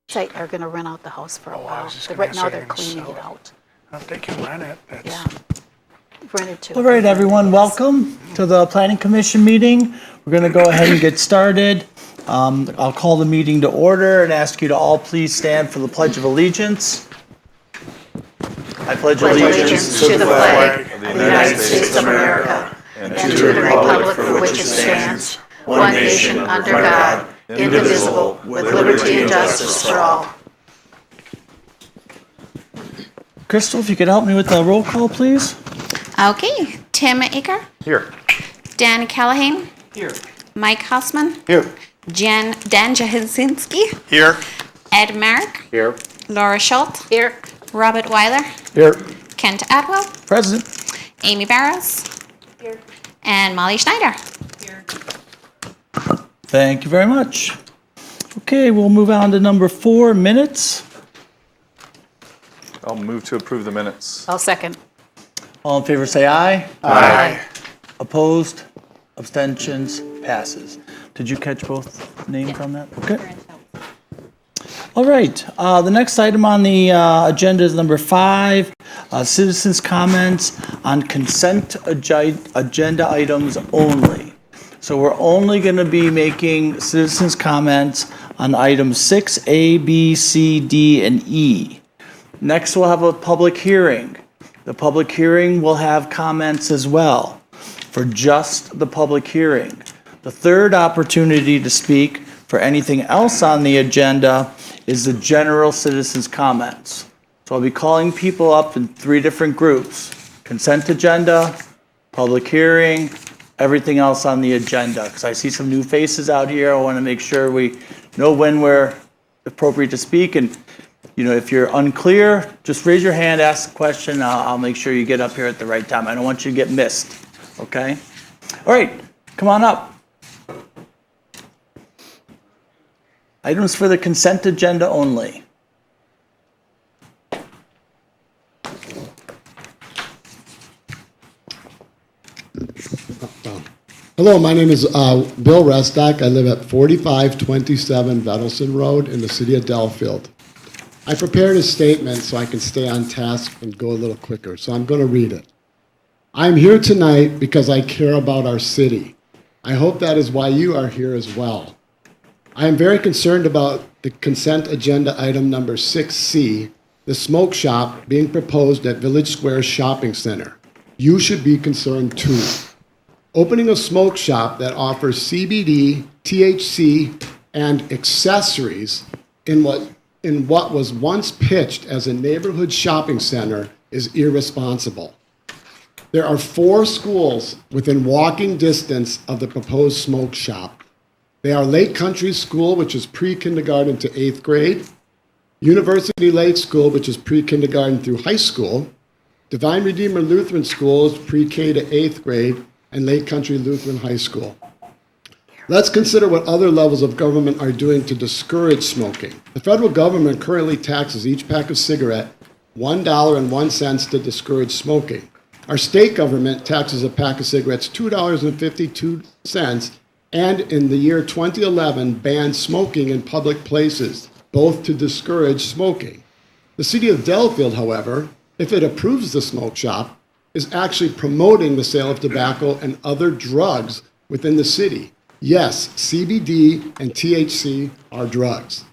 site are going to rent out the house for a I while. was just But gonna right now say they're they're gonna cleaning sell it it. out. If they can rent it, that's. Yeah. Rented to. All right, everyone, welcome to the Planning Commission meeting. We're going to go ahead and get started. I'll call the meeting to order and ask you to all please stand for the Pledge of Allegiance. I pledge Allegiance to the flag of the United States of America and to the republic for which it stands, one nation under God, indivisible, with liberty and justice for all. Crystal, if you could help me with the roll call, please. Okay, Tim Aker, Here. Dan Callahan, Here. Mike Hausman, Here. Dan Jasinski, Here. Ed Merrick, Here. Laura Schultz, Here. Robert Weiler, Here. Kent Atwell, Present. Amy Barrows, and Molly Schneider. Thank you very much. Okay, we'll move on to number 4, minutes. I'll move to approve the minutes. I'll second. All in favor say aye. Aye. Opposed? Abstentions? Passes. Did you catch both names on that? Okay. All right, the next item on the agenda is number 5, citizens' comments on consent agenda items only. So we're only going to be making citizens' comments on items 6, A, B, C, D, and E. Next, we'll have a public hearing. The public hearing will have comments as well for just the public hearing. The third opportunity to speak for anything else on the agenda is the general citizens' comments. So I'll be calling people up in 3 different groups: consent agenda, public hearing, everything else on the agenda. Because I see some new faces out here. I want to make sure we know when we're appropriate to speak. And, you know, if you're unclear, just raise your hand, ask a question. I'll make sure you get up here at the right time. I don't want you to get missed, okay? All right, come on up. Items for the consent agenda only. Hello, my name is Bill Restock. I live at 4527 Vedelson Road in the city of Delafield. I prepared a statement so I can stay on task and go a little quicker, so I'm going to read it. I'm here tonight because I care about our city. I hope that is why you are here as well. I am very concerned about the consent agenda item number 6C, the smoke shop being proposed at Village Square Shopping Center. You should be concerned too. Opening a smoke shop that offers CBD, THC, and accessories in what was once pitched as a neighborhood shopping center is irresponsible. There are 4 schools within walking distance of the proposed smoke shop. They are Lake Country School, which is pre-kindergarten to 8th grade, University Lake School, which is pre-kindergarten through high school, Divine Redeemer Lutheran School is pre-K to 8th grade, and Lake Country Lutheran High School. Let's consider what other levels of government are doing to discourage smoking. The federal government currently taxes each pack of cigarette $1.01 to discourage smoking. Our state government taxes a pack of cigarettes $2.52, and in the year 2011 banned smoking in public places, both to discourage smoking. The city of Delafield, however, if it approves the smoke shop, is actually promoting the sale of tobacco and other drugs within the city. Yes, CBD and THC are drugs.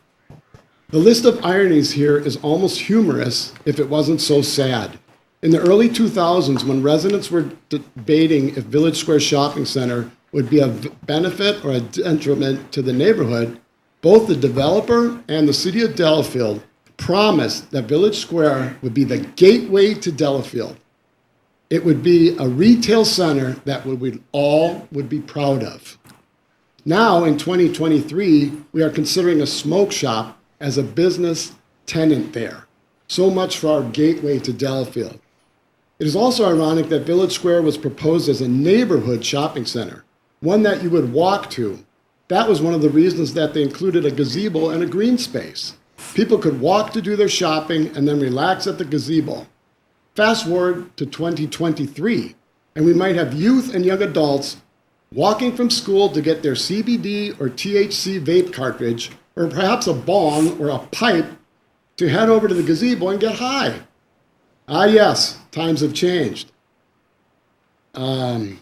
The list of ironies here is almost humorous if it wasn't so sad. In the early 2000s, when residents were debating if Village Square Shopping Center would be a benefit or a detriment to the neighborhood, both the developer and the city of Delafield promised that Village Square would be the gateway to Delafield. It would be a retail center that we all would be proud of. Now, in 2023, we are considering a smoke shop as a business tenant there. So much for our gateway to Delafield. It is also ironic that Village Square was proposed as a neighborhood shopping center, one that you would walk to. That was one of the reasons that they included a gazebo and a green space. People could walk to do their shopping and then relax at the gazebo. Fast forward to 2023, and we might have youth and young adults walking from school to get their CBD or THC vape cartridge, or perhaps a bong or a pipe to head over to the gazebo and get high. Ah, yes, times have changed. Okay.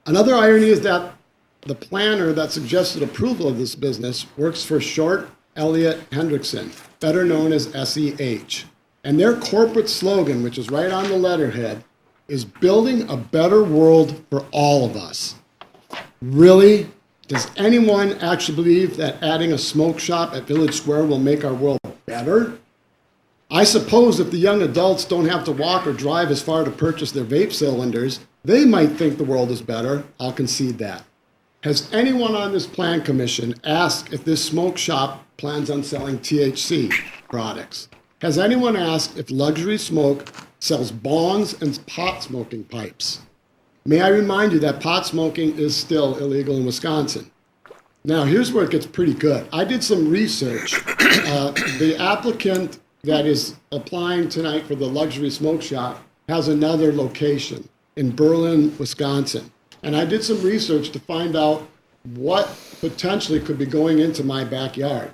Another irony is that the planner that suggested approval of this business works for Short Elliott Hendrickson, better known as SEH. And their corporate slogan, which is right on the letterhead, is building a better world for all of us. Really? Does anyone actually believe that adding a smoke shop at Village Square will make our world better? I suppose if the young adults don't have to walk or drive as far to purchase their vape cylinders, they might think the world is better. I'll concede that. Has anyone on this plan commission asked if this smoke shop plans on selling THC products? Has anyone asked if Luxury Smoke sells bongs and pot smoking pipes? May I remind you that pot smoking is still illegal in Wisconsin. Now, here's where it gets pretty good. I did some research. The applicant that is applying tonight for the Luxury Smoke Shop has another location in Berlin, Wisconsin. And I did some research to find out what potentially could be going into my backyard.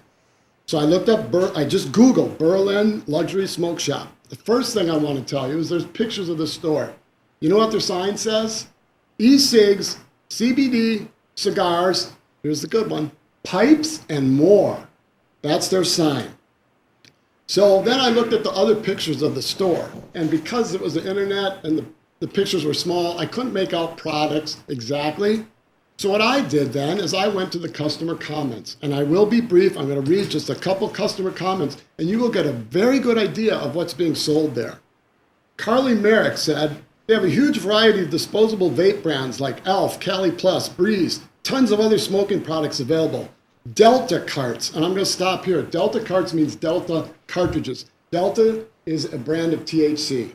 So I looked up, I just Googled Berlin Luxury Smoke Shop. The first thing I want to tell you is there's pictures of the store. You know what their sign says? E-cigs, CBD, cigars, here's the good one, pipes and more. That's their sign. So then I looked at the other pictures of the store. And because it was the internet and the pictures were small, I couldn't make out products exactly. So what I did then is I went to the customer comments. And I will be brief. I'm going to read just a couple customer comments, and you will get a very good idea of what's being sold there. Carly Merrick said, they have a huge variety of disposable vape brands like Elf, Cali Plus, Breeze, tons of other smoking products available. Delta carts, and I'm going to stop here. Delta carts means Delta cartridges. Delta is a brand of THC.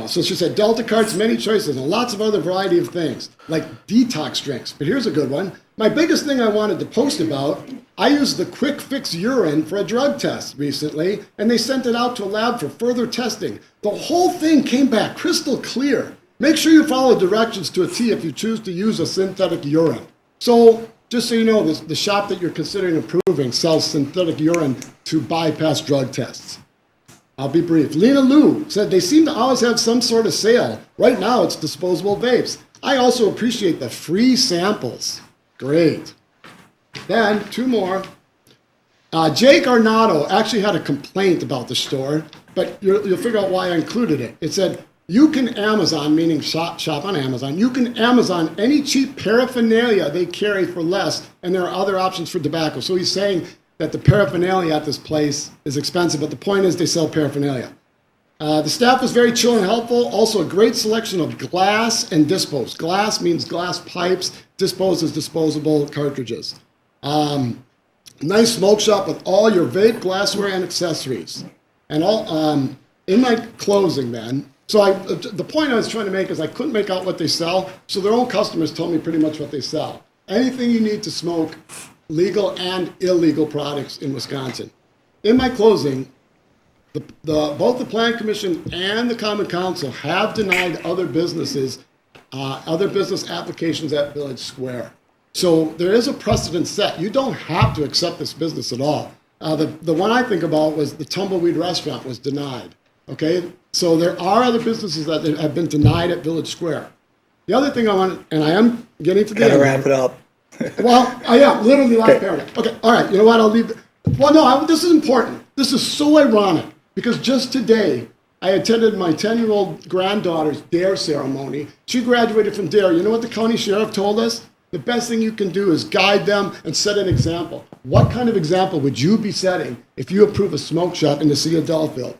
So she said, Delta carts, many choices, and lots of other variety of things, like detox drinks. But here's a good one. My biggest thing I wanted to post about, I used the Quick Fix urine for a drug test recently, and they sent it out to a lab for further testing. The whole thing came back crystal clear. Make sure you follow directions to a T if you choose to use a synthetic urine. So, just so you know, the shop that you're considering approving sells synthetic urine to bypass drug tests. I'll be brief. Lena Lou said they seem to always have some sort of sale. Right now it's disposable vapes. I also appreciate the free samples. Great. Then, two more. Jake Arnado actually had a complaint about the store, but you'll figure out why I included it. It said, you can Amazon, meaning shop on Amazon, you can Amazon any cheap paraphernalia they carry for less, and there are other options for tobacco. So he's saying that the paraphernalia at this place is expensive, but the point is they sell paraphernalia. The staff was very chill and helpful. Also a great selection of glass and dispose. Glass means glass pipes, dispose is disposable cartridges. Nice smoke shop with all your vape, glassware, and accessories. And all in my closing then, so the point I was trying to make is I couldn't make out what they sell, so their own customers told me pretty much what they sell. Anything you need to smoke, legal and illegal products in Wisconsin. In my closing, both the Plan Commission and the Common Council have denied other business applications at Village Square. So there is a precedent set. You don't have to accept this business at all. The one I think about was the Tumbleweed Restaurant was denied. Okay, so there are other businesses that have been denied at Village Square. The other thing I want, and I am getting to the end. Gotta wrap it up. Well, yeah, literally last paragraph. Okay, all right, you know what, I'll leave. Well, no, this is important. This is so ironic, because just today, I attended my 10-year-old granddaughter's DARE ceremony. She graduated from DARE. You know what the county sheriff told us? The best thing you can do is guide them and set an example. What kind of example would you be setting if you approve a smoke shop in the city of Delafield?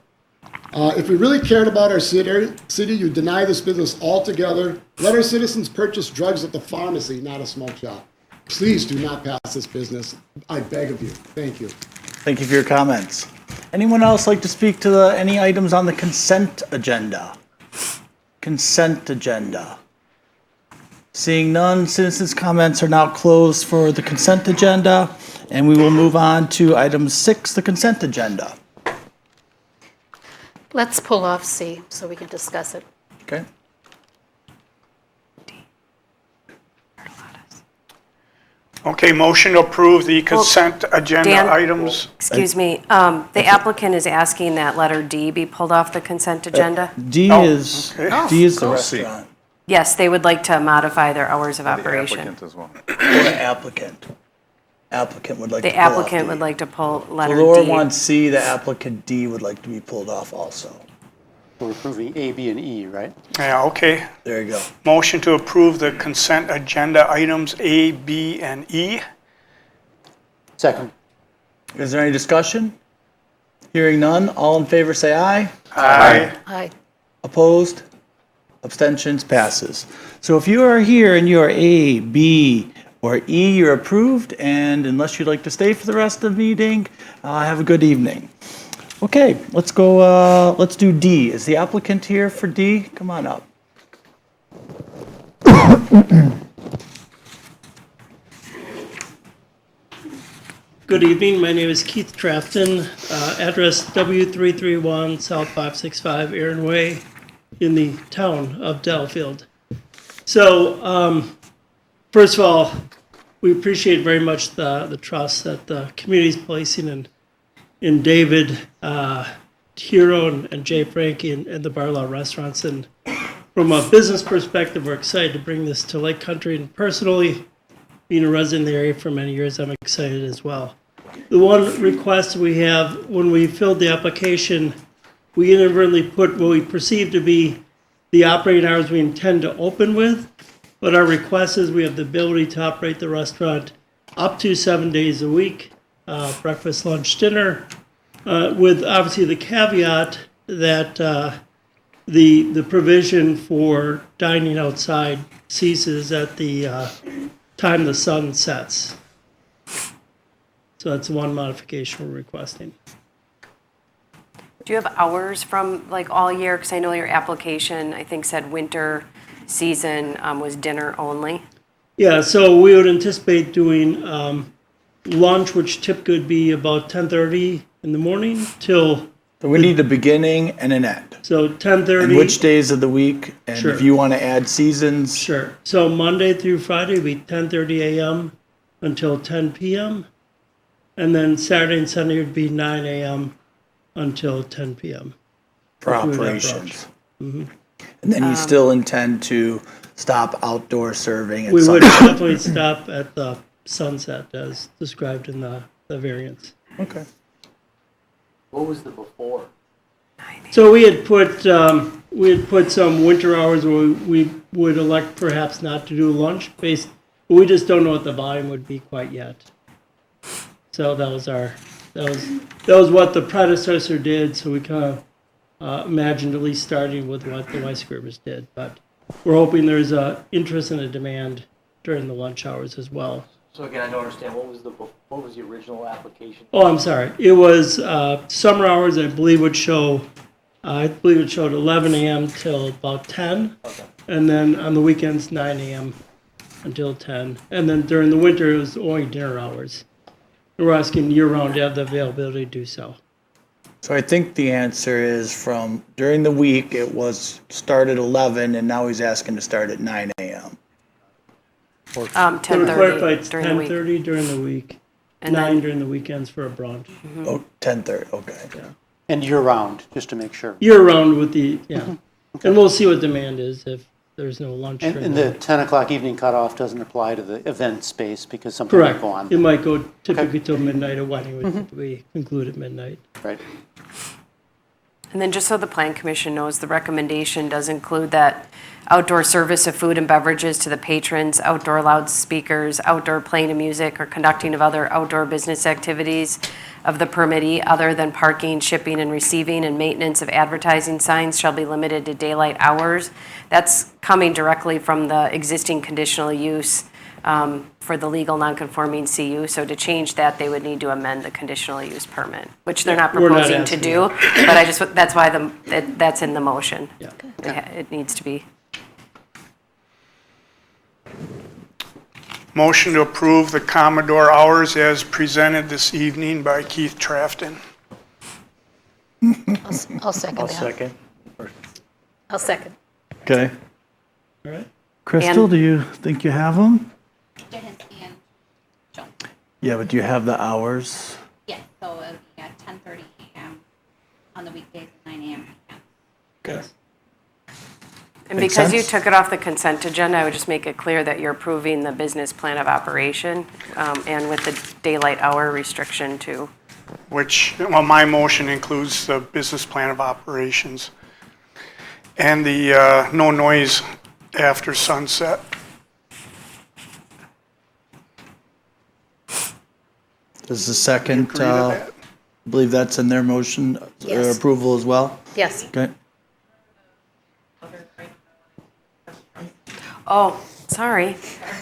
If we really cared about our city, you deny this business altogether. Let our citizens purchase drugs at the pharmacy, not a smoke shop. Please do not pass this business. I beg of you. Thank you. Thank you for your comments. Anyone else like to speak to any items on the consent agenda? Consent agenda. Seeing none, citizens' comments are now closed for the consent agenda, and we will move on to item 6, the consent agenda. Let's pull off C so we can discuss it. Okay. Okay, motion to approve the consent agenda Dan? items. Excuse me, the applicant is asking that letter D be pulled off the consent agenda? D Oh, is, okay. D is the restaurant, Yes, they would like to modify their hours of operation. Applicant as well. or applicant. Applicant would like to The pull off applicant D. would like to pull So letter Laura D. wants C, the applicant D would like to be pulled off also. We're approving A, B, and E, right? Yeah, okay. There you go. Motion to approve the consent agenda items A, B, and E. Second. Is there any discussion? Hearing none, all in favor say aye. Aye. Aye. Opposed? Abstentions? Passes. So if you are here and you are A, B, or E, you're approved, and unless you'd like to stay for the rest of the meeting, have a good evening. Okay, let's go, let's do D. Is the applicant here for D? Come on up. Good evening, my name is Keith Trafton, address W331 South 565 Aaron Way in the town of Delafield. So, first of all, we appreciate very much the trust that the community is placing in David, Hero, and Jay Frankie and the Barlaw restaurants. And from a business perspective, we're excited to bring this to Lake Country, and personally, being a resident in the area for many years, I'm excited as well. The one request we have, when we filled the application, we inadvertently put what we perceive to be the operating hours we intend to open with, but our request is we have the ability to operate the restaurant up to 7 days a week, breakfast, lunch, dinner, with obviously the caveat that the provision for dining outside ceases at the time the sun sets. So that's one modification we're requesting. Do you have hours from like all year? Because I know your application, I think, said winter season was dinner only. Yeah, so we would anticipate doing lunch, which typically would be about 10:30 in the morning till, So we need a beginning and an end. so 10:30. And which days of the week, and Sure. if you want to add seasons. Sure. So Monday through Friday would be 10:30 a.m. until 10 p.m. And then Saturday and Sunday would be 9 a.m. until 10 p.m. For We would have operations. And then you still intend to stop outdoor serving at We would sunset? definitely stop at the sunset as described in the variance. Okay. What was the before? So we had put some winter hours where we would elect perhaps not to do lunch based, but we just don't know what the volume would be quite yet. So that was what the predecessor did, so we kind of imagined at least starting with what the Weisgrubbers did. But we're hoping there's a interest and a demand during the lunch hours as well. So again, I don't understand, what was the original application? Oh, I'm sorry. It was summer hours, I believe it showed 11 a.m. till about 10. Okay. And then on the weekends, 9 a.m. until 10. And then during the winter, it was only dinner hours. We're asking year-round to have the availability to do so. So I think the answer is from during the week, it was start at 11, and now he's asking to start at 9 a.m. So to clarify, 10:30 it's during the week. 10:30 during the week, And 9 then during the weekends for a brunch. Oh, 10:30, okay. And year-round, just to make sure. Year-round with the, yeah. And we'll see what demand is if there's no lunch. And during the 10 o'clock evening cutoff doesn't apply to the event space because something might Correct. go on, It might go typically till midnight. A wedding would typically conclude at midnight. right? And then just so the Plan Commission knows, the recommendation does include that outdoor service of food and beverages to the patrons, outdoor loudspeakers, outdoor playing of music, or conducting of other outdoor business activities of the permittee other than parking, shipping, and receiving and maintenance of advertising signs shall be limited to daylight hours. That's coming directly from the existing conditional use for the legal nonconforming CU. So to change that, they would need to amend the conditional use permit, which they're not We're not proposing to asking do. But that's why that's in the motion. Yeah. It needs to be. Motion to approve the Commodore hours as presented this evening by Keith Trafton. I'll second I'll that. second. I'll second. Okay. All right. Crystal, And- do you think you have them? Yeah, but do you have the hours? Yes, so it'll be at 10:30 a.m. on the weekdays and 9 a.m. Okay. And Makes because you sense. took it off the consent agenda, I would just make it clear that you're approving the business plan of operation and with the daylight hour restriction too. which, well, my motion includes the business plan of operations and the no noise after sunset. Does the second, Agree to that? I believe that's in their motion, Yes. approval as well? Yes. Okay. Oh, sorry.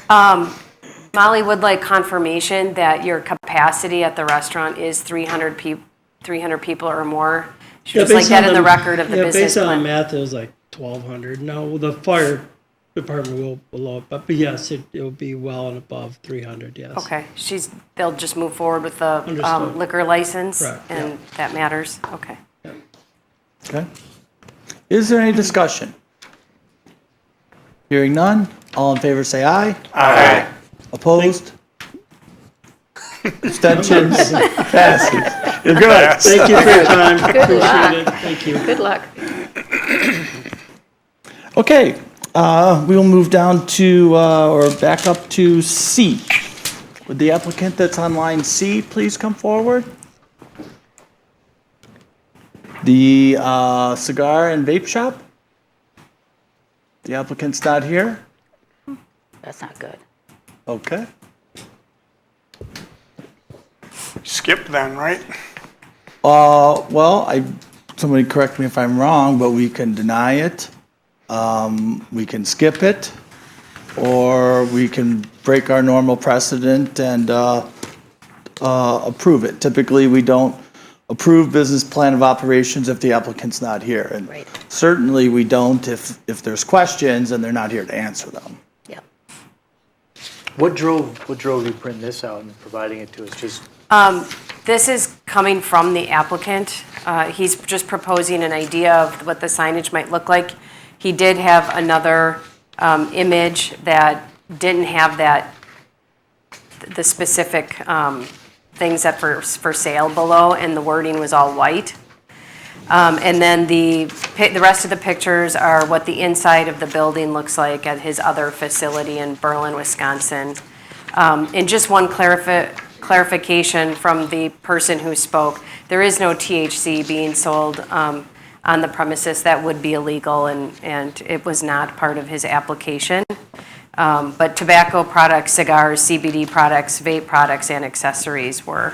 Molly would like confirmation that your capacity at the restaurant is 300 people or more. She would just like that in the record of the business Based on the plan. math, it was like 1,200. No, the fire department will below it, but yes, it will be well and above 300, yes. Okay, they'll just move forward with the Understood. liquor license Correct, and that matters, okay. Okay. Is there any discussion? Hearing none, all in favor say aye. Aye. Opposed? Abstentions? Passes. You're good. Thank you for your time. Good luck. Appreciate it. Thank you. Good luck. Okay, we will move down to, or back up to C. Would the applicant that's on line C please come forward? The cigar and vape shop? The applicant's not here? That's not good. Okay. Skip then, right? Well, somebody correct me if I'm wrong, but we can deny it, we can skip it, or we can break our normal precedent and approve it. Typically, we don't approve business plan of operations if the applicant's not here. And Right. certainly, we don't if there's questions and they're not here to answer them. Yep. What drove you printing this out and providing it to us? Just This is coming from the applicant. He's just proposing an idea of what the signage might look like. He did have another image that didn't have the specific things that for sale below, and the wording was all white. And then the rest of the pictures are what the inside of the building looks like at his other facility in Berlin, Wisconsin. And just one clarification from the person who spoke, there is no THC being sold on the premises. That would be illegal, and it was not part of his application. But tobacco products, cigars, CBD products, vape products, and accessories were.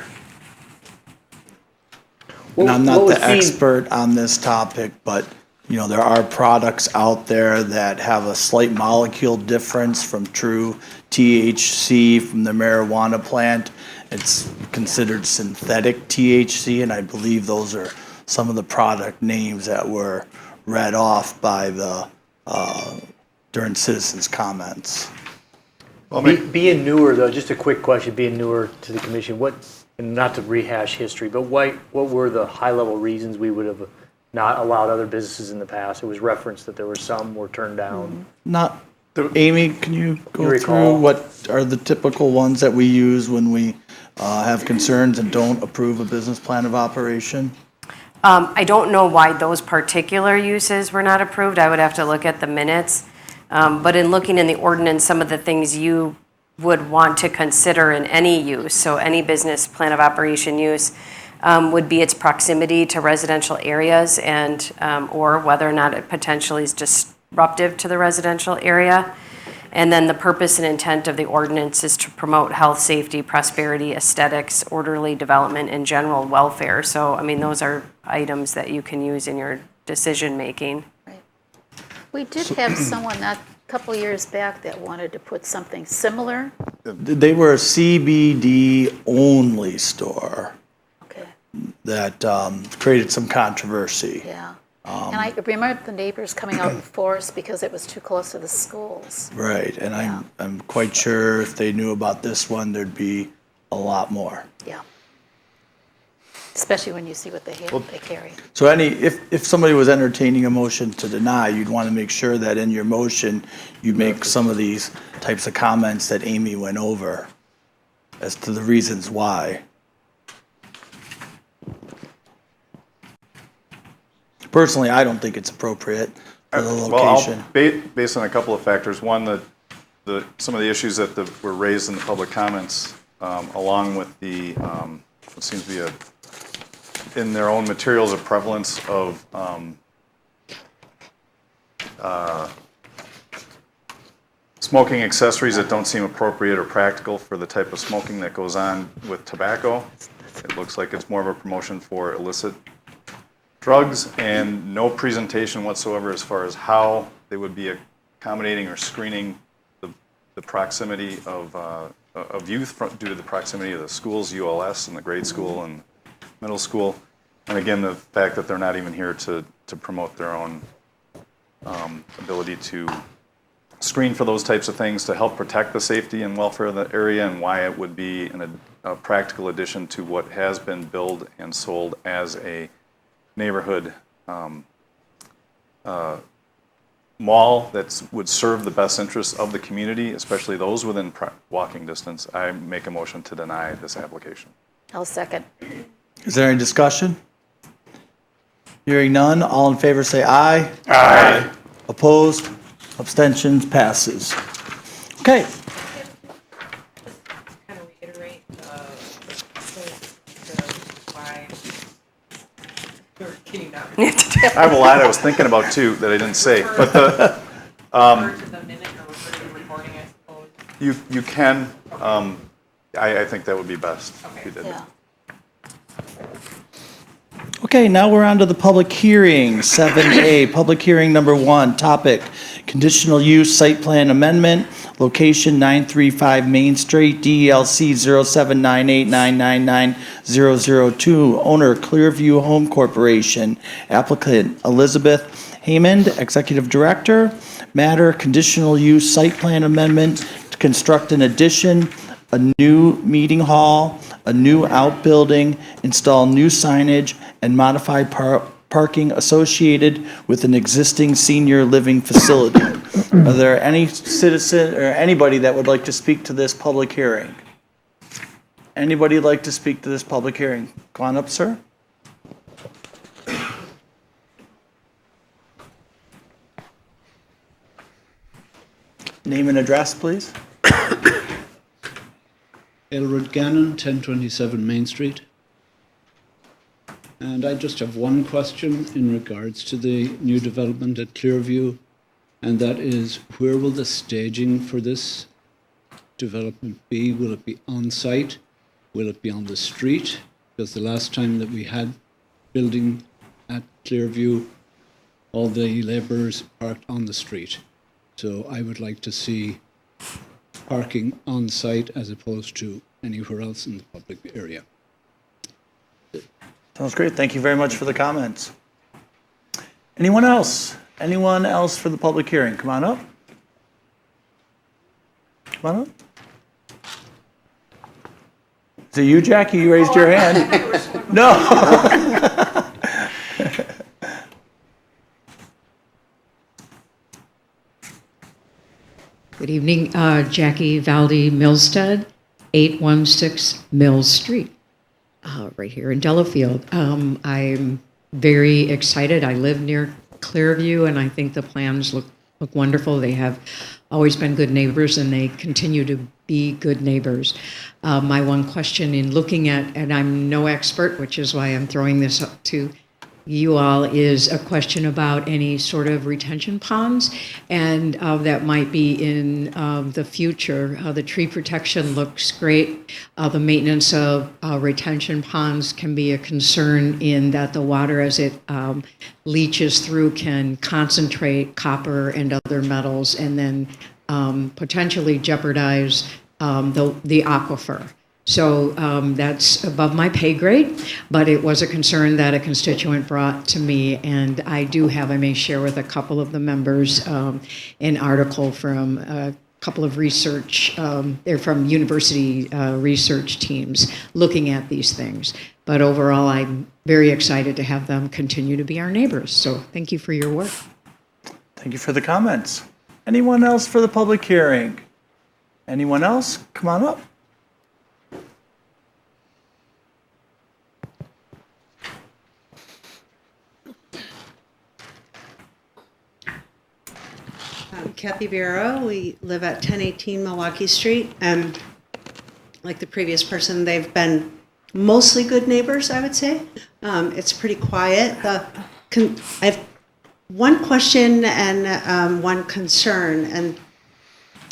And I'm what not was the being- expert on this topic, but, there are products out there that have a slight molecule difference from true THC from the marijuana plant. It's considered synthetic THC, and I believe those are some of the product names that were read off by during citizens' comments. Being newer, though, just a quick question, being newer to the commission, and not to rehash history, but what were the high-level reasons we would have not allowed other businesses in the past? It was referenced that there were some were turned down. Not, Amy, can you go You through recall? what are the typical ones that we use when we have concerns and don't approve a business plan of operation? I don't know why those particular uses were not approved. I would have to look at the minutes. But in looking in the ordinance, some of the things you would want to consider in any use, so any business plan of operation use, would be its proximity to residential areas and, or whether or not it potentially is disruptive to the residential area. And then the purpose and intent of the ordinance is to promote health, safety, prosperity, aesthetics, orderly development, and general welfare. So, I mean, those are items that you can use in your decision-making. We did have someone not a couple years back that wanted to put something similar. They were a CBD-only store Okay, that created some controversy. yeah. And I remember the neighbors coming out in force because it was too close to the schools. Right, and Yeah. I'm quite sure if they knew about this one, there'd be a lot more. Yeah. Especially when you see what they carry. So if somebody was entertaining a motion to deny, you'd want to make sure that in your motion, you make some of these types of comments that Amy went over. as to the reasons why. Personally, I don't think it's appropriate for the location. Based on a couple of factors. One, some of the issues that were raised in the public comments, along with the, what seems to be in their own materials, a prevalence of smoking accessories that don't seem appropriate or practical for the type of smoking that goes on with tobacco. It looks like it's more of a promotion for illicit drugs, and no presentation whatsoever as far as how they would be accommodating or screening the proximity of youth due to the proximity of the schools, ULS, and the grade school and middle school. And again, the fact that they're not even here to promote their own ability to screen for those types of things to help protect the safety and welfare of the area, and why it would be a practical addition to what has been billed and sold as a neighborhood mall that would serve the best interests of the community, especially those within walking distance. I make a motion to deny this application. I'll second. Is there any discussion? Hearing none, all in favor say aye. Aye. Opposed? Abstentions? Passes. Okay. Kind of reiterate why, or can you not? I have a lot I was thinking about too that I didn't say, but Refer to the minute or refer to the recording, I suppose. you can. I think that would be best if you did. Yeah. Okay, now we're on to the public hearing, 7A, public hearing number 1, topic, conditional use site plan amendment, location 935 Main Street, DLC 07989999002, owner Clearview Home Corporation, applicant Elizabeth Haymond, executive director, matter conditional use site plan amendment to construct an addition, a new meeting hall, a new outbuilding, install new signage, and modify parking associated with an existing senior living facility. Are there any citizen or anybody that would like to speak to this public hearing? Anybody like to speak to this public hearing? Come on up, sir. Name and address, please. Elred Gannon, 1027 Main Street. And I just have one question in regards to the new development at Clearview, and that is, where will the staging for this development be? Will it be on site? Will it be on the street? Because the last time that we had building at Clearview, all the laborers parked on the street. So I would like to see parking on site as opposed to anywhere else in the public area. Sounds great. Thank you very much for the comments. Anyone else? Anyone else for the public hearing? Come on up. Come on up. Is it you, Jackie? You raised your hand. No. Good evening, Jackie Valdi Milstead, 816 Mills Street, right here in Delafield. I'm very excited. I live near Clearview, and I think the plans look wonderful. They have always been good neighbors, and they continue to be good neighbors. My one question in looking at, and I'm no expert, which is why I'm throwing this up to you all, is a question about any sort of retention ponds, and that might be in the future. The tree protection looks great. The maintenance of retention ponds can be a concern in that the water, as it leaches through, can concentrate copper and other metals, and then potentially jeopardize the aquifer. So that's above my pay grade, but it was a concern that a constituent brought to me, and I do have, I may share with a couple of the members, an article from a couple of research, they're from university research teams looking at these things. But overall, I'm very excited to have them continue to be our neighbors. So thank you for your work. Thank you for the comments. Anyone else for the public hearing? Anyone else? Come on up. I'm Kathy Vera. We live at 1018 Milwaukee Street. And like the previous person, they've been mostly good neighbors, I would say. It's pretty quiet. I have one question and one concern. And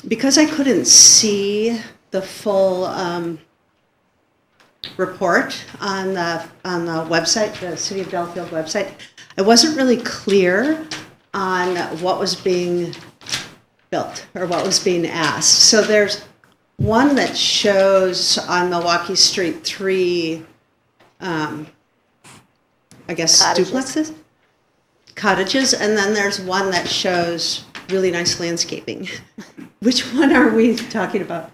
because I couldn't see the full report on the website, the City of Delafield website, I wasn't really clear on what was being built or what was being asked. So there's one that shows on Milwaukee Street 3, I guess duplexes, cottages, and then there's one that shows really nice landscaping. Which one are we talking about?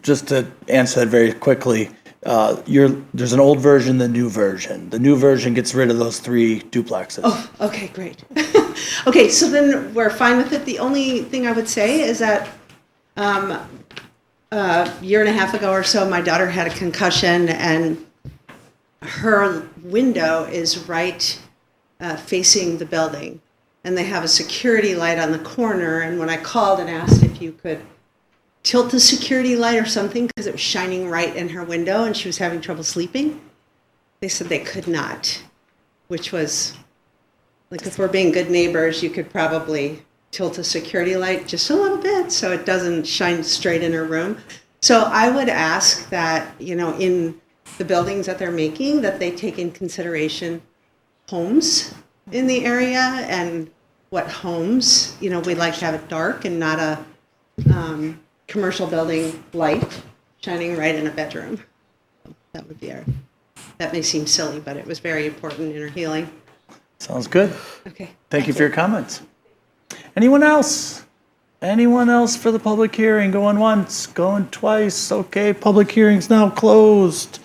Just to answer that very quickly, there's an old version, the new version. The new version gets rid of those 3 duplexes. Oh, okay, great. Okay, so then we're fine with it. The only thing I would say is that a year and a half ago or so, my daughter had a concussion, and her window is right facing the building. And they have a security light on the corner, and when I called and asked if you could tilt the security light or something because it was shining right in her window and she was having trouble sleeping, they said they could not, which was, like, if we're being good neighbors, you could probably tilt a security light just a little bit so it doesn't shine straight in her room. So I would ask that, in the buildings that they're making, that they take in consideration homes in the area and what homes, we'd like to have it dark and not a commercial building light shining right in a bedroom. That would be that may seem silly, but it was very important in her healing. Sounds good. Okay. Thank you for your comments. Anyone else? Anyone else for the public hearing? Going once, going twice. Okay, public hearing's now closed.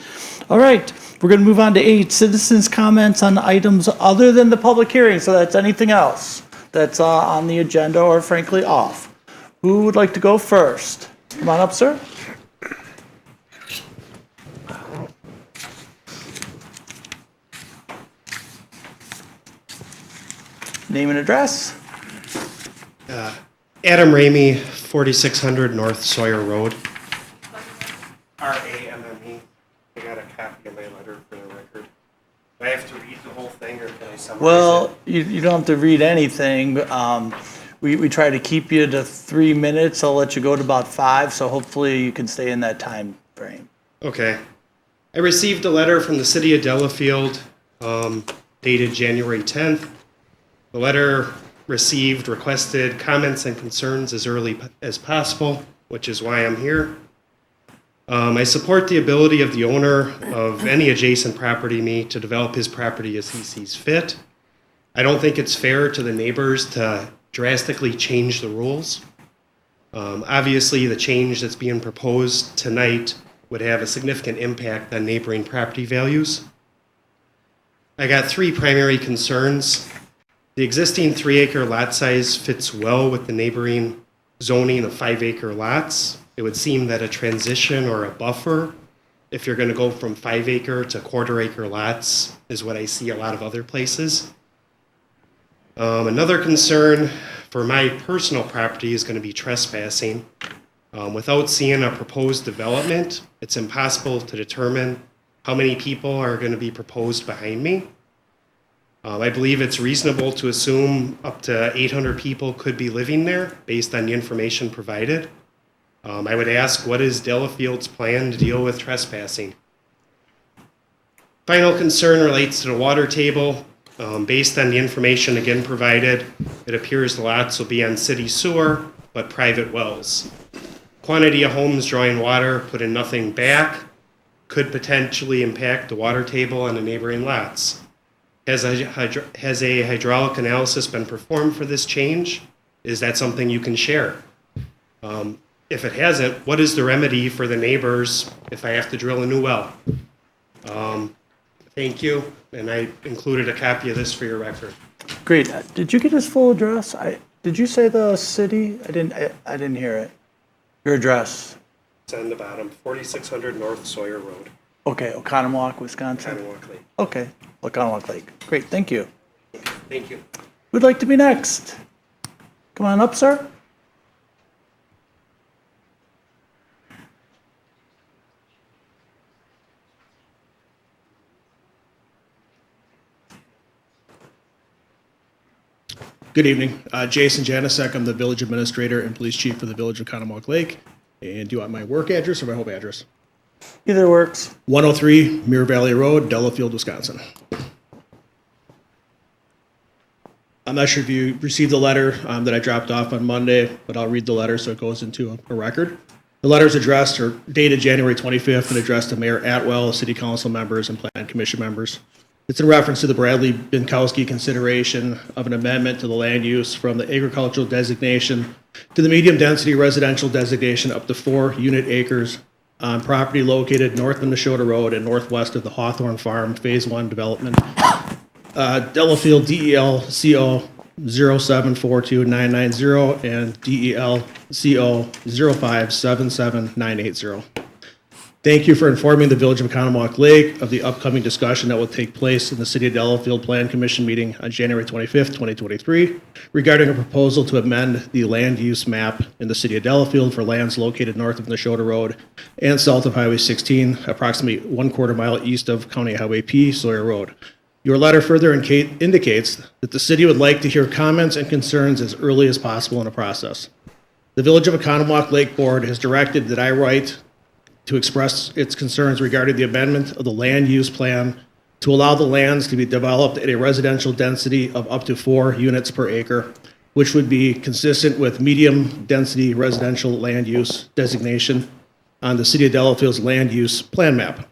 All right, we're going to move on to 8, citizens' comments on items other than the public hearing. So that's anything else that's on the agenda or frankly off. Who would like to go first? Come on up, sir. Name and address. Adam Ramey, 4600 North Sawyer Road. R-A-M-M-E. I got a copy of my letter for the record. Do I have to read the whole thing, or can I summarize Well, you don't have to read anything. We try to keep you to 3 minutes. I'll let you go to about 5, so hopefully you can stay in that time frame. Okay. I received a letter from the City of Delafield dated January 10th. The letter requested comments and concerns as early as possible, which is why I'm here. I support the ability of the owner of any adjacent property to me to develop his property as he sees fit. I don't think it's fair to the neighbors to drastically change the rules. Obviously, the change that's being proposed tonight would have a significant impact on neighboring property values. I got 3 primary concerns. The existing 3-acre lot size fits well with the neighboring zoning of 5-acre lots. It would seem that a transition or a buffer, if you're going to go from 5-acre to quarter-acre lots, is what I see a lot of other places. Another concern for my personal property is going to be trespassing. Without seeing a proposed development, it's impossible to determine how many people are going to be proposed behind me. I believe it's reasonable to assume up to 800 people could be living there based on the information provided. I would ask, what is Delafield's plan to deal with trespassing? Final concern relates to the water table. Based on the information again provided, it appears the lots will be on city sewer, but private wells. Quantity of homes drawing water, putting nothing back, could potentially impact the water table on the neighboring lots. Has a hydraulic analysis been performed for this change? Is that something you can share? If it hasn't, what is the remedy for the neighbors if I have to drill a new well? Thank you, and I included a copy of this for your record. Great. Did you get his full address? Did you say the city? I didn't hear it. Your address. It's on the bottom, 4600 North Sawyer Road. Okay, Oconomowoc, Wisconsin. Oconomowoc Lake. Okay, Oconomowoc Lake. Great, thank you. Thank you. Who'd like to be next? Come on up, sir. Good evening. Jason Janisek. I'm the village administrator and police chief for the village of Conomowoc Lake. And do you want my work address or my home address? Either works. 103 Mirror Valley Road, Delafield, Wisconsin. I'm not sure if you received the letter that I dropped off on Monday, but I'll read the letter so it goes into a record. The letter is addressed or dated January 25th and addressed to Mayor Atwell, city council members, and plan commission members. It's in reference to the Bradley Binkowski consideration of an amendment to the land use from the agricultural designation to the medium-density residential designation up to 4 unit acres on property located north of Neshota Road and northwest of the Hawthorne Farm Phase 1 development. Delafield DEL CO 0742990 and DEL CO 0577980. Thank you for informing the Village of Conomowoc Lake of the upcoming discussion that will take place in the City of Delafield Plan Commission meeting on January 25th, 2023, regarding a proposal to amend the land use map in the City of Delafield for lands located north of Neshota Road and south of Highway 16, approximately 1/4 mile east of County Highway P, Sawyer Road. Your letter further indicates that the city would like to hear comments and concerns as early as possible in the process. The Village of Conomowoc Lake Board has directed that I write to express its concerns regarding the amendment of the land use plan to allow the lands to be developed at a residential density of up to 4 units per acre, which would be consistent with medium density residential land use designation on the City of Delafield's land use plan map.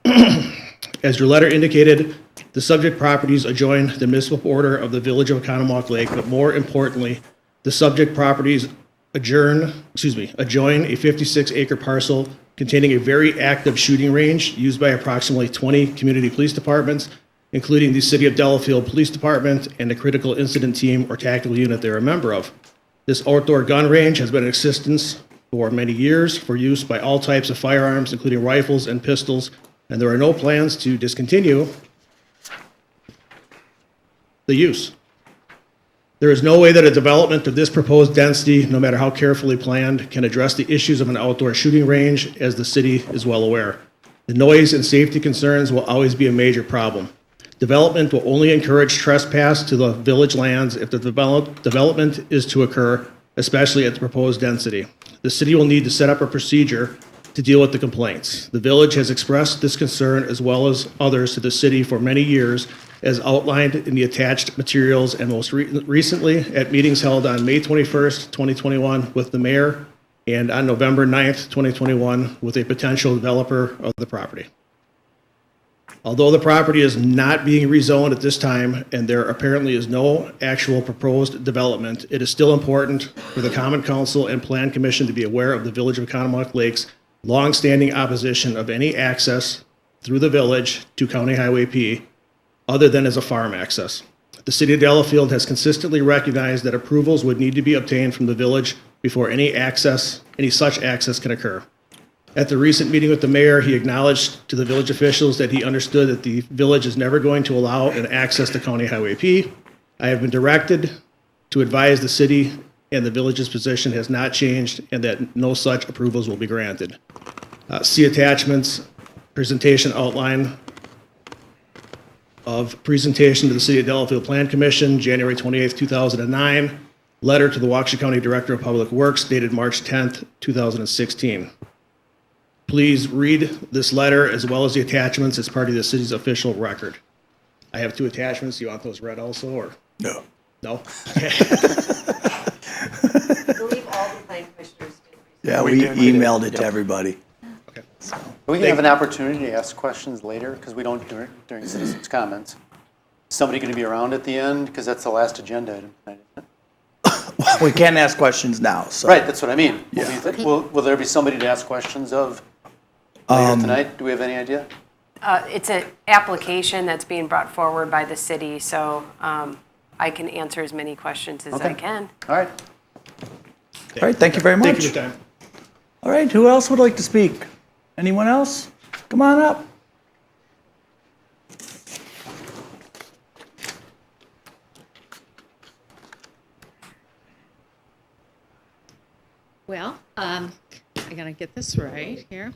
As your letter indicated, the subject properties adjoin the municipal border of the Village of Conomowoc Lake, but more importantly, the subject properties adjoin a 56-acre parcel containing a very active shooting range used by approximately 20 community police departments, including the City of Delafield Police Department and the critical incident team or tactical unit they're a member of. This outdoor gun range has been in existence for many years for use by all types of firearms, including rifles and pistols, and there are no plans to discontinue the use. There is no way that a development of this proposed density, no matter how carefully planned, can address the issues of an outdoor shooting range, as the city is well aware. The noise and safety concerns will always be a major problem. Development will only encourage trespass to the village lands if the development is to occur, especially at the proposed density. The city will need to set up a procedure to deal with the complaints. The village has expressed this concern as well as others to the city for many years, as outlined in the attached materials and most recently at meetings held on May 21st, 2021 with the mayor and on November 9th, 2021 with a potential developer of the property. Although the property is not being rezoned at this time and there apparently is no actual proposed development, it is still important for the Common Council and Plan Commission to be aware of the Village of Conomowoc Lake's long-standing opposition of any access through the village to County Highway P other than as a farm access. The City of Delafield has consistently recognized that approvals would need to be obtained from the village before any such access can occur. At the recent meeting with the mayor, he acknowledged to the village officials that he understood that the village is never going to allow an access to County Highway P. I have been directed to advise the city and the village's position has not changed and that no such approvals will be granted. See attachments, presentation outline of presentation to the City of Delafield Plan Commission, January 28th, 2009, letter to the Waukesha County Director of Public Works dated March 10th, 2016. Please read this letter as well as the attachments as part of the city's official record. I have 2 attachments. Do you want those read also, or? No. No? Okay. I believe all the plan commissioners did. Yeah, we emailed it to everybody. Okay. We can have an opportunity to ask questions later, because we don't during citizens' comments. Is somebody going to be around at the end? Because that's the last agenda item tonight, isn't it? We can't ask questions now, so. Right, that's what I mean. Yeah. Will there be somebody to ask questions of later tonight? Do we have any idea? It's an application that's being brought forward by the city, so I can answer as many questions as I can. All right. All right, thank you very much. Thank you for your time. All right, who else would like to speak? Anyone else? Come on up. Well, I gotta get this right here.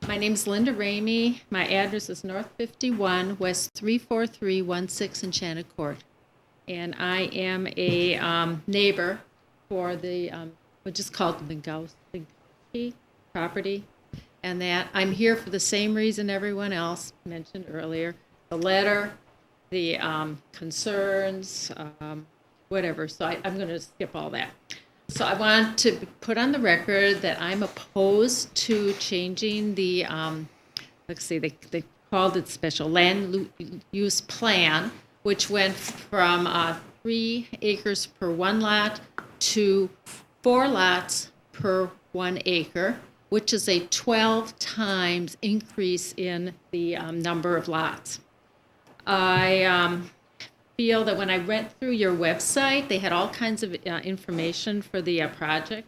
My name's Linda Ramey. My address is North 51, West 34316 Enchanted Court. And I am a neighbor for the, which is called the Minkowski property. And that I'm here for the same reason everyone else mentioned earlier. The letter, the concerns, whatever. So I'm going to skip all that. So I want to put on the record that I'm opposed to changing the, let's see, they called it special land use plan, which went from 3 acres per 1 lot to 4 lots per 1 acre, which is a 12 times increase in the number of lots. I feel that when I went through your website, they had all kinds of information for the project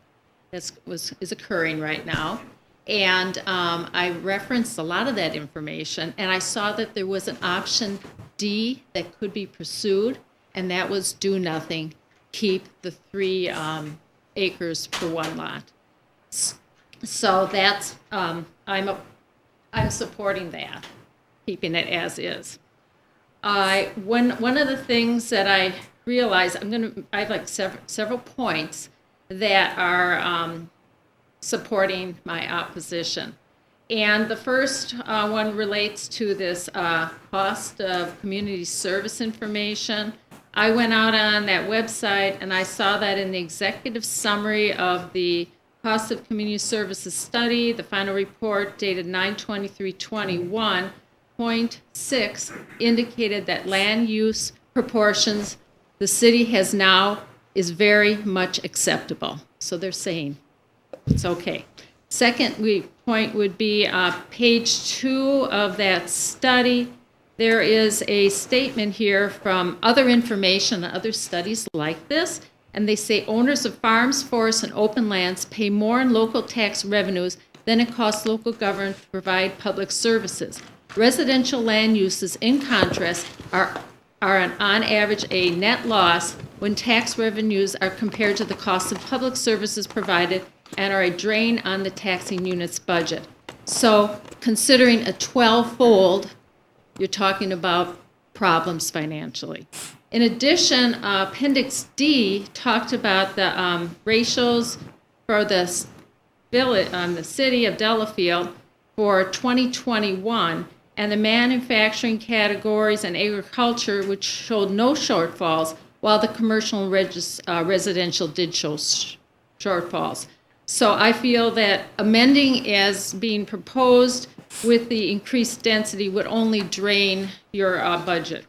that is occurring right now. And I referenced a lot of that information, and I saw that there was an option D that could be pursued, and that was do nothing, keep the 3 acres per 1 lot. So that's, I'm supporting that, keeping it as is. One of the things that I realized, I have like several points that are supporting my opposition. And the first one relates to this cost of community service information. I went out on that website and I saw that in the executive summary of the cost of community services study, the final report dated 9/23/21, Point 6 indicated that land use proportions the city has now is very much acceptable. So they're saying it's okay. Second point would be page 2 of that study. There is a statement here from other information, other studies like this, and they say owners of farms, forests, and open lands pay more in local tax revenues than it costs local government to provide public services. Residential land uses, in contrast, are on average a net loss when tax revenues are compared to the cost of public services provided and are a drain on the taxing unit's budget. So considering a 12-fold, you're talking about problems financially. In addition, Appendix D talked about the ratios for the village, the city of Delafield for 2021, and the manufacturing categories and agriculture, which showed no shortfalls, while the commercial and residential did show shortfalls. So I feel that amending as being proposed with the increased density would only drain your budget.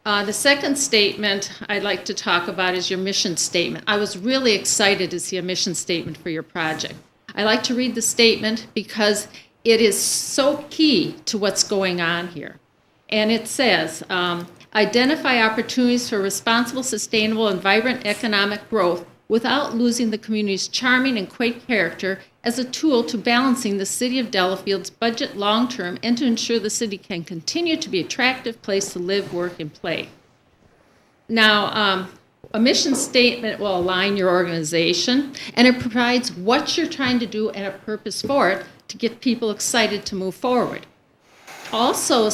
The second statement I'd like to talk about is your mission statement. I was really excited to see a mission statement for your project. I like to read the statement because it is so key to what's going on here. And it says, identify opportunities for responsible, sustainable, and vibrant economic growth without losing the community's charming and quaint character as a tool to balancing the city of Delafield's budget long-term and to ensure the city can continue to be an attractive place to live, work, and play. Now, a mission statement will align your organization, and it provides what you're trying to do and a purpose for it to get people excited to move forward. Also,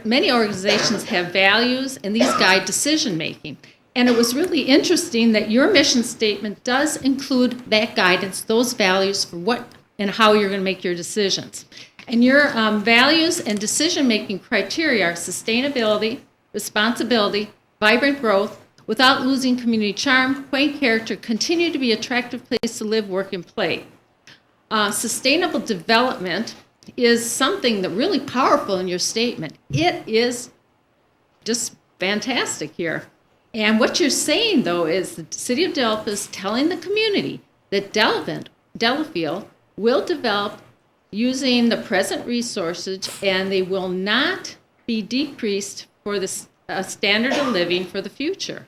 many organizations have values, and these guide decision-making. And it was really interesting that your mission statement does include that guidance, those values for what and how you're going to make your decisions. And your values and decision-making criteria are sustainability, responsibility, vibrant growth, without losing community charm, quaint character, continue to be an attractive place to live, work, and play. Sustainable development is something that really powerful in your statement. It is just fantastic here. And what you're saying, though, is the city of Delafield is telling the community that Delafield will develop using the present resources, and they will not be decreased for the standard of living for the future.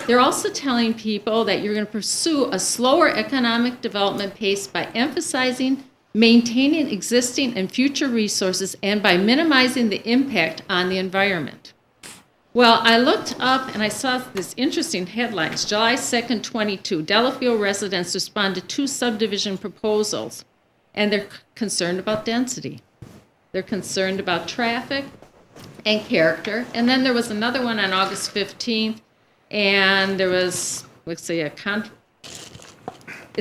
They're also telling people that you're going to pursue a slower economic development pace by emphasizing maintaining existing and future resources and by minimizing the impact on the environment. Well, I looked up and I saw this interesting headlines. July 2nd, 22, Delafield residents respond to 2 subdivision proposals, and they're concerned about density. They're concerned about traffic and character. And then there was another one on August 15th, and there was, let's see, it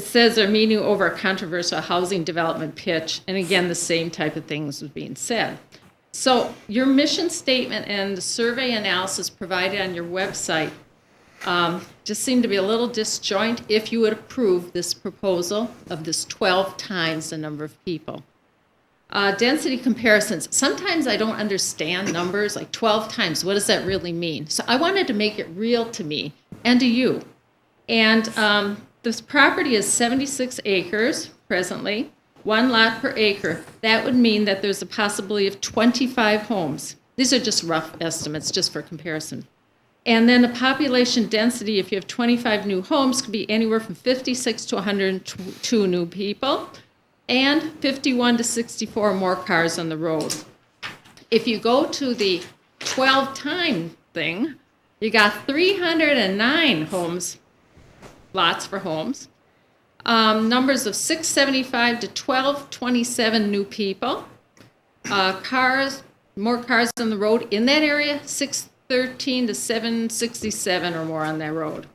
says they're meeting over a controversial housing development pitch, and again, the same type of things was being said. So your mission statement and the survey analysis provided on your website just seem to be a little disjoint if you would approve this proposal of this 12 times the number of people. Density comparisons. Sometimes I don't understand numbers, like 12 times. What does that really mean? So I wanted to make it real to me and to you. And this property is 76 acres presently, 1 lot per acre. That would mean that there's a possibility of 25 homes. These are just rough estimates, just for comparison. And then the population density, if you have 25 new homes, could be anywhere from 56 to 102 new people, and 51 to 64 more cars on the road. If you go to the 12-time thing, you got 309 homes, lots for homes, numbers of 675 to 1227 new people, cars, more cars on the road in that area, 613 to 767 or more on that road.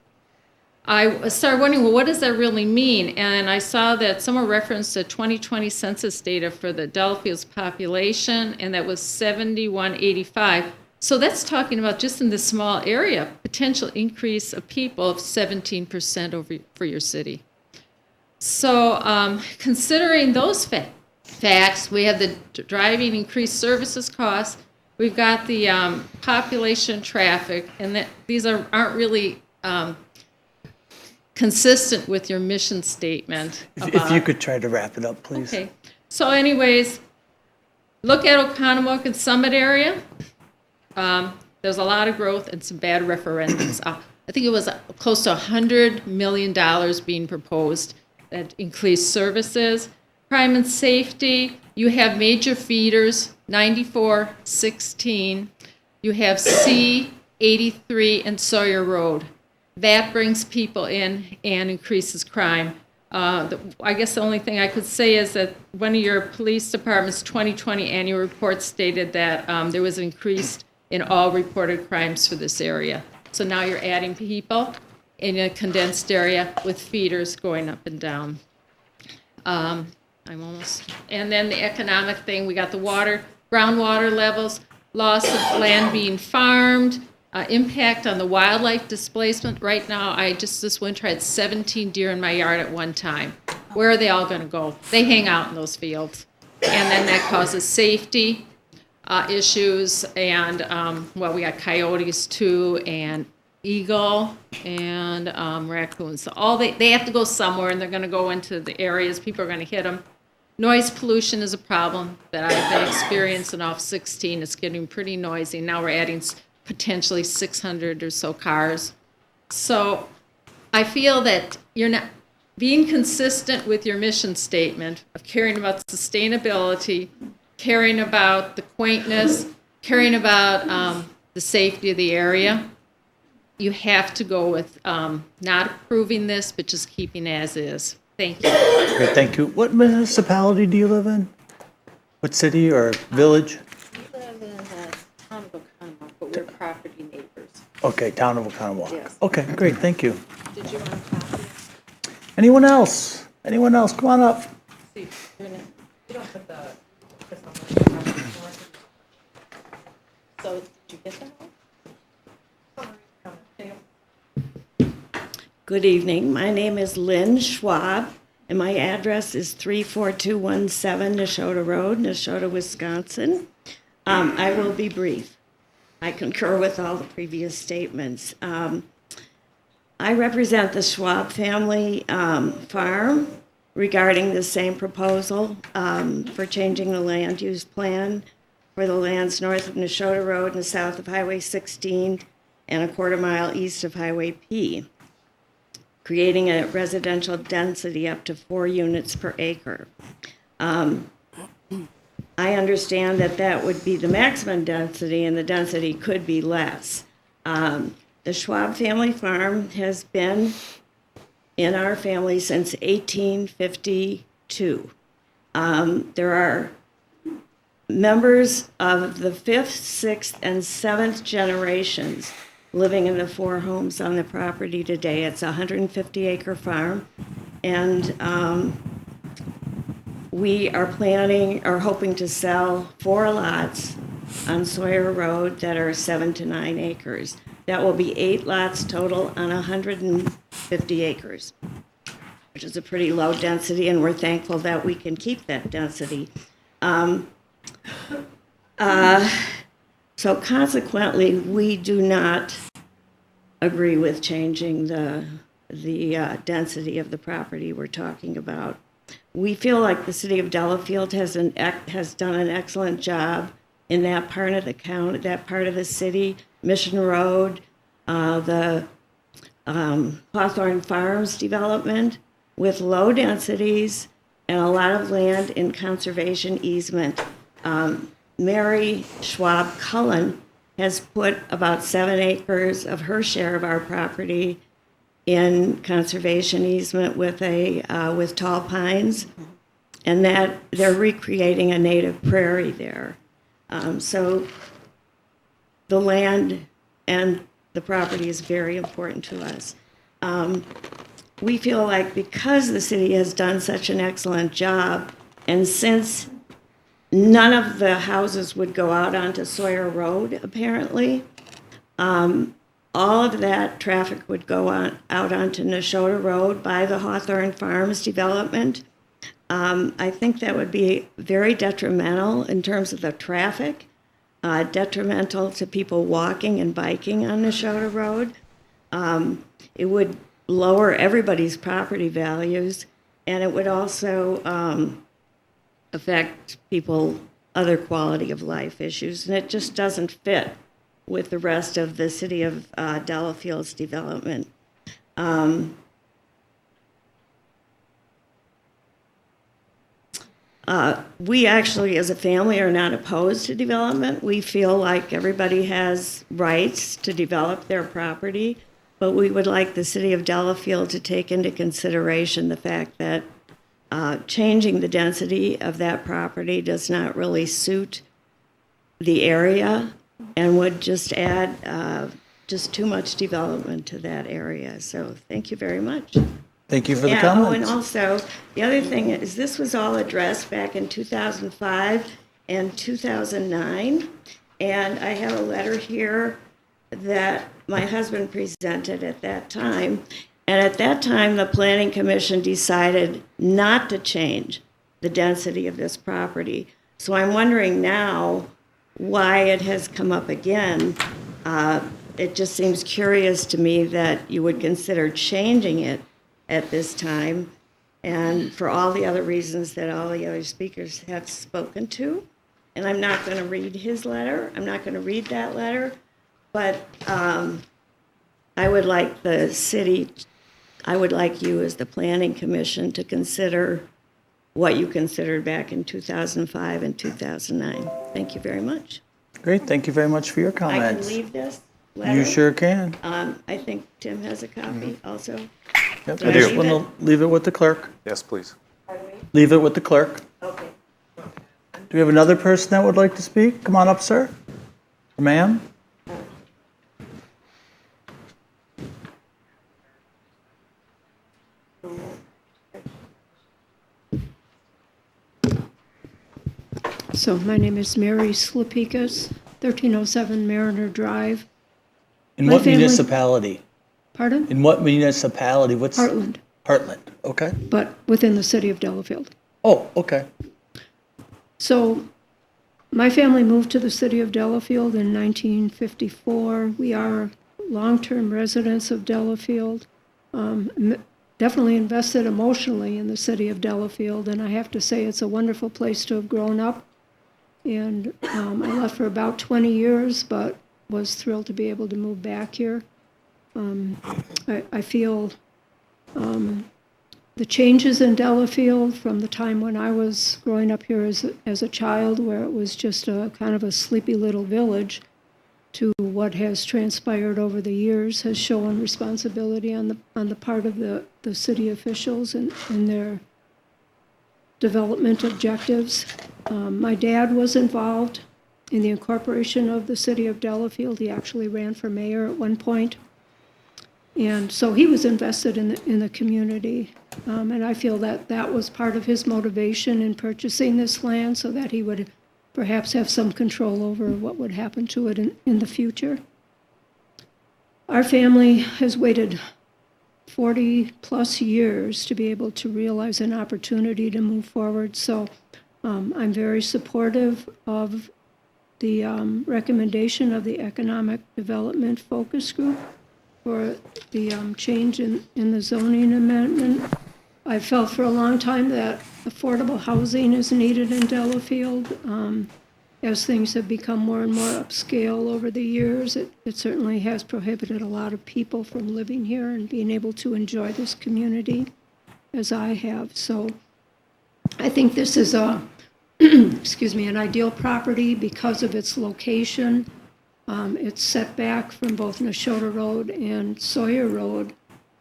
I started wondering, well, what does that really mean? And I saw that someone referenced the 2020 census data for the Delafield's population, and that was 7185. So that's talking about just in this small area, potential increase of people of 17% for your city. So considering those facts, we have the driving increased services costs, we've got the population traffic, and that these aren't really consistent with your mission statement. If you could try to wrap it up, please. Okay. So anyways, look at Oconomowoc and Summit area. There's a lot of growth and some bad referendums. I think it was close to $100 million being proposed that increased services. Crime and safety, you have major feeders, 94, 16. You have C, 83, and Sawyer Road. That brings people in and increases crime. I guess the only thing I could say is that one of your police department's 2020 annual report stated that there was an increase in all reported crimes for this area. So now you're adding people in a condensed area with feeders going up and down. And then the economic thing, we got the water, groundwater levels, loss of land being farmed, impact on the wildlife displacement. Right now, this winter, I had 17 deer in my yard at one time. Where are they all going to go? They hang out in those fields. And then that causes safety issues, and, we got coyotes too, and eagle, and raccoons. So they have to go somewhere, and they're going to go into the areas. People are going to hit them. Noise pollution is a problem that I've been experiencing off 16. It's getting pretty noisy. Now we're adding potentially 600 or so cars. So I feel that you're not being consistent with your mission statement of caring about sustainability, caring about the quaintness, caring about the safety of the area. You have to go with not approving this, but just keeping as is. Thank you. Great, thank you. What municipality do you live in? What city or village? We live in the town of Oconomowoc, but we're property neighbors. Okay, town of Oconomowoc. Yes. Okay, great, thank you. Did you want a copy? Anyone else? Anyone else? Come on up. See, you don't put the. So, did you get that one? Good evening. My name is Lynn Schwab, and my address is 34217 Neshota Road, Neshota, Wisconsin. I will be brief. I concur with all the previous statements. I represent the Schwab family farm regarding the same proposal for changing the land use plan for the lands north of Neshota Road and south of Highway 16 and a quarter mile east of Highway P, creating a residential density up to 4 units per acre. I understand that that would be the maximum density, and the density could be less. The Schwab family farm has been in our family since 1852. There are members of the 5th, 6th, and 7th generations living in the 4 homes on the property today. It's a 150-acre farm, and we are hoping to sell 4 lots on Sawyer Road that are 7 to 9 acres. That will be 8 lots total on 150 acres, which is a pretty low density, and we're thankful that we can keep that density. So consequently, we do not agree with changing the density of the property we're talking about. We feel like the city of Delafield has done an excellent job in that part of the county, that part of the city, Mission Road, the Hawthorne Farms development with low densities and a lot of land in conservation easement. Mary Schwab Cullen has put about 7 acres of her share of our property in conservation easement with tall pines, and that they're recreating a native prairie there. So the land and the property is very important to us. We feel like because the city has done such an excellent job, and since none of the houses would go out onto Sawyer Road, apparently, all of that traffic would go out onto Nashotah Road by the Hawthorne Farms development. I think that would be very detrimental in terms of the traffic, detrimental to people walking and biking on Nashotah Road. It would lower everybody's property values, and it would also affect people other quality of life issues, and it just doesn't fit with the rest of the city of Delafield's development. We actually, as a family, are not opposed to development. We feel like everybody has rights to develop their property, but we would like the city of Delafield to take into consideration the fact that changing the density of that property does not really suit the area and would just add just too much development to that area. So thank you very much. Thank you for the Oh, and comments. also, the other thing is this was all addressed back in 2005 and 2009. And I have a letter here that my husband presented at that time. And at that time, the Planning Commission decided not to change the density of this property. So I'm wondering now why it has come up again. It just seems curious to me that you would consider changing it at this time, and for all the other reasons that all the other speakers have spoken to. And I'm not going to read his letter. I'm not going to read that letter, but I would like the city, I would like you as the Planning Commission to consider what you considered back in 2005 and 2009. Thank you very much. Great, thank you very much for your I can comments. leave this letter. You sure can. I think Tim has a copy also. Yep, Do I just leave wanna it? leave it with the clerk. Yes, please. Leave it with the clerk. Okay. Do we have another person that would like to speak? Come on up, sir. Ma'am? So my name is Mary Slepikas, 1307 Mariner Drive. In My what family- municipality? Pardon? In what municipality? What's Heartland, Heartland, okay. but within the city of Delafield. Oh, okay. So my family moved to the city of Delafield in 1954. We are long-term residents of Delafield. Definitely invested emotionally in the city of Delafield, and I have to say it's a wonderful place to have grown up. And I left for about 20 years, but was thrilled to be able to move back here. I feel the changes in Delafield from the time when I was growing up here as a child, where it was just a kind of a sleepy little village, to what has transpired over the years, has shown responsibility on the part of the city officials and their development objectives. My dad was involved in the incorporation of the city of Delafield. He actually ran for mayor at one point. And so he was invested in the community. And I feel that that was part of his motivation in purchasing this land, so that he would perhaps have some control over what would happen to it in the future. Our family has waited 40 plus years to be able to realize an opportunity to move forward. So I'm very supportive of the recommendation of the Economic Development Focus Group for the change in the zoning amendment. I felt for a long time that affordable housing is needed in Delafield. As things have become more and more upscale over the years, it certainly has prohibited a lot of people from living here and being able to enjoy this community as I have. So I think this is an ideal property because of its location. It's set back from both Nashotah Road and Sawyer Road,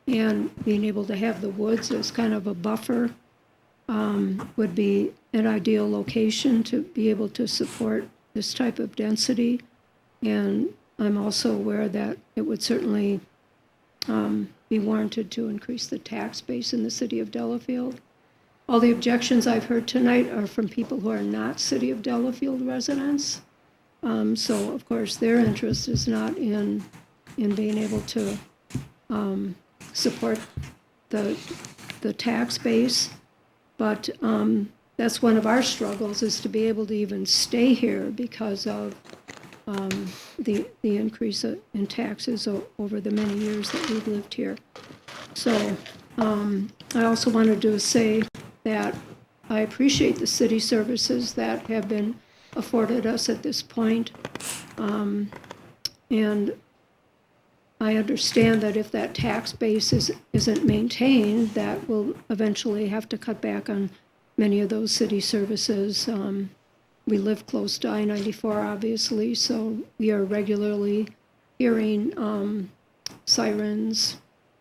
and being able to have the woods as kind of a buffer would be an ideal location to be able to support this type of density. And I'm also aware that it would certainly be warranted to increase the tax base in the city of Delafield. All the objections I've heard tonight are from people who are not city of Delafield residents. So, of course, their interest is not in being able to support the tax base. But that's one of our struggles, is to be able to even stay here because of the increase in taxes over the many years that we've lived here. So I also wanted to say that I appreciate the city services that have been afforded us at this point. And I understand that if that tax base isn't maintained, that we'll eventually have to cut back on many of those city services. We live close to I-94, obviously, so we are regularly hearing sirens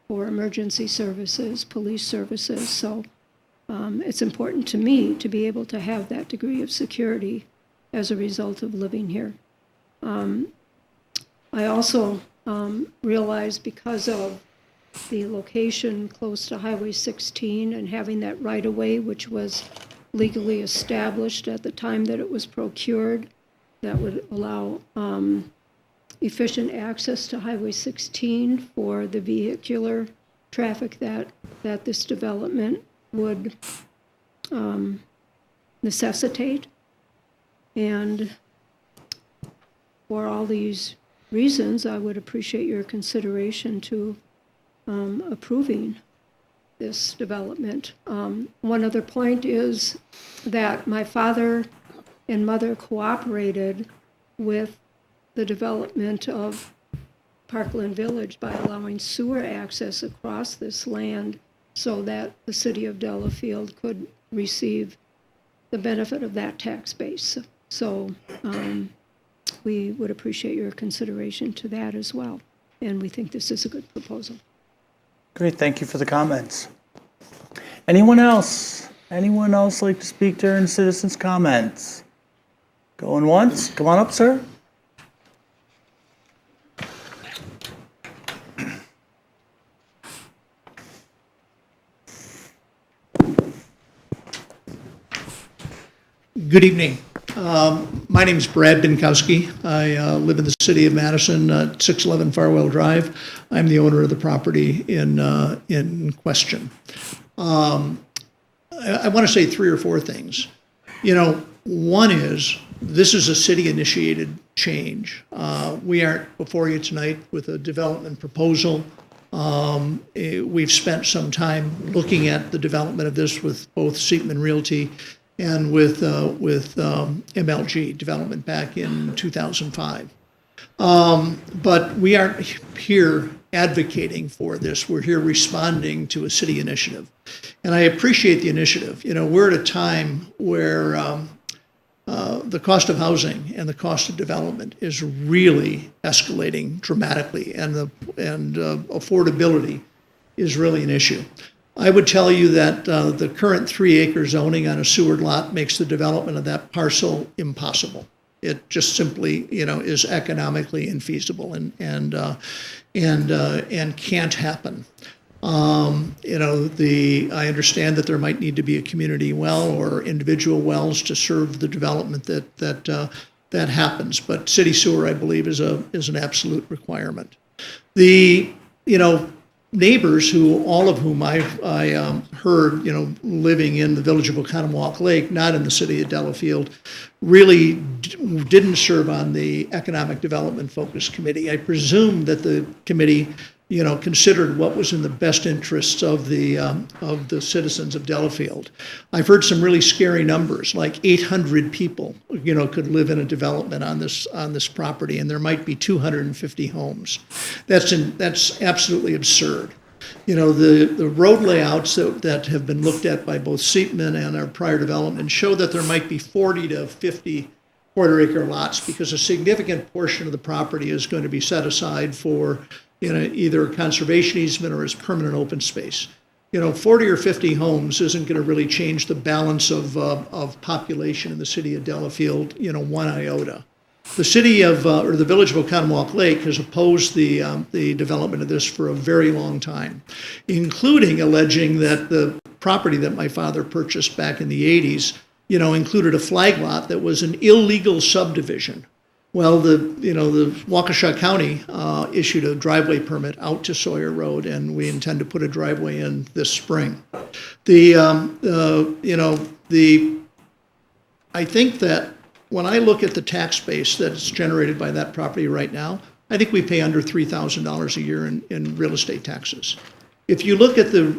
for emergency services, police services. So it's important to me to be able to have that degree of security as a result of living here. I also realize, because of the location close to Highway 16 and having that right-of-way, which was legally established at the time that it was procured, that would allow efficient access to Highway 16 for the vehicular traffic that this development would necessitate. And for all these reasons, I would appreciate your consideration to approving this development. One other point is that my father and mother cooperated with the development of Parkland Village by allowing sewer access across this land so that the city of Delafield could receive the benefit of that tax base. So we would appreciate your consideration to that as well. And we think this is a good proposal. Great, thank you for the comments. Anyone else? Anyone else like to speak during citizens' comments? Going once? Come on up, sir. Good evening. My name is Brad Binkowski. I live in the city of Madison, 611 Farwell Drive. I'm the owner of the property in question. I want to say 3 or 4 things. You know, one is, this is a city-initiated change. We aren't before you tonight with a development proposal. We've spent some time looking at the development of this with both Seatman Realty and with MLG Development back in 2005. But we aren't here advocating for this. We're here responding to a city initiative. And I appreciate the initiative. You know, we're at a time where the cost of housing and the cost of development is really escalating dramatically, and affordability is really an issue. I would tell you that the current 3-acre zoning on a Seward lot makes the development of that parcel impossible. It just simply, you know, is economically infeasible and can't happen. You know, I understand that there might need to be a community well or individual wells to serve the development that happens. But city sewer, I believe, is an absolute requirement. The, you know, neighbors all of whom I heard, you know, living in the village of Oconomowoc Lake, not in the city of Delafield, really didn't serve on the Economic Development Focus Committee. I presume that the committee, you know, considered what was in the best interests of the citizens of Delafield. I've heard some really scary numbers, like 800 people, you know, could live in a development on this property, and there might be 250 homes. That's absolutely absurd. You know, the road layouts that have been looked at by both Seatman and our prior development show that there might be 40 to 50 quarter-acre lots, because a significant portion of the property is going to be set aside for, you know, either a conservation easement or as permanent open space. You know, 40 or 50 homes isn't going to really change the balance of population in the city of Delafield, you know, one iota. The city of, or the village of Oconomowoc Lake has opposed the development of this for a very long time, including alleging that the property that my father purchased back in the 80s, you know, included a flag lot that was an illegal subdivision. Well, the Waukesha County issued a driveway permit out to Sawyer Road, and we intend to put a driveway in this spring. I think that when I look at the tax base that's generated by that property right now, I think we pay under $3,000 a year in real estate taxes. If you look at the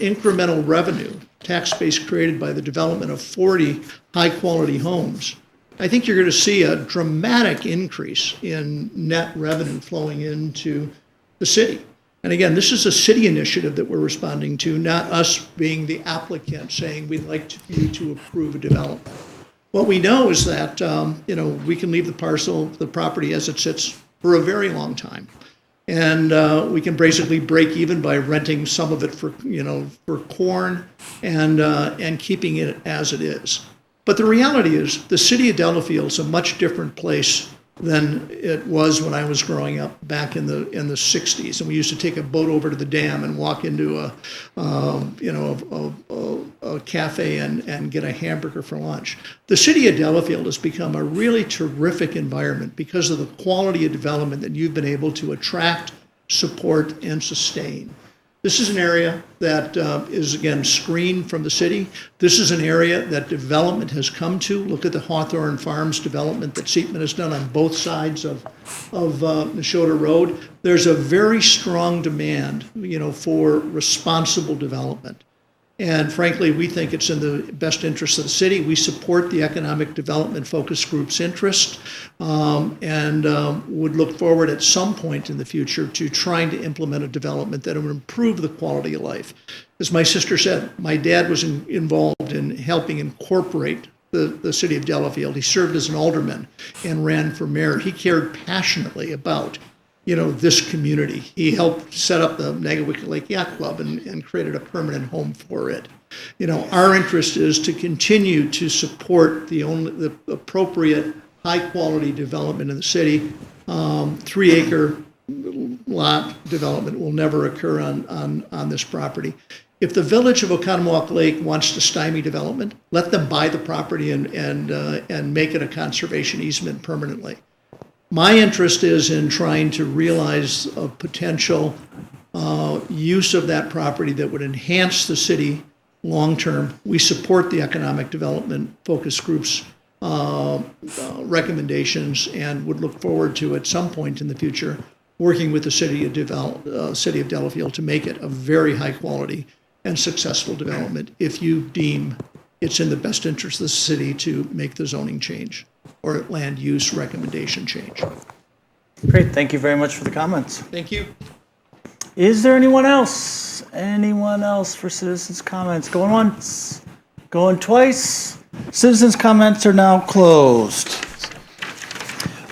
incremental revenue tax base created by the development of 40 high-quality homes, I think you're going to see a dramatic increase in net revenue flowing into the city. And again, this is a city initiative that we're responding to, not us being the applicant saying we'd like you to approve a development. What we know is that, you know, we can leave the property as it sits for a very long time. And we can basically break even by renting some of it for corn and keeping it as it is. But the reality is the city of Delafield is a much different place than it was when I was growing up back in the 60s. And we used to take a boat over to the dam and walk into a cafe and get a hamburger for lunch. The city of Delafield has become a really terrific environment because of the quality of development that you've been able to attract, support, and sustain. This is an area that is, again, screened from the city. This is an area that development has come to. Look at the Hawthorne Farms development that Seatman has done on both sides of Nashotah Road. There's a very strong demand, you know, for responsible development. And frankly, we think it's in the best interest of the city. We support the Economic Development Focus Group's interest and would look forward at some point in the future to trying to implement a development that would improve the quality of life. As my sister said, my dad was involved in helping incorporate the city of Delafield. He served as an alderman and ran for mayor. He cared passionately about, you know, this community. He helped set up the Nagawick Lake Yacht Club and created a permanent home for it. You know, our interest is to continue to support the appropriate high-quality development in the city. 3-acre lot development will never occur on this property. If the village of Oconomowoc Lake wants to stymie development, let them buy the property and make it a conservation easement permanently. My interest is in trying to realize a potential use of that property that would enhance the city long-term. We support the Economic Development Focus Group's recommendations and would look forward to, at some point in the future, working with the city of Delafield to make it a very high-quality and successful development if you deem it's in the best interest of the city to make the zoning change or land use recommendation change. Great, thank you very much for the comments. Thank you. Is there anyone else? Anyone else for citizens' comments? Going once, going twice. Citizens' comments are now closed.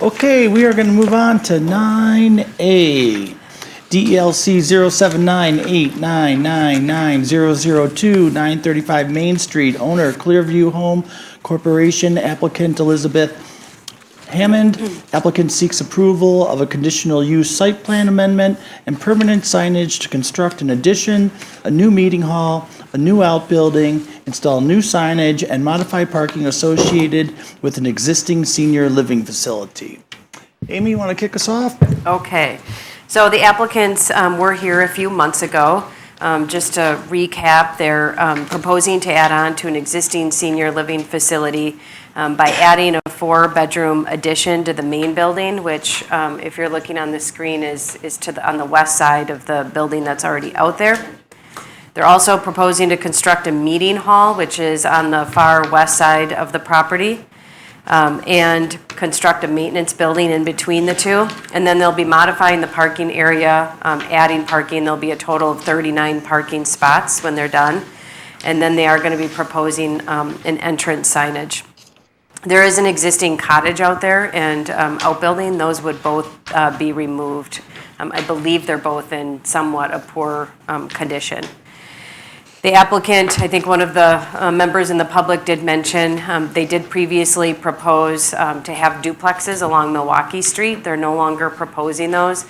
Okay, we are going to move on to 9A. DELC 07989999002, 935 Main Street, owner Clearview Home Corporation, applicant Elizabeth Hammond. Applicant seeks approval of a conditional use site plan amendment and permanent signage to construct an addition, a new meeting hall, a new outbuilding, install new signage, and modify parking associated with an existing senior living facility. Amy, you want to kick us off? Okay. So the applicants were here a few months ago. Just to recap, they're proposing to add on to an existing senior living facility by adding a 4-bedroom addition to the main building, which, if you're looking on the screen, is on the west side of the building that's already out there. They're also proposing to construct a meeting hall, which is on the far west side of the property, and construct a maintenance building in between the two. And then they'll be modifying the parking area, adding parking. There'll be a total of 39 parking spots when they're done. And then they are going to be proposing an entrance signage. There is an existing cottage out there and outbuilding. Those would both be removed. I believe they're both in somewhat a poor condition. The applicant, I think one of the members in the public did mention, they did previously propose to have duplexes along Milwaukee Street. They're no longer proposing those.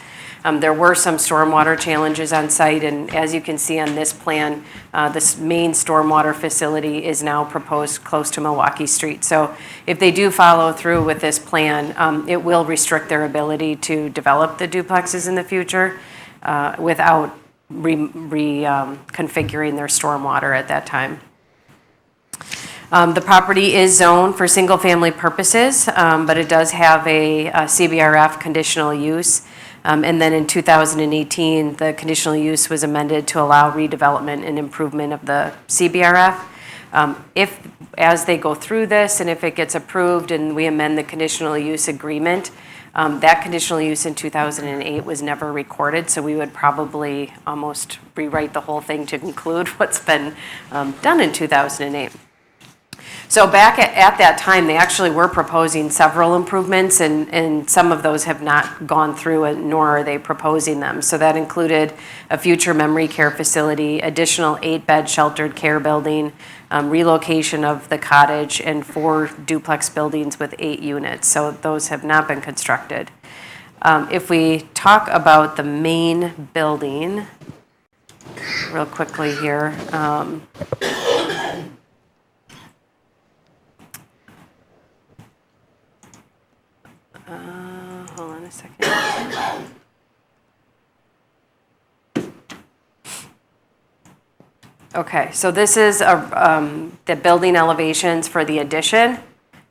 There were some stormwater challenges on site, and as you can see on this plan, this main stormwater facility is now proposed close to Milwaukee Street. So if they do follow through with this plan, it will restrict their ability to develop the duplexes in the future without reconfiguring their stormwater at that time. The property is zoned for single-family purposes, but it does have a CBRF conditional use. And then in 2018, the conditional use was amended to allow redevelopment and improvement of the CBRF. As they go through this, and if it gets approved and we amend the conditional use agreement, that conditional use in 2008 was never recorded, so we would probably almost rewrite the whole thing to include what's been done in 2008. So back at that time, they actually were proposing several improvements, and some of those have not gone through, nor are they proposing them. So that included a future memory care facility, additional 8-bed sheltered care building, relocation of the cottage, and 4 duplex buildings with 8 units. So those have not been constructed. If we talk about the main building, real quickly here. Hold on a second. Okay, so this is the building elevations for the addition,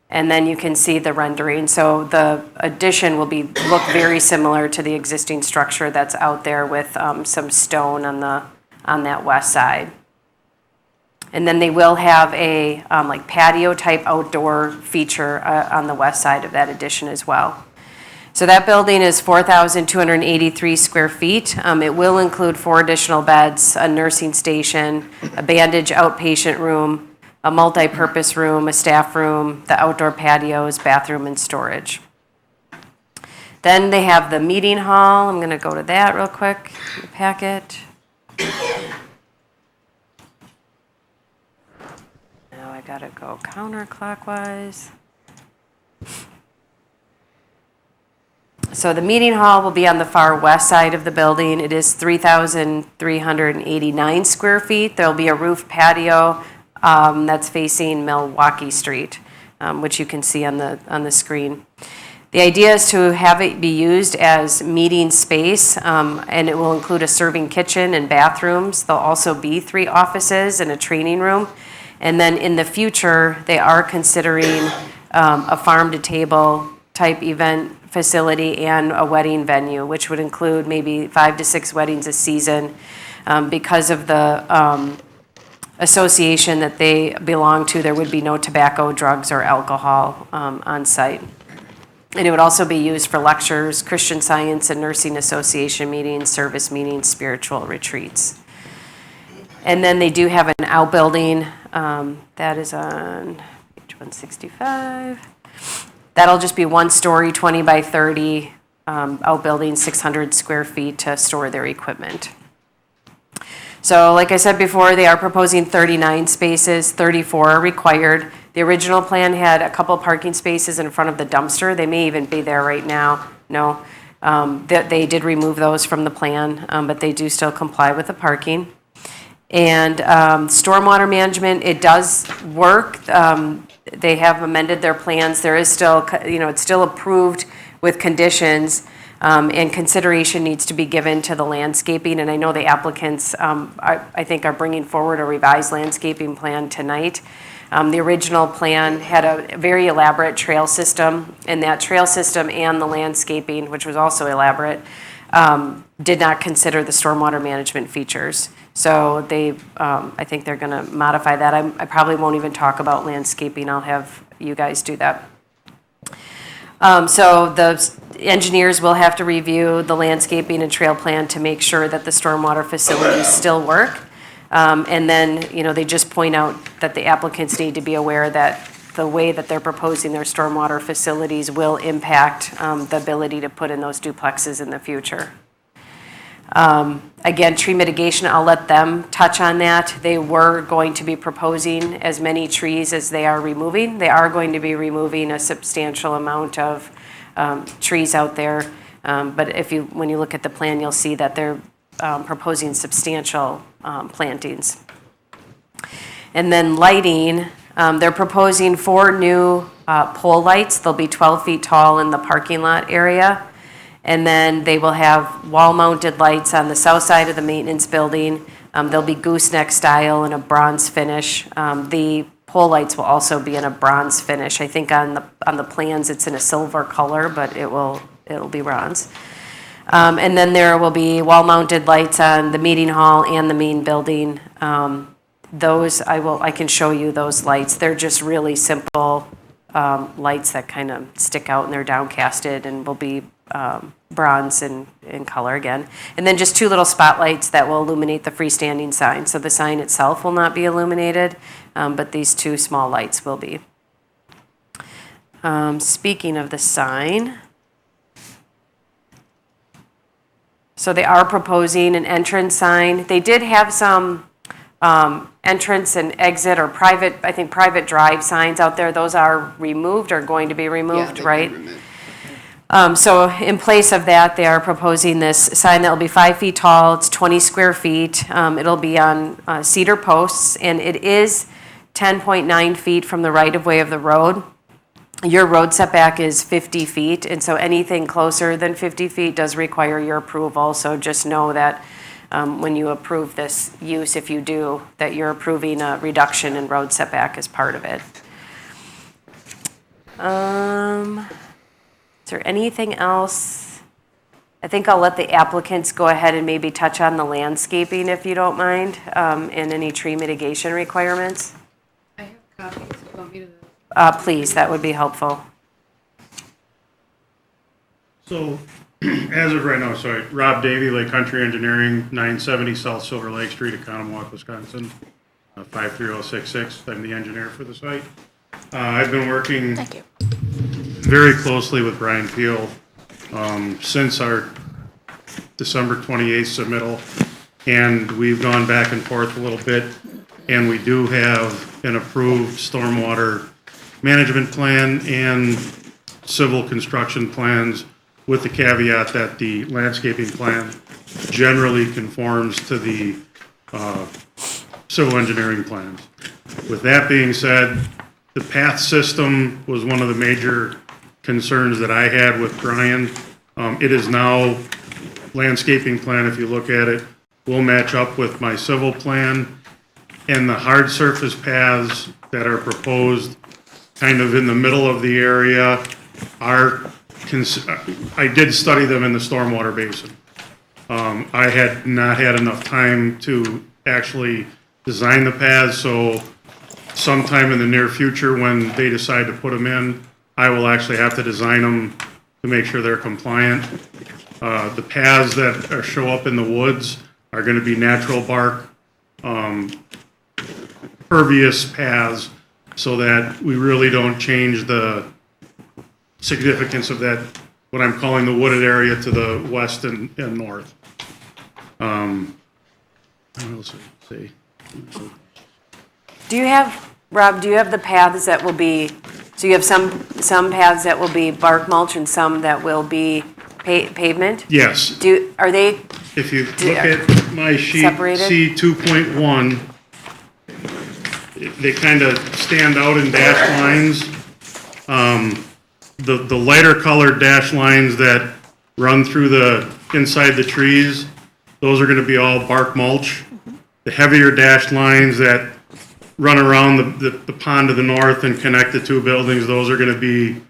and then you can see the rendering. So the addition will look very similar to the existing structure that's out there with some stone on that west side. And then they will have a like patio type outdoor feature on the west side of that addition as well. So that building is 4,283 square feet. It will include 4 additional beds, a nursing station, a bandage outpatient room, a multi-purpose room, a staff room, the outdoor patios, bathroom, and storage. Then they have the meeting hall. I'm going to go to that real quick in the packet. Now I got to go counterclockwise. So the meeting hall will be on the far west side of the building. It is 3,389 square feet. There'll be a roof patio that's facing Milwaukee Street, which you can see on the screen. The idea is to have it be used as meeting space, and it will include a serving kitchen and bathrooms. There'll also be 3 offices and a training room. And then in the future, they are considering a farm-to-table type event facility and a wedding venue, which would include maybe 5 to 6 weddings a season. Because of the association that they belong to, there would be no tobacco, drugs, or alcohol on site. And it would also be used for lectures, Christian Science and Nursing Association meetings, service meetings, spiritual retreats. And then they do have an outbuilding, that is on page 165. That'll just be 1 story, 20 by 30, outbuilding, 600 square feet to store their equipment. So like I said before, they are proposing 39 spaces, 34 are required. The original plan had a couple parking spaces in front of the dumpster. They may even be there right now. No, they did remove those from the plan, but they do still comply with the parking. And stormwater management, it does work. They have amended their plans. There is still, it's still approved with conditions. And consideration needs to be given to the landscaping, and I know the applicants, I think, are bringing forward a revised landscaping plan tonight. The original plan had a very elaborate trail system, and that trail system and the landscaping, which was also elaborate, did not consider the stormwater management features. So they, I think they're going to modify that. I probably won't even talk about landscaping. I'll have you guys do that. So the engineers will have to review the landscaping and trail plan to make sure that the stormwater facilities still work. And then, they just point out that the applicants need to be aware that the way that they're proposing their stormwater facilities will impact the ability to put in those duplexes in the future. Again, tree mitigation, I'll let them touch on that. They were going to be proposing as many trees as they are removing. They are going to be removing a substantial amount of trees out there. But when you look at the plan, you'll see that they're proposing substantial plantings. And then lighting, they're proposing 4 new pole lights. They'll be 12 feet tall in the parking lot area. And then they will have wall-mounted lights on the south side of the maintenance building. They'll be gooseneck style and a bronze finish. The pole lights will also be in a bronze finish. I think on the plans it's in a silver color, but it'll be bronze. And then there will be wall-mounted lights on the meeting hall and the main building. Those I can show you those lights. They're just really simple lights that kind of stick out, and they're downcasted and will be bronze in color again. And then just 2 little spotlights that will illuminate the freestanding sign. So the sign itself will not be illuminated, but these 2 small lights will be. Speaking of the sign, so they are proposing an entrance sign. They did have some entrance and exit or private drive signs out there. Those are removed or going to be removed, right? So in place of that, they are proposing this sign that will be 5 feet tall. It's 20 square feet. It'll be on cedar posts, and it is 10.9 feet from the right-of-way of the road. Your road setback is 50 feet, and so anything closer than 50 feet does require your approval. So just know that when you approve this use, if you do, that you're approving a reduction in road setback as part of it. Is there anything else? I think I'll let the applicants go ahead and maybe touch on the landscaping, if you don't mind, and any tree mitigation requirements. I have copies. Do you want me to? Please, that would be helpful. So, as of right now, Rob Davey, Lake Country Engineering, 970 South Silver Lake Street, Economowoc, Wisconsin, 53066. I'm the engineer for the site. I've been working very closely with Brian Peel since our December 28th submittal, and we've gone back and forth a little bit, and we do have an approved stormwater management plan and civil construction plans, with the caveat that the landscaping plan generally conforms to the civil engineering plans. With that being said, the path system was one of the major concerns that I had with Brian. It is now landscaping plan, if you look at it, will match up with my civil plan, and the hard surface paths that are proposed kind of in the middle of the area are, I did study them in the stormwater basin. I had not had enough time to actually design the paths, so sometime in the near future when they decide to put them in, I will actually have to design them to make sure they're compliant. The paths that show up in the woods are going to be natural bark, pervious paths, so that we really don't change the significance of that, what I'm calling the wooded area to the west and north. What else would I say? Do you have, Rob, do you have the paths that will be, so you have some paths that will be bark mulch and some that will be pavement? Yes. Are they? If you look at my sheet, Separated? C 2.1, they kind of stand out in dashed lines. The lighter colored dashed lines that run through the inside the trees, those are going to be all bark mulch. The heavier dashed lines that run around the pond to the north and connect the two buildings, those are going to be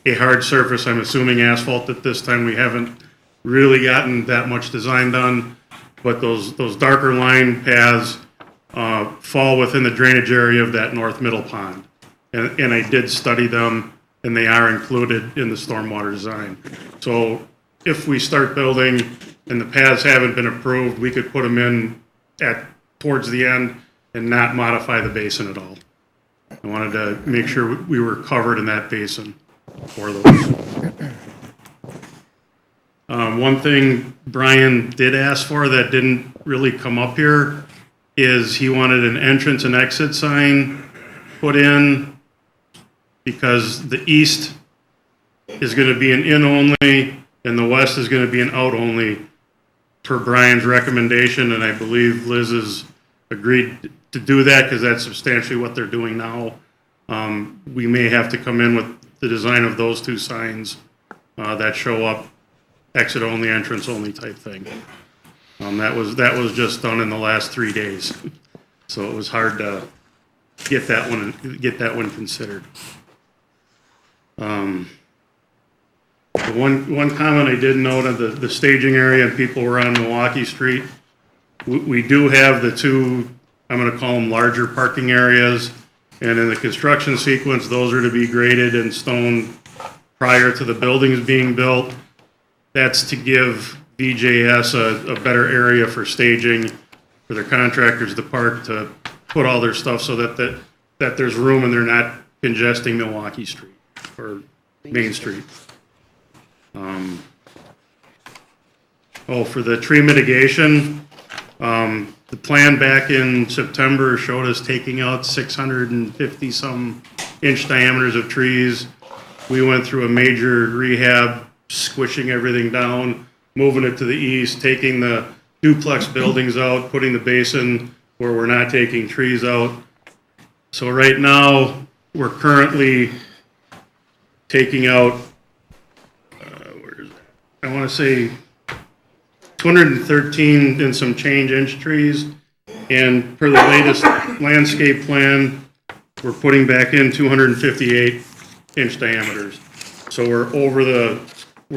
a hard surface. I'm assuming asphalt at this time. We haven't really gotten that much design done, but those darker line paths fall within the drainage area of that north middle pond. And I did study them, and they are included in the stormwater design. So if we start building and the paths haven't been approved, we could put them in towards the end and not modify the basin at all. I wanted to make sure we were covered in that basin for those. One thing Brian did ask for that didn't really come up here is he wanted an entrance and exit sign put in, because the east is going to be an in only and the west is going to be an out only per Brian's recommendation, and I believe Liz has agreed to do that because that's substantially what they're doing now. We may have to come in with the design of those two signs that show up exit only, entrance only type thing. That was just done in the last 3 days, so it was hard to get that one considered. The one comment I did note on the staging area, and people were on Milwaukee Street. We do have the two, I'm going to call them larger parking areas, and in the construction sequence, those are to be graded and stoned prior to the buildings being built. That's to give VJS a better area for staging, for their contractors to park, to put all their stuff so that there's room and they're not congesting Milwaukee Street or Main Street. For the tree mitigation, the plan back in September showed us taking out 650 some inch diameters of trees. We went through a major rehab, squishing everything down, moving it to the east, taking the duplex buildings out, putting the basin where we're not taking trees out. So right now, we're currently taking out, I want to say 213 and some change inch trees. And per the latest landscape plan, we're putting back in 258 inch diameters. So we're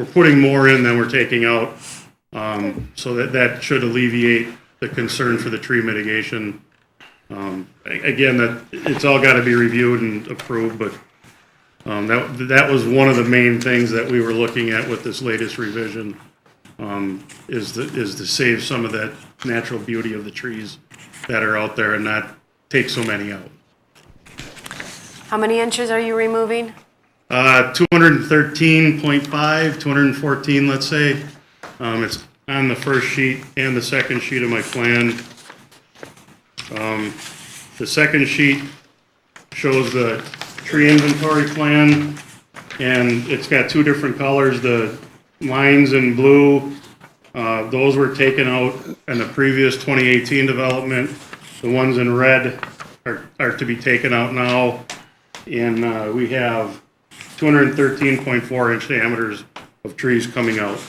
putting more in than we're taking out. So that should alleviate the concern for the tree mitigation. Again, it's all got to be reviewed and approved, but that was one of the main things that we were looking at with this latest revision, is to save some of that natural beauty of the trees that are out there and not take so many out. How many inches are you removing? 213.5, 214, let's say. It's on the first sheet and the second sheet of my plan. The second sheet shows the tree inventory plan, and it's got two different colors. The lines in blue, those were taken out in the previous 2018 development. The ones in red are to be taken out now, and we have 213.4 inch diameters of trees coming out.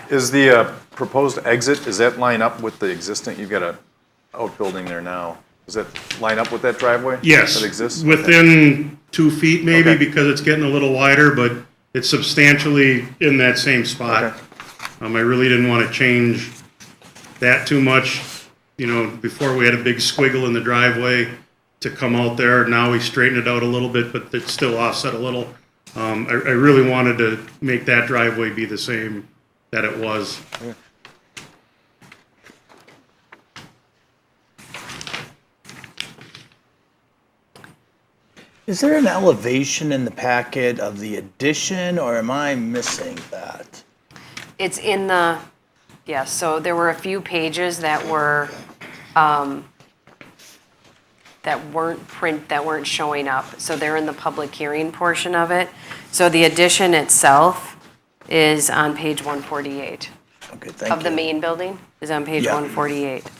Is the proposed exit, does that line up with the existing, you've got an outbuilding there now. Does that line up with that driveway? Yes. That exists? Within 2 feet maybe, Okay. because it's getting a little wider, but it's substantially in that same spot. Okay. I really didn't want to change that too much. You know, before we had a big squiggle in the driveway to come out there. Now we straightened it out a little bit, but it's still offset a little. I really wanted to make that driveway be the same that it was. Is there an elevation in the packet of the addition, or am I missing that? It's in the, yes, so there were a few pages that were, that weren't showing up. So they're in the public hearing portion of it. So the addition itself is on page 148. Okay, thank you. Of the main building is on page 148.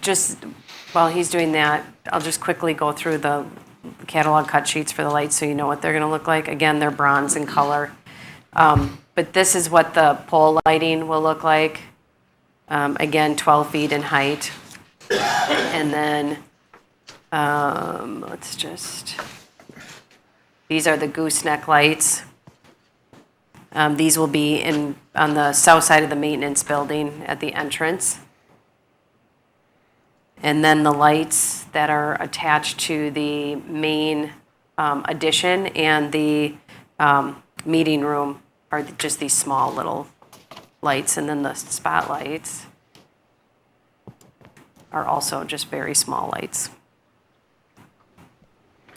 Just while he's doing that, I'll just quickly go through the catalog cut sheets for the lights so you know what they're going to look like. Again, they're bronze in color. But this is what the pole lighting will look like. Again, 12 feet in height. And then, these are the gooseneck lights. These will be on the south side of the maintenance building at the entrance. And then the lights that are attached to the main addition and the meeting room are just these small little lights. And then the spotlights are also just very small lights.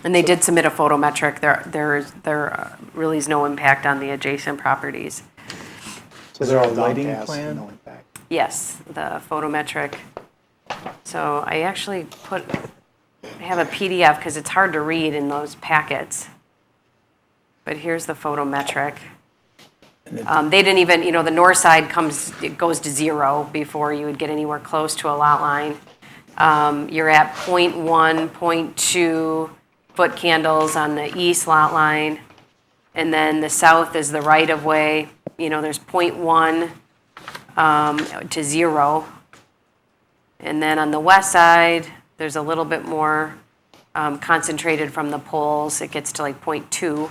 And they did submit a photometric. There really is no impact on the adjacent properties. So they're all lighting downcast, plan? no impact. Yes, the photometric. So I actually have a PDF because it's hard to read in those packets. But here's the photometric. They didn't even, the north side goes to 0 before you would get anywhere close to a lot line. You're at 0.1, 0.2 foot candles on the east lot line. And then the south is the right of way. There's 0.1 to 0. And then on the west side, there's a little bit more concentrated from the poles. It gets to like 0.2,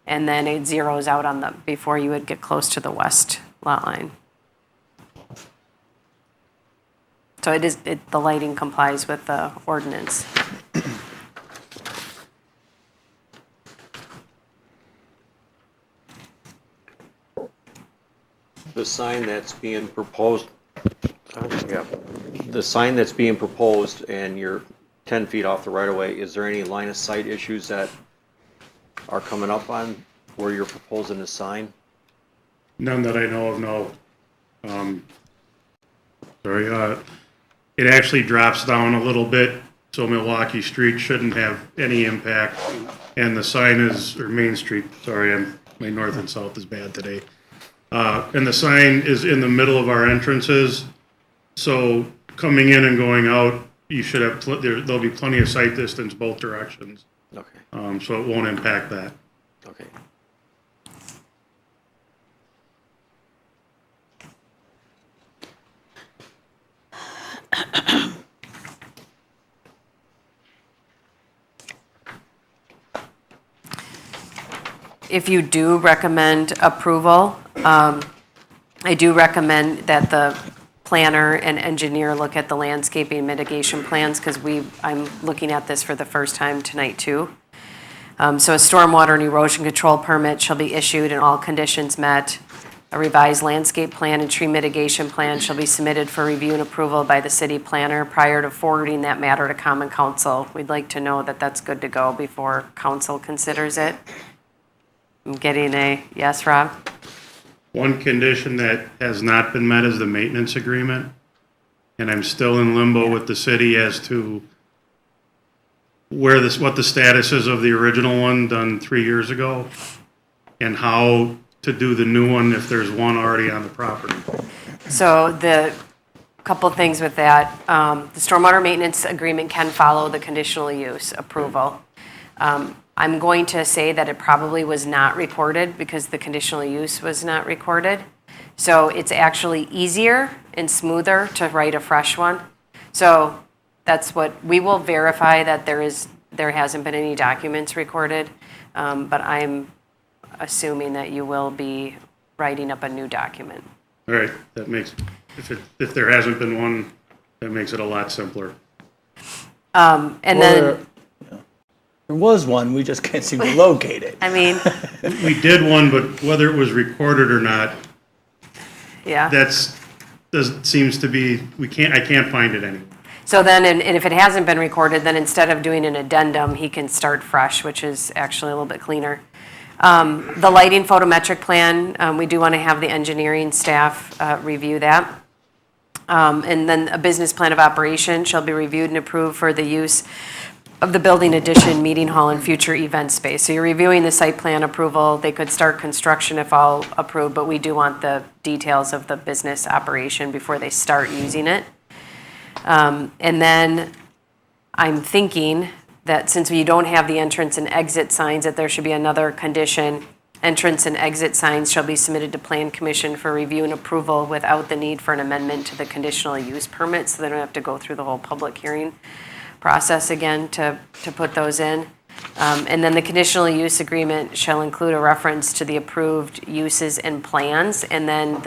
and then it zeroes out before you would get close to the west lot line. So the lighting complies with the ordinance. The sign that's being proposed, the sign that's being proposed and you're 10 feet off the right of way, is there any line of sight issues that are coming up on where you're proposing the sign? None that I know of, no. It actually drops down a little bit, so Milwaukee Street shouldn't have any impact. And the sign or Main Street, sorry, my north and south is bad today. And the sign is in the middle of our entrances. So coming in and going out, you should have, there'll be plenty of sight distance both directions. Okay. So it won't impact that. Okay. If you do recommend approval, I do recommend that the planner and engineer look at the landscaping mitigation plans because I'm looking at this for the first time tonight too. So a stormwater and erosion control permit shall be issued and all conditions met. A revised landscape plan and tree mitigation plan shall be submitted for review and approval by the city planner prior to forwarding that matter to common council. We'd like to know that that's good to go before council considers it. I'm getting a yes, Rob? One condition that has not been met is the maintenance agreement. And I'm still in limbo with the city as to what the status is of the original one done 3 years ago and how to do the new one if there's one already on the property. So the couple things with that, the stormwater maintenance agreement can follow the conditional use approval. I'm going to say that it probably was not recorded because the conditional use was not recorded. So it's actually easier and smoother to write a fresh one. So that's what we will verify that there hasn't been any documents recorded, but I'm assuming that you will be writing up a new document. All right, that makes, if there hasn't been one, that makes it a lot simpler. And then, There was one, we just can't seem to locate it. I mean, We did one, but whether it was recorded or not, yeah. seems to be, I can't find it anywhere. So then, and if it hasn't been recorded, then instead of doing an addendum, he can start fresh, which is actually a little bit cleaner. The lighting photometric plan, we do want to have the engineering staff review that. And then a business plan of operation shall be reviewed and approved for the use of the building addition, meeting hall, and future event space. So you're reviewing the site plan approval. They could start construction if all approved, but we do want the details of the business operation before they start using it. And then I'm thinking that since we don't have the entrance and exit signs, that there should be another condition. Entrance and exit signs shall be submitted to Plan Commission for review and approval without the need for an amendment to the conditional use permit, so they don't have to go through the whole public hearing process again to put those in. And then the conditional use agreement shall include a reference to the approved uses and plans. And then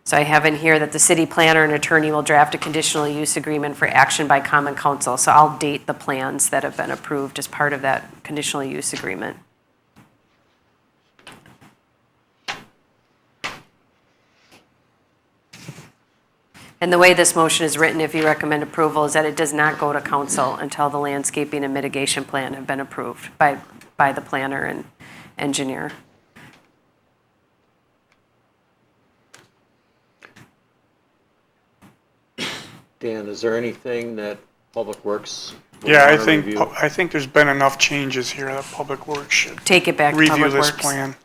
so I have in here that the city planner and attorney will draft a conditional use agreement for action by common council. So I'll date the plans that have been approved as part of that conditional use agreement. And the way this motion is written, if you recommend approval, is that it does not go to council until the landscaping and mitigation plan have been approved by the planner and engineer. Dan, is there anything that Public Works would Yeah, wanna review? I think there's been enough changes here that Public Works should Take it back to review Public this Works. plan.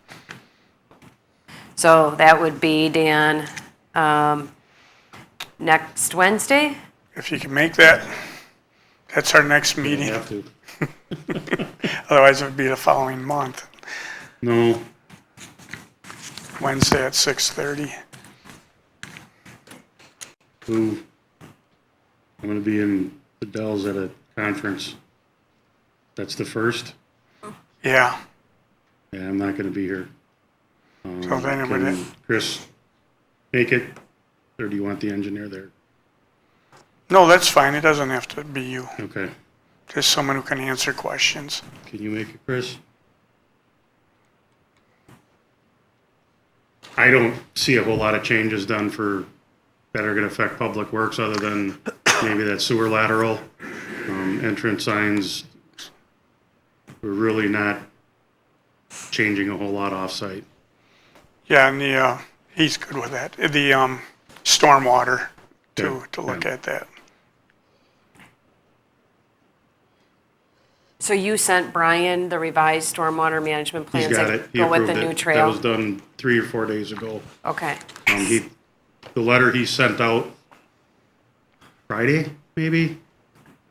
So that would be, Dan, next Wednesday? If you can make that, that's our next meeting. Have to. Otherwise, it would be the following month, No, Wednesday at 6:30. I'm gonna be in the Dells at a conference. That's the first? Yeah, Yeah, I'm not gonna be here. So then it would- Can Chris make it, or do you want the engineer there? no, that's fine, it doesn't have to be you, Okay, just someone who can answer questions. can you make it, Chris? I don't see a whole lot of changes done that are gonna affect Public Works, other than maybe that sewer lateral, entrance signs. We're really not changing a whole lot off-site. Yeah, and he's good with that, the stormwater, to Yeah, look yeah. at that. So you sent Brian the revised stormwater management He's plans got that it. He go with the approved new it. That trail? was done 3 or 4 days ago. Okay, The letter he sent out Friday, maybe,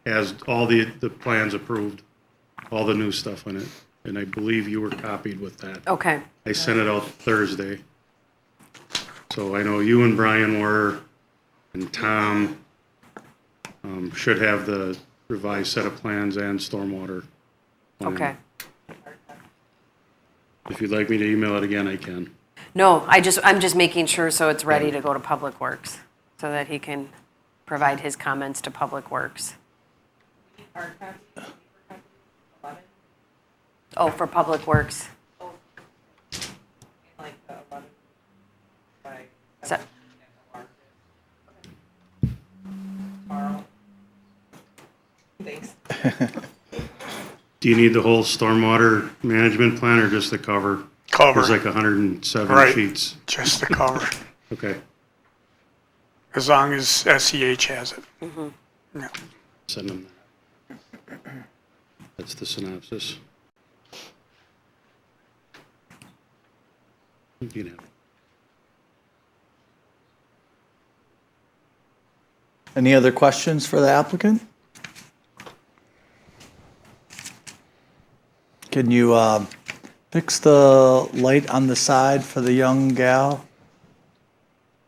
has all the plans approved, all the new stuff in it. And I believe you were copied with that. okay. I sent it out Thursday. So I know you and Brian were, and Tom should have the revised set of plans and stormwater plan. Okay. If you'd like me to email it again, I can. No, I'm just making sure so it's ready to go to Public Works, so that he can provide his comments to Public Works. Oh, for Public Works. So- Thanks. Do you need the whole stormwater management plan or just the cover? Cover. There's like 107 Right. sheets. Just the cover, Okay, as long as SEH has it. Yeah. send them that. That's the synopsis. You can have it. Any other questions for the applicant? Can you fix the light on the side for the young gal?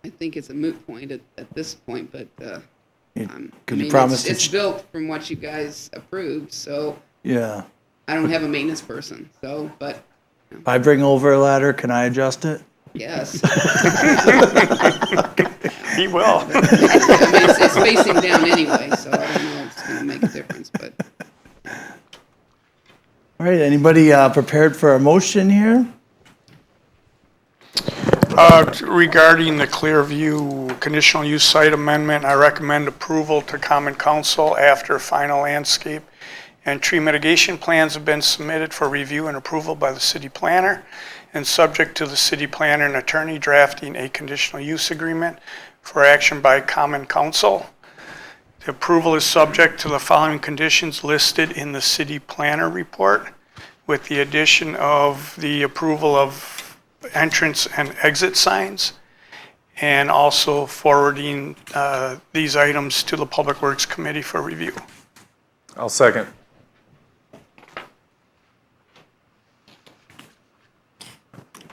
I think it's a moot point at this point, but Could you promise to? it's built from what you guys approved, so Yeah. I don't have a maintenance person, so, but If I bring over a ladder, can I adjust it? Yes. He will. I mean, it's facing down anyway, so I don't know if it's gonna make a difference, but. All right, anybody prepared for a motion here? Regarding the Clearview conditional use site amendment, I recommend approval to Common Council after final landscape and tree mitigation plans have been submitted for review and approval by the city planner, and subject to the city planner and attorney drafting a conditional use agreement for action by Common Council. The approval is subject to the following conditions listed in the city planner report, with the addition of the approval of entrance and exit signs, and also forwarding these items to the Public Works Committee for review. I'll second.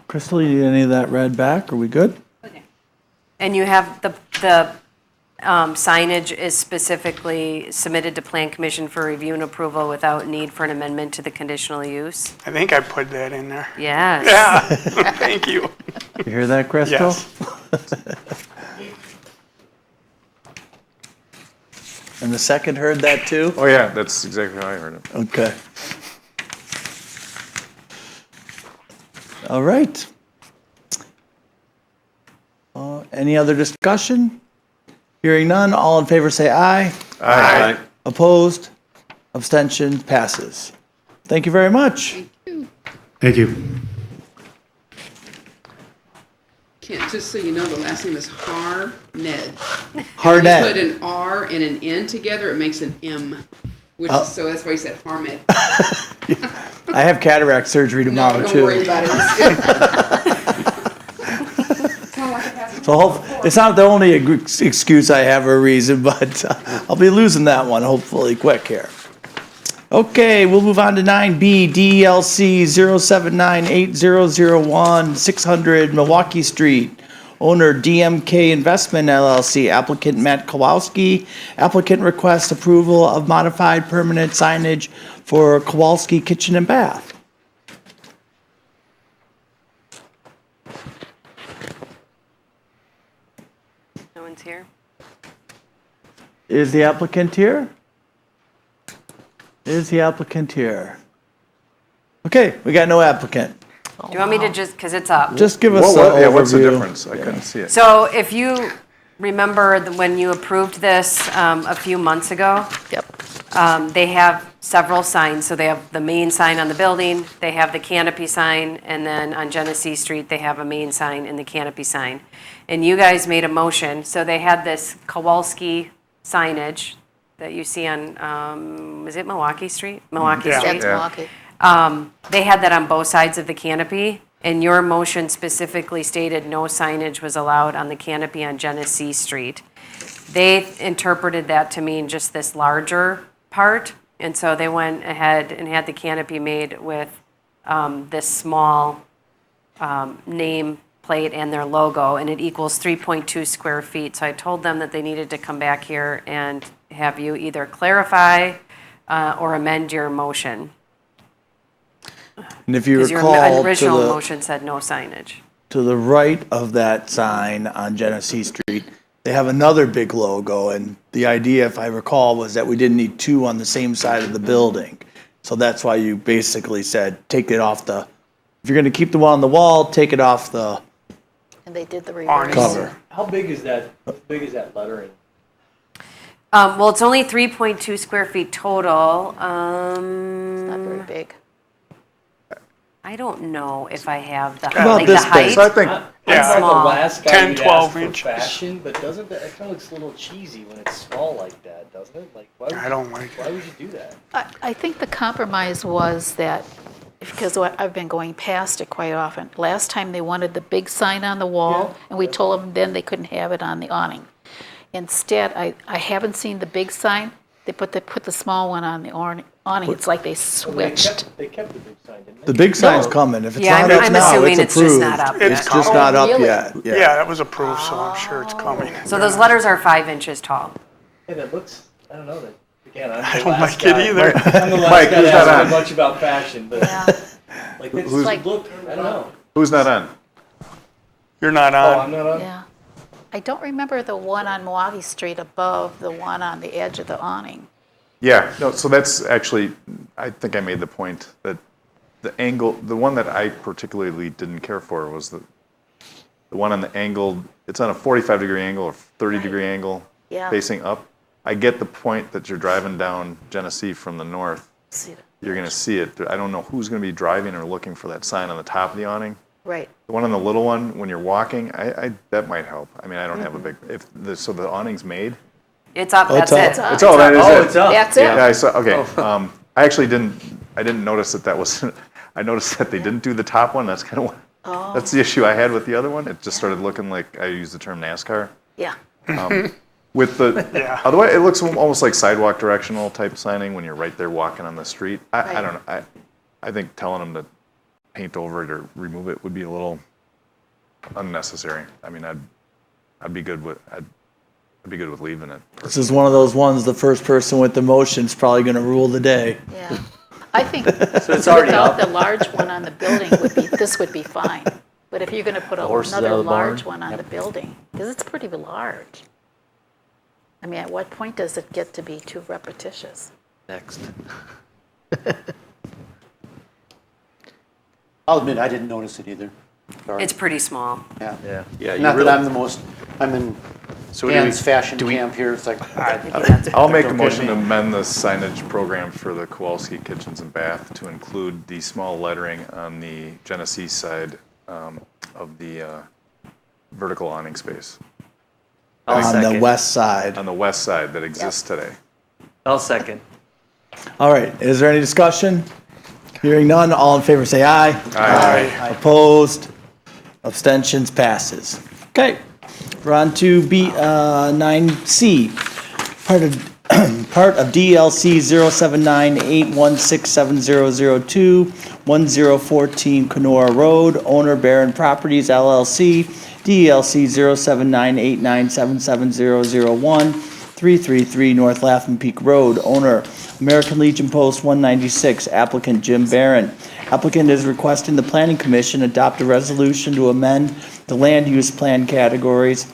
Crystal, you need any of that read back? Are we good? And you have the signage is specifically submitted to Plan Commission for review and approval without need for an amendment to the conditional use? I think I put that in there. Yes. Yeah, thank you. You hear that, Crystal? Yes. And the second heard that too? Oh, yeah, that's exactly how I heard it. Okay. All right. Any other discussion? Hearing none, all in favor say aye. Aye. Opposed? Abstention? Passes. Thank you very much. Thank you. Kent, just so you know, the last name is Harned. Harned. If you put an R and an N together, it makes an M, which is, so that's why he said Harmed. I have cataract surgery tomorrow No, too. don't worry about it. So it's not the only excuse I have or reason, but I'll be losing that one hopefully quick here. Okay, we'll move on to 9B, DLC 0798001, 600 Milwaukee Street. Owner DMK Investment LLC, applicant Matt Kowalski. Applicant requests approval of modified permanent signage for Kowalski Kitchen and Bath. No one's here? Is the applicant here? Is the applicant here? Okay, we got no applicant. Do you want me to just, because it's up? Just give us Yeah, an what's the overview. difference? I couldn't see it. So if you remember when you approved this a few months ago, they have several signs. So they have the main sign on the building, they have the canopy sign, and then on Genesee Street, they have a main sign and the canopy sign. And you guys made a motion, so they had this Kowalski signage that you see on, is it Milwaukee Street? Milwaukee Yeah. Street? That's Milwaukee. They had that on both sides of the canopy, and your motion specifically stated no signage was allowed on the canopy on Genesee Street. They interpreted that to mean just this larger part, and so they went ahead and had the canopy made with this small name plate and their logo, and it equals 3.2 square feet. So I told them that they needed to come back here and have you either clarify or amend your motion. And if you Because your recall, original motion said no signage. to the right of that sign on Genesee Street, they have another big logo, and the idea, if I recall, was that we didn't need two on the same side of the building. So that's why you basically said, take it off the, if you're gonna keep the one on the wall, take it off the And they did the reverse. cover. How big is that lettering? Well, it's only 3.2 square feet total. Not very big. I don't know if I have the, About like the this big. height. So I think- Yeah. Small. The last guy 10, you'd 12 ask for inches. fashion, but doesn't that kind of looks a little cheesy when it's small like that, doesn't it? Like, why would I don't like why would you do that? I think the compromise was that, because I've been going past it quite often, last time they wanted the big sign on the wall, and we told them then they couldn't have it on the awning. Instead, I haven't seen the big sign, they put the small one on the awning, it's like they switched. They kept the big sign, didn't they? The big sign's coming. If it's Yeah, not I'm up now, assuming it's it's just approved. not up yet. It's just not up yet. Yeah, that was approved, so I'm sure it's coming. So those letters are 5 inches tall. Hey, that looks, I don't know, that, again, I'm I the don't last like it guy. either. I'm the last Mike, guy who's to that ask on? much about fashion, but. Like It's who's, like, I don't know. Who's not on? You're not Oh, on. I'm not on? yeah. I don't remember the one on Moavi Street above the one on the edge of the awning. Yeah, no, so that's actually, I think I made the point that the angle, the one that I particularly didn't care for was the one on the angle, it's on a 45-degree angle or 30-degree angle Yeah. facing up. I get the point that you're driving down Genesee from the north. See that? You're going to see it. I don't know who's going to be driving or looking for that sign on the top of the awning. Right. The one on the little one, when you're walking, that might help. I mean, I don't have a big, so the awning's made? It's up, Oh, it's that's up. it. It's all, that is it. It's up. That's it. Yeah, I saw, okay. I actually I didn't notice that was, I noticed that they didn't do the top one. That's kind of Oh. that's the issue I had with the other one. It just started looking like, I use the term NASCAR. Yeah. With the, otherwise, it looks almost like sidewalk directional type signing when you're right there walking on the street. I don't know. I think telling them to paint over it or remove it would be a little unnecessary. I mean, I'd be good with leaving it. This is one of those ones, the first person with the motion's probably going to rule the day. Yeah. I think So it's already without up. the large one on the building this would be fine. But if you're going to put horses out another of the barn? large one on the building, because it's pretty large. I mean, at what point does it get to be too repetitious? Next. I'll admit, I didn't notice it either. Sorry. It's pretty small. Yeah. Yeah. Yeah, Not that I'm the most, I'm in So Dan's fashion camp here, it's like. I'll make a motion to amend the signage program for the Kowalski Kitchens and Bath to include the small lettering on the Genesee side of the vertical awning space. On the west side. On the west side that exists today. I'll second. All right, is there any discussion? Hearing none, all in favor say aye. Aye. Opposed? Abstentions? Passes. Okay, we're on to 9C. Part of DLC 07981670002, 1014 Kenora Road, owner Barron Properties LLC, DLC 07989770001, 333 North Laughing Peak Road, owner American Legion Post 196, applicant Jim Barron. Applicant is requesting the Planning Commission adopt a resolution to amend the land use plan categories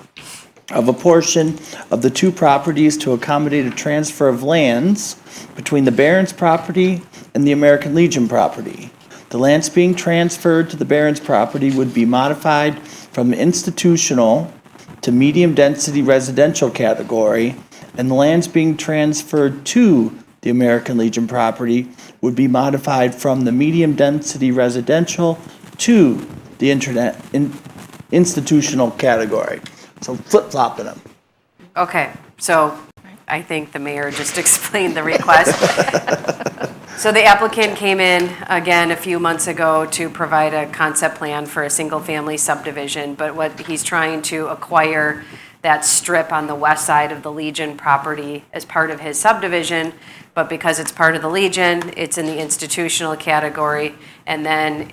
of a portion of the two properties to accommodate a transfer of lands between the Barron's property and the American Legion property. The lands being transferred to the Barron's property would be modified from institutional to medium-density residential category, and the lands being transferred to the American Legion property would be modified from the medium-density residential to the institutional category. So flip-flopping them. Okay, so I think the mayor just explained the request. So the applicant came in again a few months ago to provide a concept plan for a single-family subdivision, but what he's trying to acquire that strip on the west side of the Legion property as part of his subdivision, but because it's part of the Legion, it's in the institutional category, and then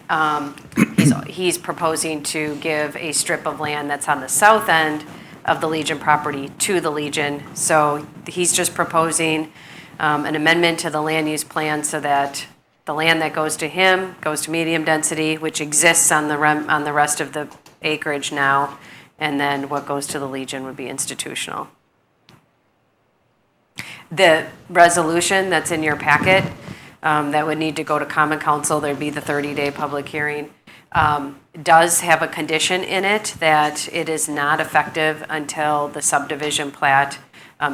he's proposing to give a strip of land that's on the south end of the Legion property to the Legion. So he's just proposing an amendment to the land use plan so that the land that goes to him goes to medium density, which exists on the rest of the acreage now, and then what goes to the Legion would be institutional. The resolution that's in your packet that would need to go to Common Council, there'd be the 30-day public hearing, does have a condition in it that it is not effective until the subdivision plat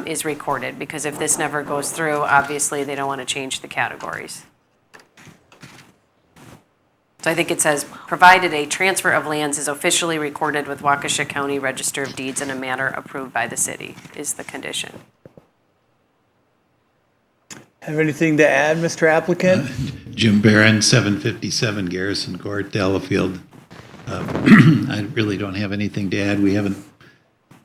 is recorded, because if this never goes through, obviously they don't want to change the categories. So I think it says, provided a transfer of lands is officially recorded with Waukesha County Register of Deeds in a manner approved by the city, is the condition. Have anything to add, Mr. Applicant? Jim Barron, 757 Garrison Court, Delafield. I really don't have anything to add. We haven't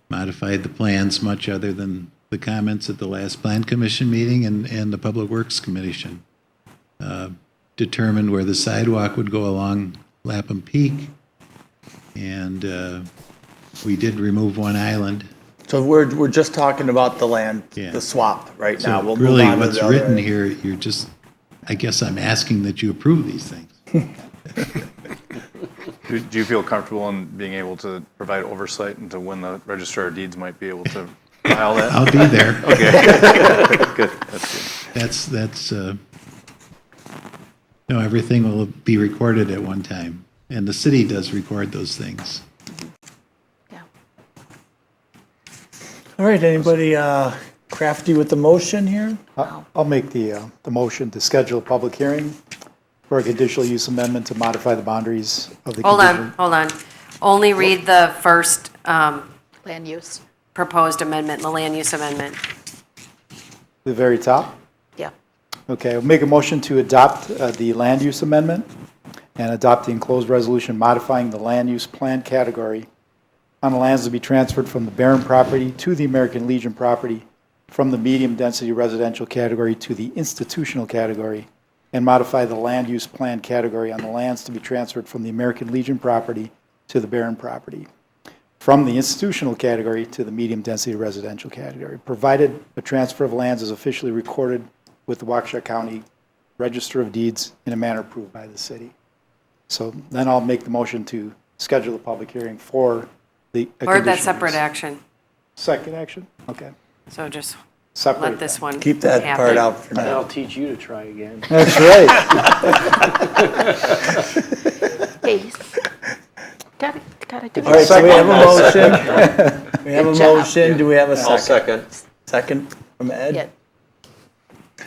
modified the plans much other than the comments at the last Plan Commission meeting and the Public Works Commission. Determined where the sidewalk would go along Lapham Peak, and we did remove one island. So we're just talking about the land, the swap right now. So We'll really, move on to what's the written other. here, you're just, I guess I'm asking that you approve these things. Do you feel comfortable in being able to provide oversight into when the Registrar of Deeds might be able to file that? I'll be there. Okay. Good. That's good. That's, no, everything will be recorded at one time. And the city does record those things. All right, anybody crafty with the motion here? I'll make the motion to schedule a public hearing for a conditional use amendment to modify the boundaries of the condition. Hold on. Only read the first Land use. proposed amendment, the land use amendment. The very top? Yeah. Okay, I'll make a motion to adopt the land use amendment and adopt the enclosed resolution modifying the land use plan category on the lands to be transferred from the Barron property to the American Legion property, from the medium density residential category to the institutional category, and modify the land use plan category on the lands to be transferred from the American Legion property to the Barron property, from the institutional category to the medium density residential category, provided a transfer of lands is officially recorded with the Waukesha County Register of Deeds in a manner approved by the city. So then I'll make the motion to schedule a public hearing for the. Or that separate action. Second action? Okay. So just Separate let this one Keep that happen. part out for And now. I'll teach you to try again. That's right. Hey, gotta do All right, so we have a motion. We have a Good job. motion. Do we have a second? I'll second. Second from Ed? Yeah.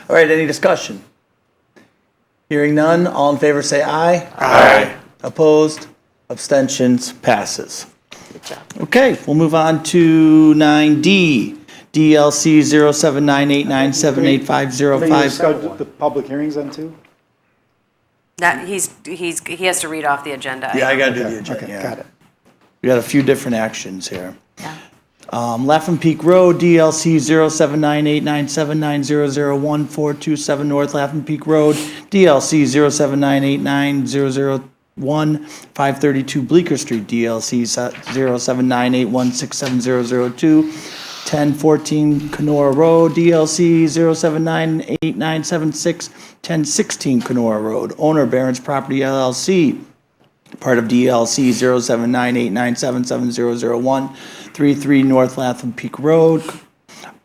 All right, any discussion? Hearing none, all in favor say aye. Aye. Opposed? Abstentions? Passes. Good job. Okay, we'll move on to 9D, DLC 0798978505. Schedule the public hearings then too? That, he has to read off the agenda. Yeah, I gotta do the agenda, Okay, yeah. got it. We got a few different actions here. Laughing Peak Road, DLC 079897900142 North Laughing Peak Road, DLC 07989001 Bleecker Street, DLC 0798167002 1014 Kenora Road, DLC 0798976116 Kenora Road, owner Barron's Property LLC, part of DLC 079897700133 North Latham Peak Road,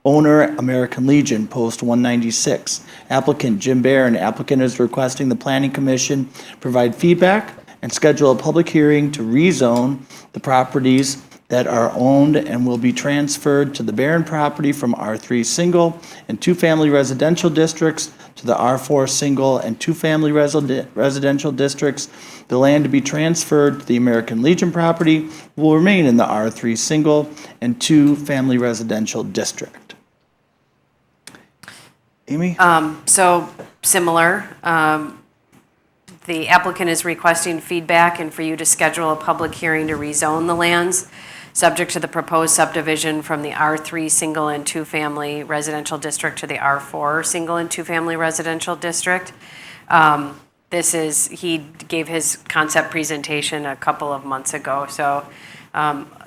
owner American Legion, Post 196. Applicant Jim Barron. Applicant is requesting the Planning Commission provide feedback and schedule a public hearing to rezone the properties that are owned and will be transferred to the Barron property from R3 single and two-family residential districts to the R4 single and two-family residential districts. The land to be transferred to the American Legion property will remain in the R3 single and two-family residential district. Amy? So similar, the applicant is requesting feedback and for you to schedule a public hearing to rezone the lands, subject to the proposed subdivision from the R3 single and two-family residential district to the R4 single and two-family residential district. He gave his concept presentation a couple of months ago, so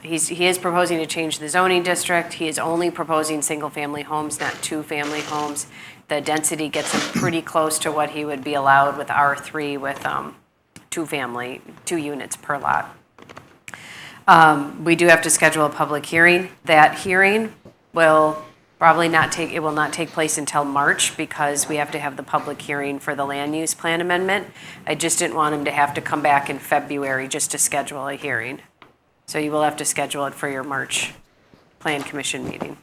he is proposing to change the zoning district. He is only proposing single-family homes, not two-family homes. The density gets him pretty close to what he would be allowed with R3 with two units per lot. We do have to schedule a public hearing. That hearing will not take place until March because we have to have the public hearing for the land use plan amendment. I just didn't want him to have to come back in February just to schedule a hearing. So you will have to schedule it for your March Plan Commission meeting.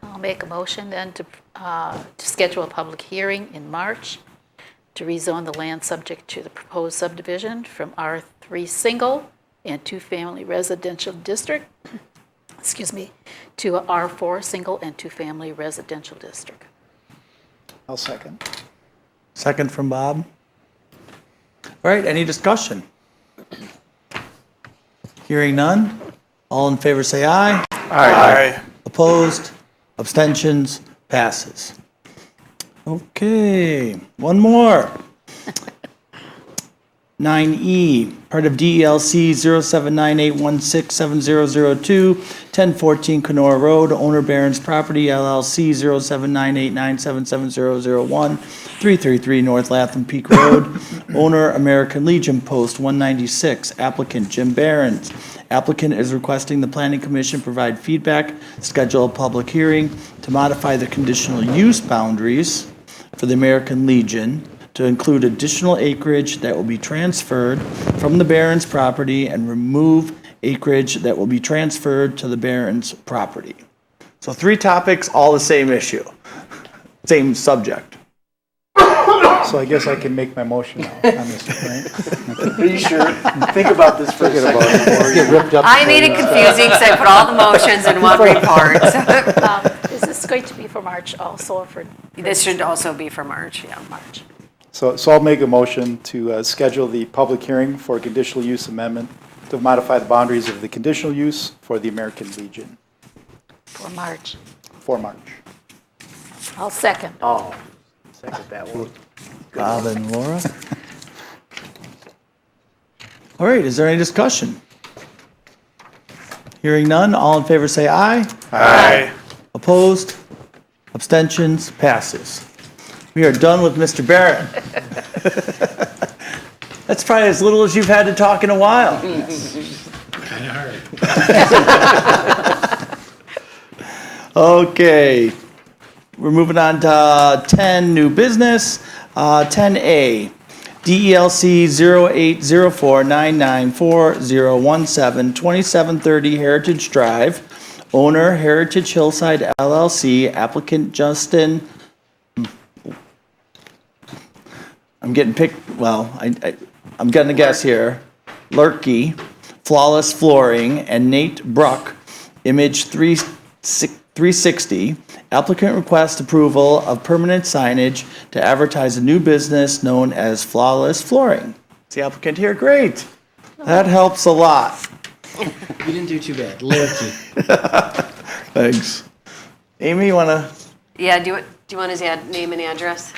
I'll make a motion then to schedule a public hearing in March to rezone the land subject to the proposed subdivision from R3 single and two-family residential district, to a R4 single and two-family residential district. I'll second. Second from Bob. All right, any discussion? Hearing none, all in favor say aye. Aye. Opposed, abstentions, passes. Okay, one more. 9E, part of DELC 0798167002, 1014 Kenora Road, owner Barron's Property LLC 0798977001, 333 North Latham Peak Road, owner American Legion Post 196, applicant Jim Barron's. Applicant is requesting the Planning Commission provide feedback, schedule a public hearing to modify the conditional use boundaries for the American Legion to include additional acreage that will be transferred from the Barron's property and remove acreage that will be transferred to the Barron's property. So 3 topics, all the same issue, same subject. So I guess I can make my motion now on this, right? Are you sure? Think about this for a second. Get ripped up I made it confusing because I put all the motions in one report. Is this going to be for March also, or for? This should also be for March, yeah. March. So I'll make a motion to schedule the public hearing for a conditional use amendment to modify the boundaries of the conditional use for the American Legion. For March. For March. I'll second. Oh, second that one. Bob and Laura. All right, is there any discussion? Hearing none, all in favor say aye. Aye. Opposed? Abstentions? Passes. We are done with Mr. Barrett. That's probably as little as you've had to talk in a while. Okay, we're moving on to 10, new business. 10A, DELC 0804994017, 2730 Heritage Drive, owner Heritage Hillside LLC, applicant Justin. I'm getting picked, well, I'm getting a guess here. Lurkey, Flawless Flooring, and Nate Bruck, Image 360. Applicant requests approval of permanent signage to advertise a new business known as Flawless Flooring. Is the applicant here? Great. That helps a lot. You didn't do too bad. Lurkey. Thanks. Amy, you want to? Yeah, do you want his name and address?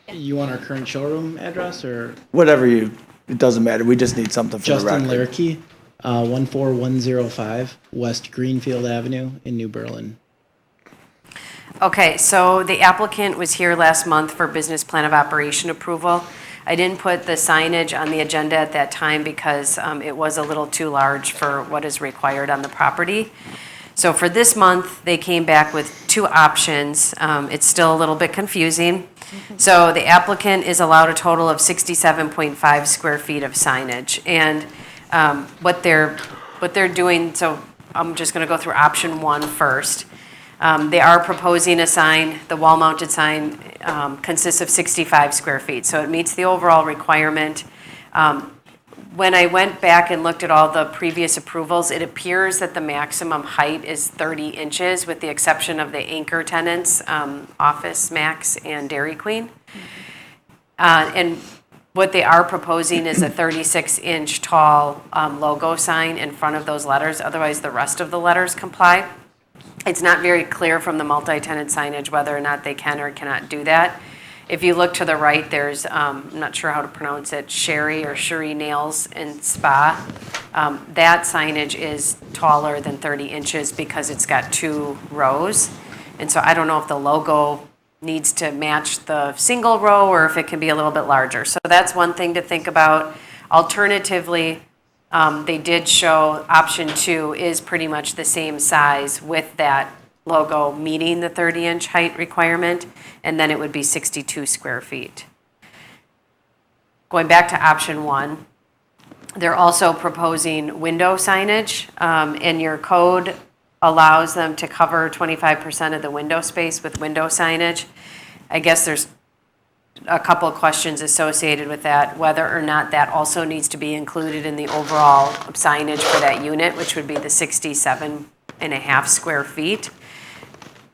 You want our current showroom address or? Whatever it doesn't matter. We just need something for Justin the record. Lurkey, 14105 West Greenfield Avenue in New Berlin. Okay, so the applicant was here last month for business plan of operation approval. I didn't put the signage on the agenda at that time because it was a little too large for what is required on the property. So for this month, they came back with 2 options. It's still a little bit confusing. So the applicant is allowed a total of 67.5 square feet of signage. And what they're doing, so I'm just going to go through option 1 first. They are proposing a sign, the wall-mounted sign consists of 65 square feet, so it meets the overall requirement. When I went back and looked at all the previous approvals, it appears that the maximum height is 30 inches with the exception of the anchor tenants, Office Max and Dairy Queen. And what they are proposing is a 36-inch tall logo sign in front of those letters, otherwise the rest of the letters comply. It's not very clear from the multi-tenant signage whether or not they can or cannot do that. If you look to the right, there's, I'm not sure how to pronounce it, Sherry Nails and Spa. That signage is taller than 30 inches because it's got 2 rows. And so I don't know if the logo needs to match the single row or if it can be a little bit larger. So that's one thing to think about. Alternatively, they did show option 2 is pretty much the same size with that logo meeting the 30-inch height requirement, and then it would be 62 square feet. Going back to option 1, they're also proposing window signage, and your code allows them to cover 25% of the window space with window signage. I guess there's a couple of questions associated with that, whether or not that also needs to be included in the overall signage for that unit, which would be the 67.5 square feet.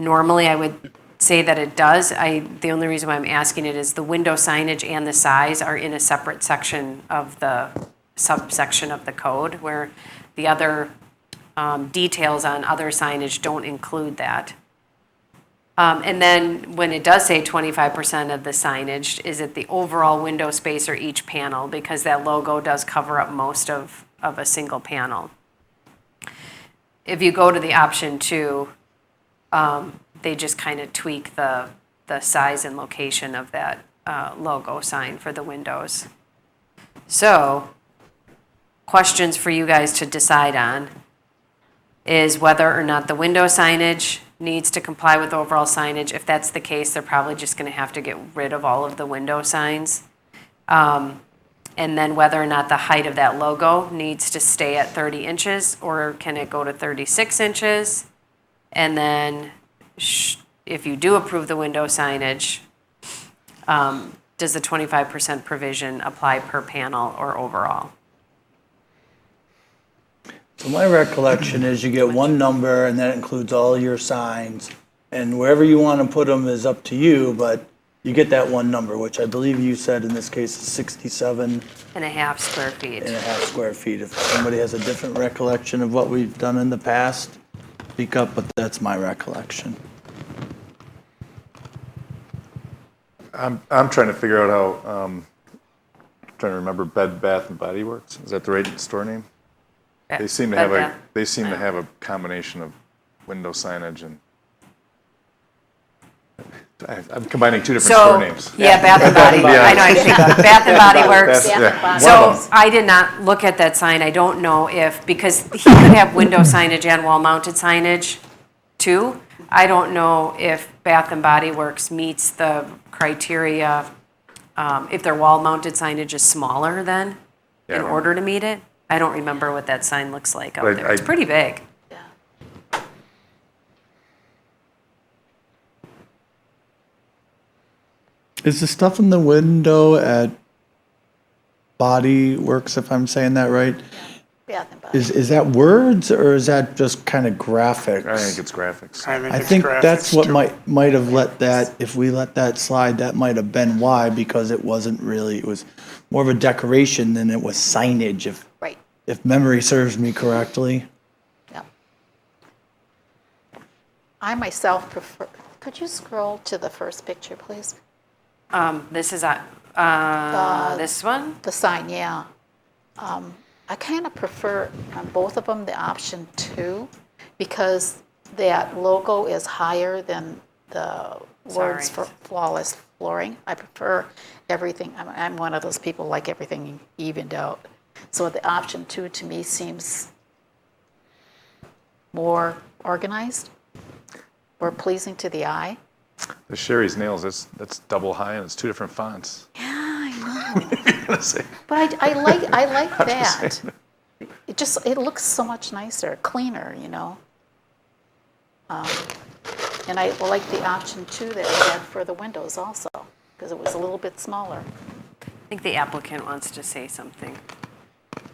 Normally, I would say that it does. The only reason why I'm asking it is the window signage and the size are in a separate section of the subsection of the code, where the other details on other signage don't include that. And then when it does say 25% of the signage, is it the overall window space or each panel? Because that logo does cover up most of a single panel. If you go to the option 2, they just kind of tweak the size and location of that logo sign for the windows. So, questions for you guys to decide on is whether or not the window signage needs to comply with overall signage. If that's the case, they're probably just going to have to get rid of all of the window signs. And then whether or not the height of that logo needs to stay at 30 inches or can it go to 36 inches? And then if you do approve the window signage, does the 25% provision apply per panel or overall? So my recollection is you get one number and that includes all your signs. And wherever you want to put them is up to you, but you get that one number, which I believe you said in this case is 67 and a half square feet. And a half square feet. If somebody has a different recollection of what we've done in the past, speak up, but that's my recollection. I'm trying to figure out how, trying to remember Bed Bath and Body Works. Is that the right store name? They seem to have a combination of window signage and I'm combining two different store names. Yeah, Bath and Body. I know, I think Bath and Body Works. Yeah. So I did not look at that sign. I don't know if, because he could have window signage and wall-mounted signage too. I don't know if Bath and Body Works meets the criteria, if their wall-mounted signage is smaller then, in order to meet it. I don't remember what that sign looks like out there. It's pretty big. Is the stuff in the window at Body Works, if I'm saying that right? Is that words or is that just kind of graphics? I think it's graphics. I think that's what might have let that, if we let that slide, that might have been why, because it wasn't really, it was more of a decoration than it was signage, if memory serves me correctly. Yeah. I myself prefer, could you scroll to the first picture, please? This is this one? The sign, yeah. I kind of prefer on both of them the option 2 because that logo is higher than the words for flawless flooring. I prefer everything. I'm one of those people like everything evened out. So the option 2 to me seems more organized, more pleasing to the eye. The Sherry's Nails, that's double high and it's two different fonts. Yeah, I know. But I like that. It looks so much nicer, cleaner, you know. And I like the option 2 that we had for the windows also, because it was a little bit smaller. I think the applicant wants to say something.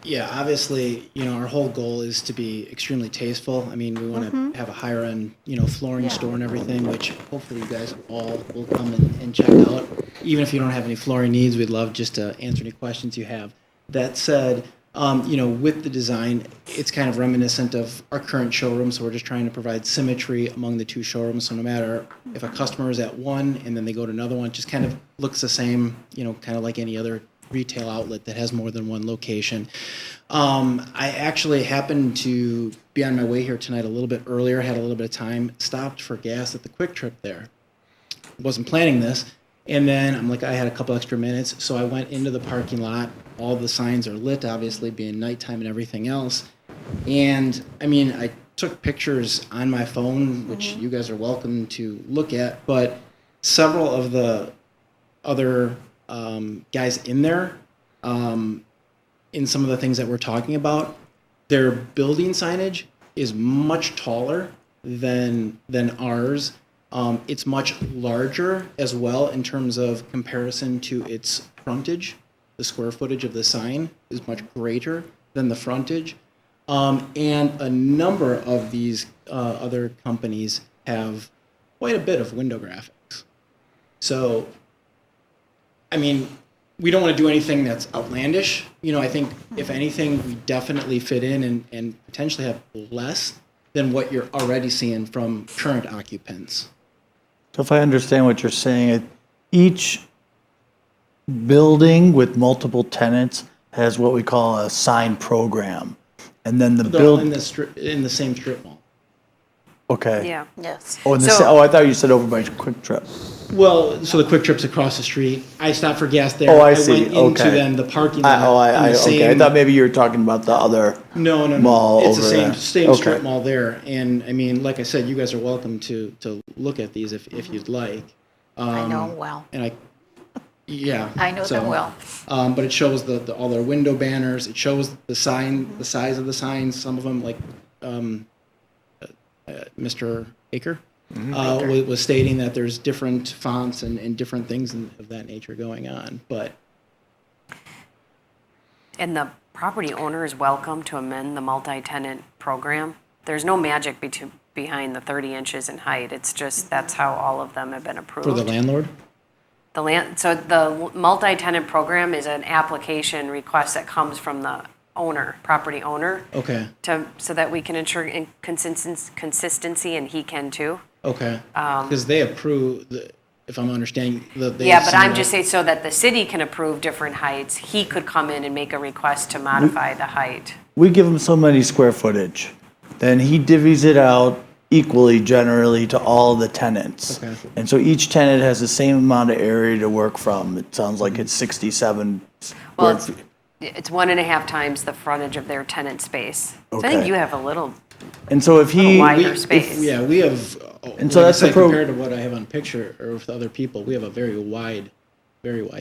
Yeah, obviously, our whole goal is to be extremely tasteful. I mean, we want to have a higher end, flooring store and everything, which hopefully you guys all will come and check out. Even if you don't have any flooring needs, we'd love just to answer any questions you have. That said, with the design, it's kind of reminiscent of our current showroom, so we're just trying to provide symmetry among the two showrooms. So no matter if a customer is at one and then they go to another one, it just kind of looks the same, kind of like any other retail outlet that has more than one location. I actually happened to be on my way here tonight a little bit earlier, had a little bit of time, stopped for gas at the Quick Trip there. Wasn't planning this. And then I'm like, I had a couple extra minutes, so I went into the parking lot. All the signs are lit, obviously, being nighttime and everything else. And I mean, I took pictures on my phone, which you guys are welcome to look at, but several of the other guys in there, in some of the things that we're talking about, their building signage is much taller than ours. It's much larger as well in terms of comparison to its frontage. The square footage of the sign is much greater than the frontage. And a number of these other companies have quite a bit of window graphics. So, I mean, we don't want to do anything that's outlandish. I think if anything, we definitely fit in and potentially have less than what you're already seeing from current occupants. So if I understand what you're saying, each building with multiple tenants has what we call a sign program. And then the They're all build, in the same strip mall. okay. Yeah. Yes. Oh, So- I thought you said over by Quick Trip. Well, so the Quick Trip's across the street. I stopped for gas there. Oh, I see. went into Okay. then the parking lot. I in the okay. I same- thought maybe you were talking about the other No, mall It's the over same there. same Okay. strip mall there, and I mean, like I said, you guys are welcome to look at these if you'd like. I know them well. And yeah. I know them well. But it shows all their window banners. It shows the size of the signs. Some of them, like Mr. Aker, was stating that there's different fonts and different things of that nature going on. But And the property owner is welcome to amend the multi-tenant program. There's no magic behind the 30 inches in height. It's just, that's how all of them have been approved. for the landlord, So the multi-tenant program is an application request that comes from the owner, property owner, okay, so that we can ensure consistency, and he can too. okay, because they approve. If I'm understanding, they Yeah, but sign I'm up. just saying, so that the city can approve different heights, he could come in and make a request to modify the height. We give him so many square footage, then he divvies it out equally generally to all the tenants. Okay. And so each tenant has the same amount of area to work from. It sounds like it's 67 Well, square feet. it's 1.5 times the frontage of their tenant space. So I think Okay. you have a little And so if he, wider space. Yeah, we have. And so like I that's the said, pro- compared to what I have on picture or with other people, we have a very wide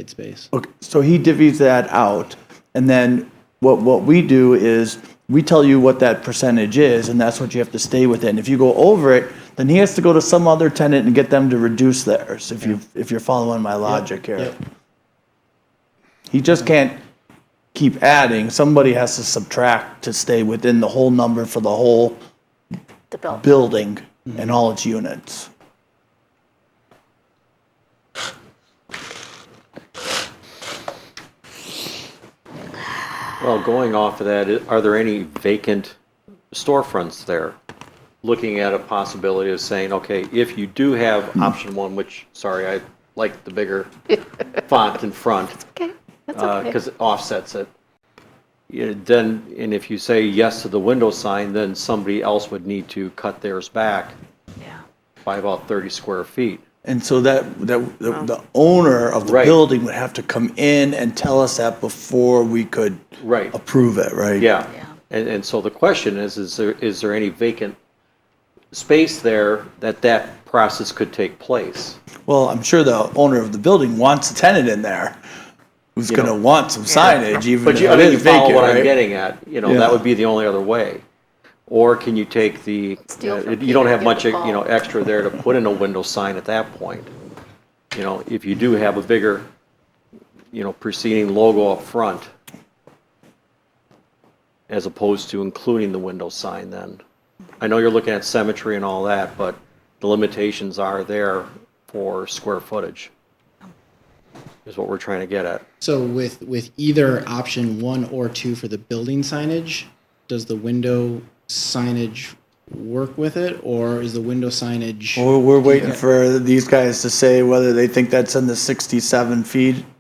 space. okay, so he divvies that out, and then what we do is, we tell you what that percentage is, and that's what you have to stay within. If you go over it, then he has to go to some other tenant and get them to reduce theirs, if you're following my logic here. Yep. He just can't keep adding, somebody has to subtract to stay within the whole number for the whole The bill. building and all its units. Well, going off of that, are there any vacant storefronts there? Looking at a possibility of saying, okay, if you do have option one, which, sorry, I like the bigger font in front. Okay, that's okay. Because it offsets it. Then, and if you say yes to the window sign, then somebody else would need to cut theirs back Yeah. by about 30 square feet. And so the owner of the Right. building would have to come in and tell us that before we could Right. approve it, right? Yeah. Yeah. And so the question is there any vacant space there that process could take place? Well, I'm sure the owner of the building wants a tenant in there who's You gonna know. want some signage, even But if you, I it mean, is you follow vacant, what I'm right? getting at, that Yeah. would be the only other way. Or can you take Steal from you don't Peter, have give much, to Paul. extra there to put in a window sign at that point. If you do have a bigger, preceding logo up front, as opposed to including the window sign then. I know you're looking at symmetry and all that, but the limitations are there for square footage, is what we're trying to get at. So with either option 1 or 2 for the building signage, does the window signage work with it, or is the window signage? Well, we're waiting for these guys to say whether they think that's in the 67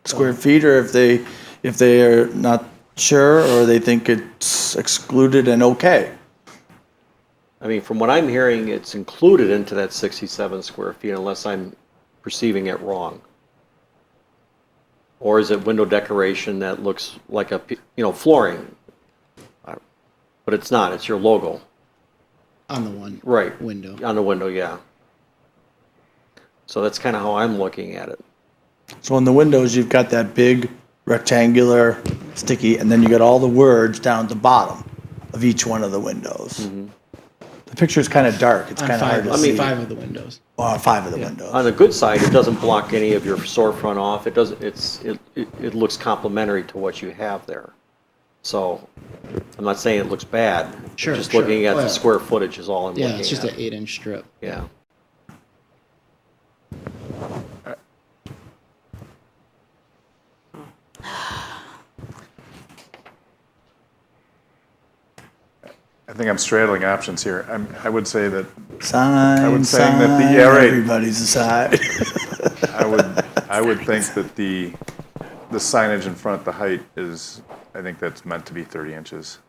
square feet, or if they are not sure, or they think it's excluded and okay. I mean, from what I'm hearing, it's included into that 67 square feet unless I'm perceiving it wrong. Or is it window decoration that looks like flooring? But it's not, it's your logo. On the one Right. window. On the window, yeah. So that's kind of how I'm looking at it. So on the windows, you've got that big rectangular sticky, and then you got all the words down at the bottom of each one of the windows. Mm-hmm. The picture's kind of dark, it's On kind of hard to see. 5 of the windows. On 5 of the windows. On the good side, it doesn't block any of your storefront off. It looks complementary to what you have there. So I'm not saying it looks bad. Sure, Just sure. looking at Oh, the yeah. square footage is all I'm looking at. Yeah, it's just an 8-inch strip. Yeah. I think I'm straddling options here. I would say that, Sign, saying that sign, yeah, right. everybody's aside. I would think that the signage in front, the height is, I think that's meant to be 30 inches.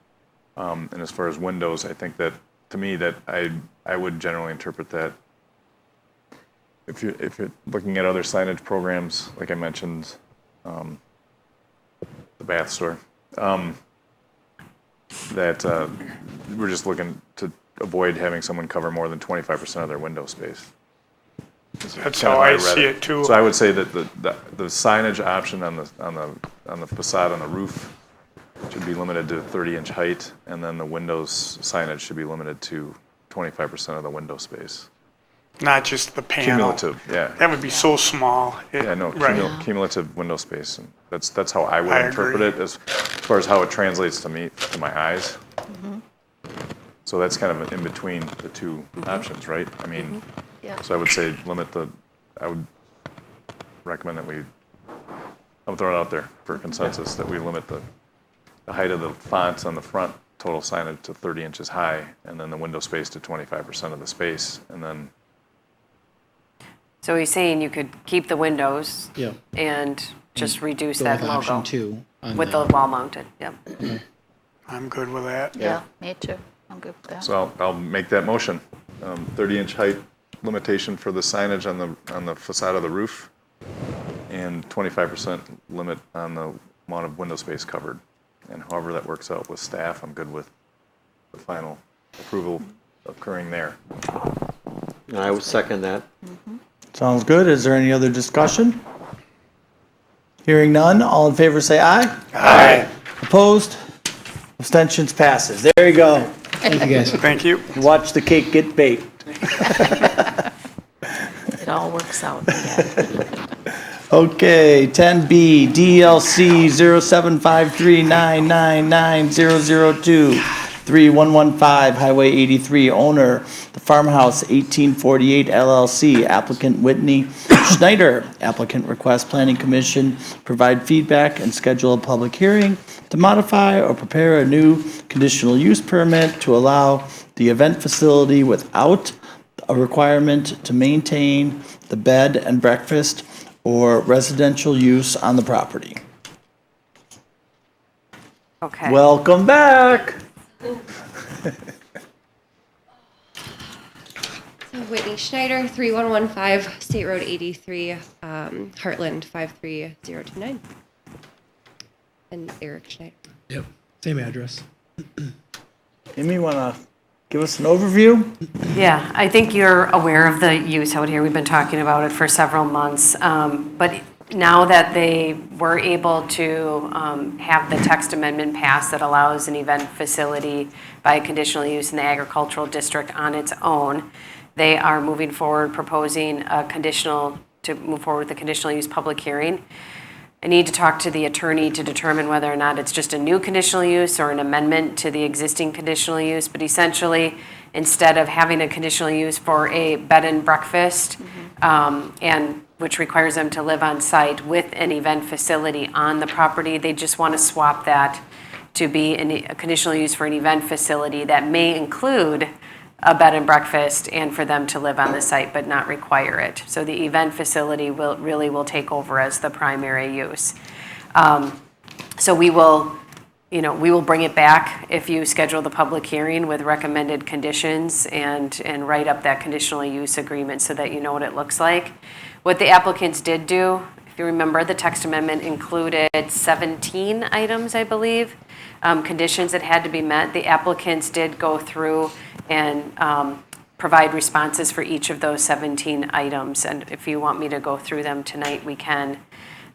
And as far as windows, I think that, to me, that I would generally interpret that. If you're looking at other signage programs, like I mentioned, the bath store, that we're just looking to avoid having someone cover more than 25% of their window space. That's how I see it too. So I would say that the signage option on the facade on the roof should be limited to 30-inch height, and then the windows signage should be limited to 25% of the window space. Not just the panel. Cumulative, yeah. That would be so small. Right. Cumulative window space. And that's how I would interpret agree. it as far as how it translates to me, to my eyes. Mm-hmm. So that's kind of in between the two options, right? I mean, Yeah. so I would say I would recommend that I'm throwing it out there for consensus, that we limit the height of the fonts on the front total signage to 30 inches high, and then the window space to 25% of the space, and then. So he's saying you could keep the windows Yeah. and just reduce Go that with logo. option 2 on With the wall mounted, yep. I'm good with that. Yeah, me too. I'm good with that. So I'll make that motion. 30-inch height limitation for the signage on the facade of the roof, and 25% limit on the amount of window space covered. And however that works out with staff, I'm good with the final approval occurring there. And I would second that. Sounds good. Is there any other discussion? Hearing none, all in favor say aye. Aye. Opposed? Abstentions passes. There you go. Thank you, guys. Thank you. Watch the cake get baked. It all works out. Yeah. Okay, 10B, DLC 07539999002, 3115 Highway 83, owner, The Farmhouse 1848 LLC, applicant Whitney Schneider. Applicant requests Planning Commission provide feedback and schedule a public hearing to modify or prepare a new conditional use permit to allow the event facility without a requirement to maintain the bed and breakfast or residential use on the property. Okay. Welcome back. Whitney Schneider, 3115 State Road 83, Heartland 53029. And Eric Schneider. Yep, same address. Amy, want to give us an overview? Yeah, I think you're aware of the use out here. We've been talking about it for several months. But now that they were able to have the text amendment passed that allows an event facility by conditional use in the agricultural district on its own, they are moving forward, proposing to move forward with a conditional use public hearing. I need to talk to the attorney to determine whether or not it's just a new conditional use or an amendment to the existing conditional use. But essentially, instead of having a conditional use for a bed and breakfast, and which requires them to live on site with an event facility on the property, they just want to swap that to be a conditional use for an event facility that may include a bed and breakfast and for them to live on the site but not require it. So the event facility will take over as the primary use. So we will bring it back if you schedule the public hearing with recommended conditions and write up that conditional use agreement so that you know what it looks like. What the applicants did do, if you remember, the text amendment included 17 items, I believe, conditions that had to be met. The applicants did go through and provide responses for each of those 17 items. And if you want me to go through them tonight, we can.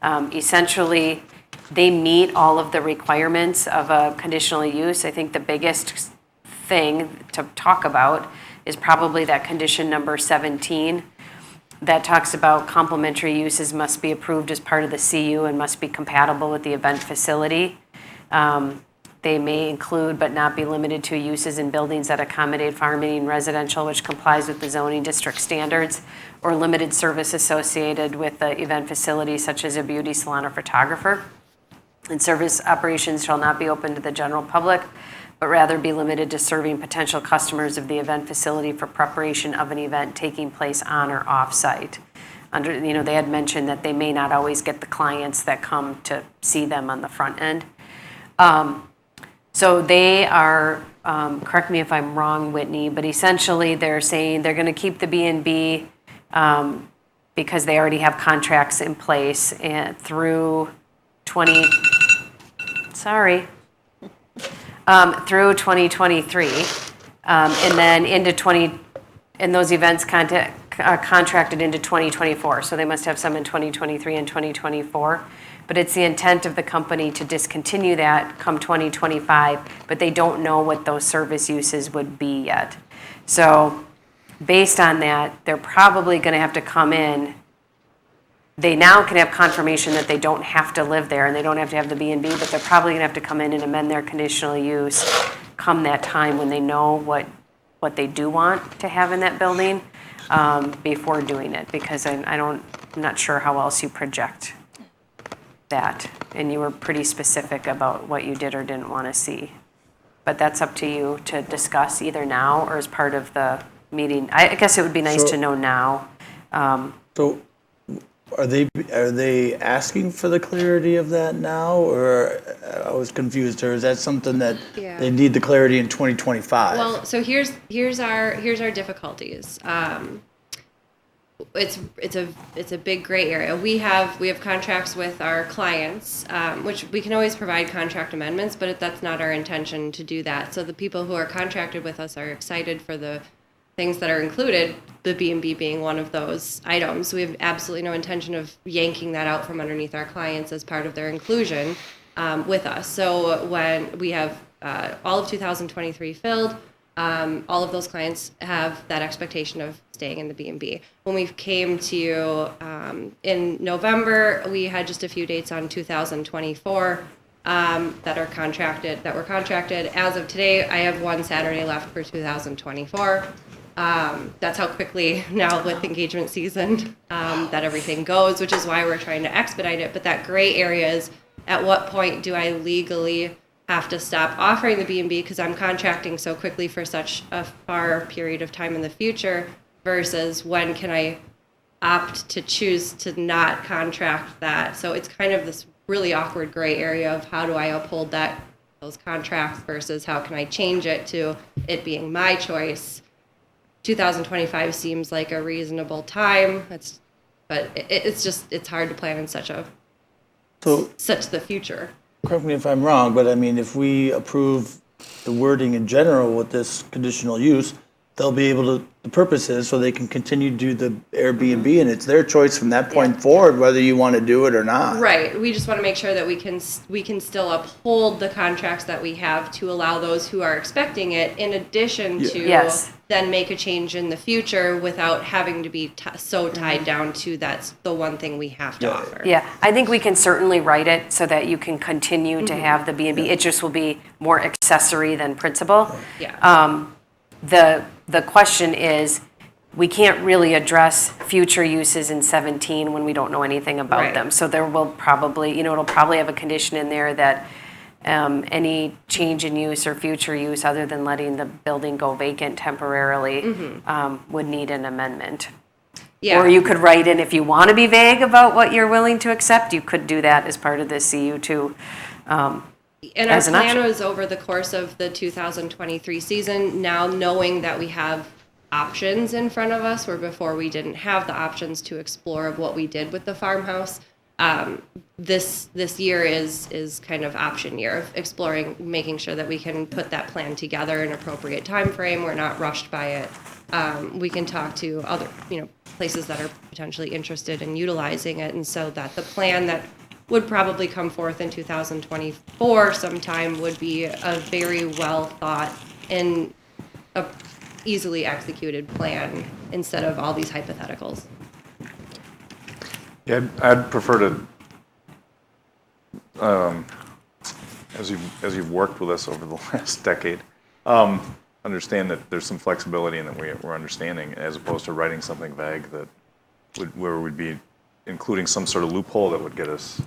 Essentially, they meet all of the requirements of a conditional use. I think the biggest thing to talk about is probably that condition number 17 that talks about complementary uses must be approved as part of the CU and must be compatible with the event facility. They may include but not be limited to uses in buildings that accommodate farming and residential which complies with the zoning district standards, or limited service associated with the event facility such as a beauty salon or photographer. And service operations shall not be open to the general public but rather be limited to serving potential customers of the event facility for preparation of an event taking place on or off-site. They had mentioned that they may not always get the clients that come to see them on the front end. So they are, correct me if I'm wrong, Whitney, but essentially they're saying they're going to keep the B&B because they already have contracts in place and through 2023, and then and those events contracted into 2024. So they must have some in 2023 and 2024. But it's the intent of the company to discontinue that come 2025, but they don't know what those service uses would be yet. So based on that, they're probably going to have to come in. They now can have confirmation that they don't have to live there and they don't have to have the B&B, but they're probably going to have to come in and amend their conditional use come that time when they know what they do want to have in that building before doing it, because I'm not sure how else you project that. And you were pretty specific about what you did or didn't want to see. But that's up to you to discuss either now or as part of the meeting. I guess it would be nice to know now. So are they asking for the clarity of that now, or I was confused, or is that something that they need the clarity in 2025? Well, so here's our difficulties. It's a big gray area. We have contracts with our clients, which we can always provide contract amendments, but that's not our intention to do that. So the people who are contracted with us are excited for the things that are included, the B&B being one of those items. We have absolutely no intention of yanking that out from underneath our clients as part of their inclusion with us. So when we have all of 2023 filled, all of those clients have that expectation of staying in the B&B. When we came to you in November, we had just a few dates on 2024 that were contracted. As of today, I have one Saturday left for 2024. That's how quickly now with engagement season that everything goes, which is why we're trying to expedite it. But that gray area is, at what point do I legally have to stop offering the B&B because I'm contracting so quickly for such a far period of time in the future, versus when can I opt to choose to not contract that. So it's kind of this really awkward gray area of how do I uphold those contracts versus how can I change it to it being my choice. 2025 seems like a reasonable time. But it's hard to plan in such the future. Correct me if I'm wrong, but I mean, if we approve the wording in general with this conditional use, they'll be able to, the purpose is so they can continue to do the Airbnb, and it's their choice from that point forward whether you want to do it or not. Right. We just want to make sure that we can still uphold the contracts that we have to allow those who are expecting it, in addition to then make a change in the future without having to be so tied down to that's the one thing we have to offer. Yeah, I think we can certainly write it so that you can continue to have the B&B. It just will be more accessory than principal. Yeah. The question is, we can't really address future uses in 17 when we don't know anything about them. So there will probably, it'll probably have a condition in there that any change in use or future use other than letting the building go vacant temporarily would need an amendment. Yeah. Or you could write in, if you want to be vague about what you're willing to accept, you could do that as part of the CU too. And our plan was over the course of the 2023 season, now knowing that we have options in front of us, where before we didn't have the options to explore of what we did with the farmhouse. This year is kind of option year of exploring, making sure that we can put that plan together in an appropriate time frame. We're not rushed by it. We can talk to other places that are potentially interested in utilizing it, and so that the plan that would probably come forth in 2024 sometime would be a very well thought and a easily executed plan instead of all these hypotheticals. Yeah, I'd prefer to, as you've worked with us over the last decade, understand that there's some flexibility in that we're understanding, as opposed to writing something vague where we'd be including some sort of loophole that would get us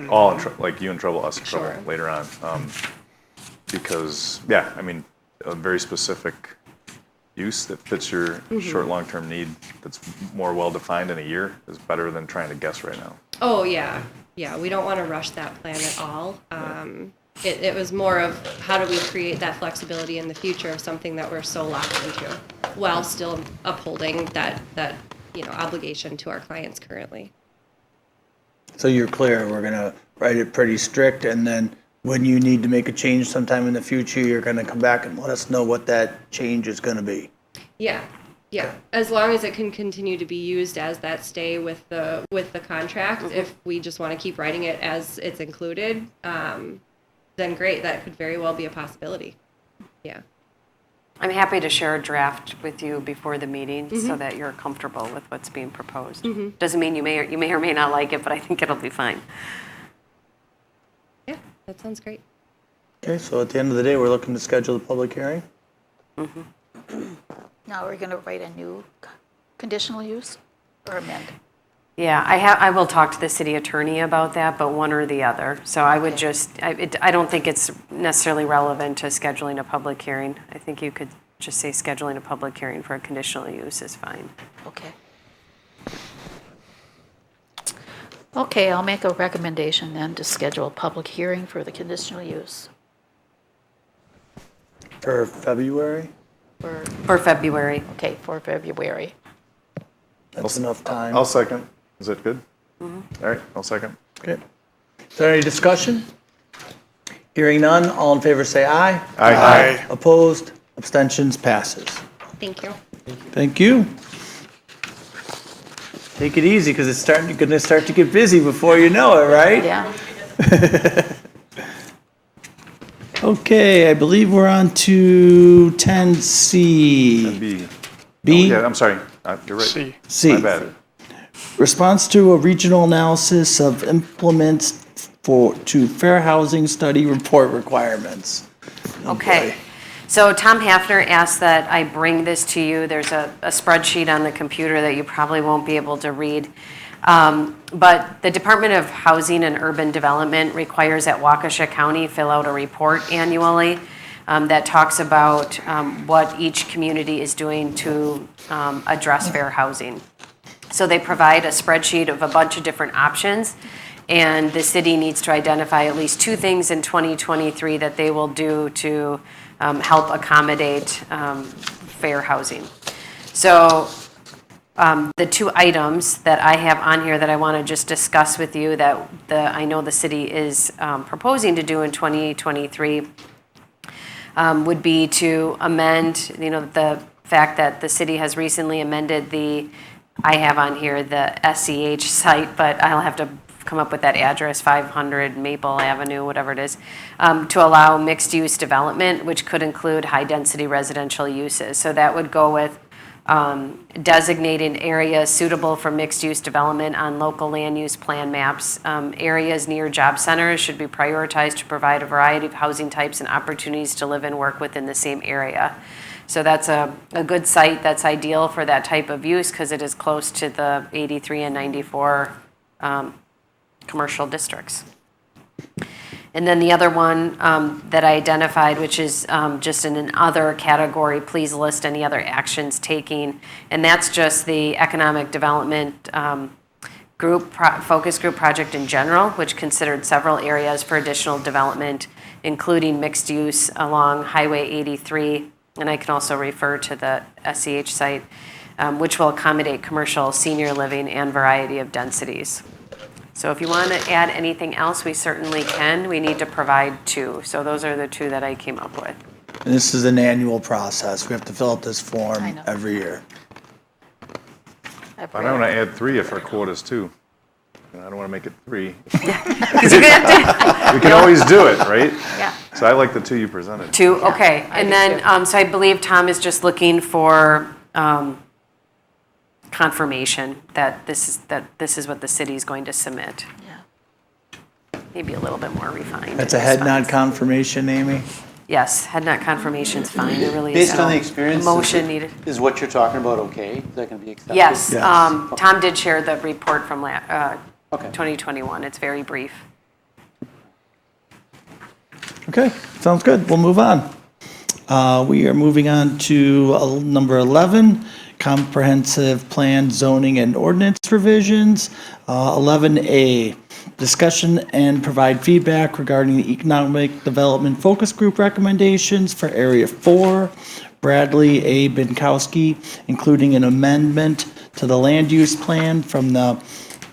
all in trouble, like you in trouble, us in trouble later on. because, yeah, I mean, a very specific use that fits your short, long-term need that's more well-defined in a year is better than trying to guess right now. Oh, yeah. Yeah, we don't want to rush that plan at all. It was more of how do we create that flexibility in the future of something that we're so locked into while still upholding that obligation to our clients currently. So you're clear, we're gonna write it pretty strict, and then when you need to make a change sometime in the future, you're gonna come back and let us know what that change is gonna be. Yeah. As long as it can continue to be used as that stay with the contract, if we just want to keep writing it as it's included, then great. That could very well be a possibility. Yeah. I'm happy to share a draft with you before the meeting so that you're comfortable with what's being proposed. Doesn't mean you may or may not like it, but I think it'll be fine. Yeah, that sounds great. Okay, so at the end of the day, we're looking to schedule the public hearing? Now we're going to write a new conditional use or amend? Yeah, I will talk to the city attorney about that, but one or the other. So I would I don't think it's necessarily relevant to scheduling a public hearing. I think you could just say scheduling a public hearing for a conditional use is fine. Okay. Okay, I'll make a recommendation then to schedule a public hearing for the conditional use. For February? For February. Okay, for February. That's enough time. I'll second. Is that good? All right, I'll second. Okay. Is there any discussion? Hearing none, all in favor say aye. Aye. Opposed? Abstentions? Passes. Thank you. Thank you. Take it easy, because it's gonna start to get busy before you know it, right? Yeah. Okay, I believe we're on to 10C. B. B? Oh, yeah, I'm sorry. You're right. C. C. My bad. Response to a regional analysis of implements to fair housing study report requirements. Okay. So Tom Hafner asked that I bring this to you. There's a spreadsheet on the computer that you probably won't be able to read. But the Department of Housing and Urban Development requires that Waukesha County fill out a report annually that talks about what each community is doing to address fair housing. So they provide a spreadsheet of a bunch of different options, and the city needs to identify at least 2 things in 2023 that they will do to help accommodate fair housing. So the 2 items that I have on here that I want to just discuss with you that I know the city is proposing to do in 2023 would be to amend, the fact that the city has recently amended I have on here the SEH site, but I'll have to come up with that address, 500 Maple Avenue, whatever it is, to allow mixed-use development, which could include high-density residential uses. So that would go with designating areas suitable for mixed-use development on local land use plan maps. Areas near job centers should be prioritized to provide a variety of housing types and opportunities to live and work within the same area. So that's a good site that's ideal for that type of use because it is close to the 83 and 94 commercial districts. And then the other one that I identified, which is just in an other category, please list any other actions taking. And that's just the economic development focus group project in general, which considered several areas for additional development, including mixed use along Highway 83. And I can also refer to the SEH site, which will accommodate commercial, senior living, and variety of densities. So if you want to add anything else, we certainly can. We need to provide 2. So those are the 2 that I came up with. And this is an annual process. We have to fill out this form every year. I don't want to add 3 if our quota is 2. I don't want to make it 3. We can always do it, right? Yeah. So I like the 2 you presented. 2, okay. And then, so I believe Tom is just looking for confirmation that this is what the city is going to submit. Yeah. Maybe a little bit more refined. That's a head nod confirmation, Amy? Yes, head nod confirmation's fine. There really Based is on the no experience, motion needed. Is what you're talking about okay? Is that going to be accepted? Yes, Tom did share the report from 2021. It's very brief. Okay, sounds good. We'll move on. We are moving on to number 11, comprehensive plan zoning and ordinance revisions. 11A, discussion and provide feedback regarding the economic development focus group recommendations for Area 4. Bradley A. Binkowski, including an amendment to the land use plan from the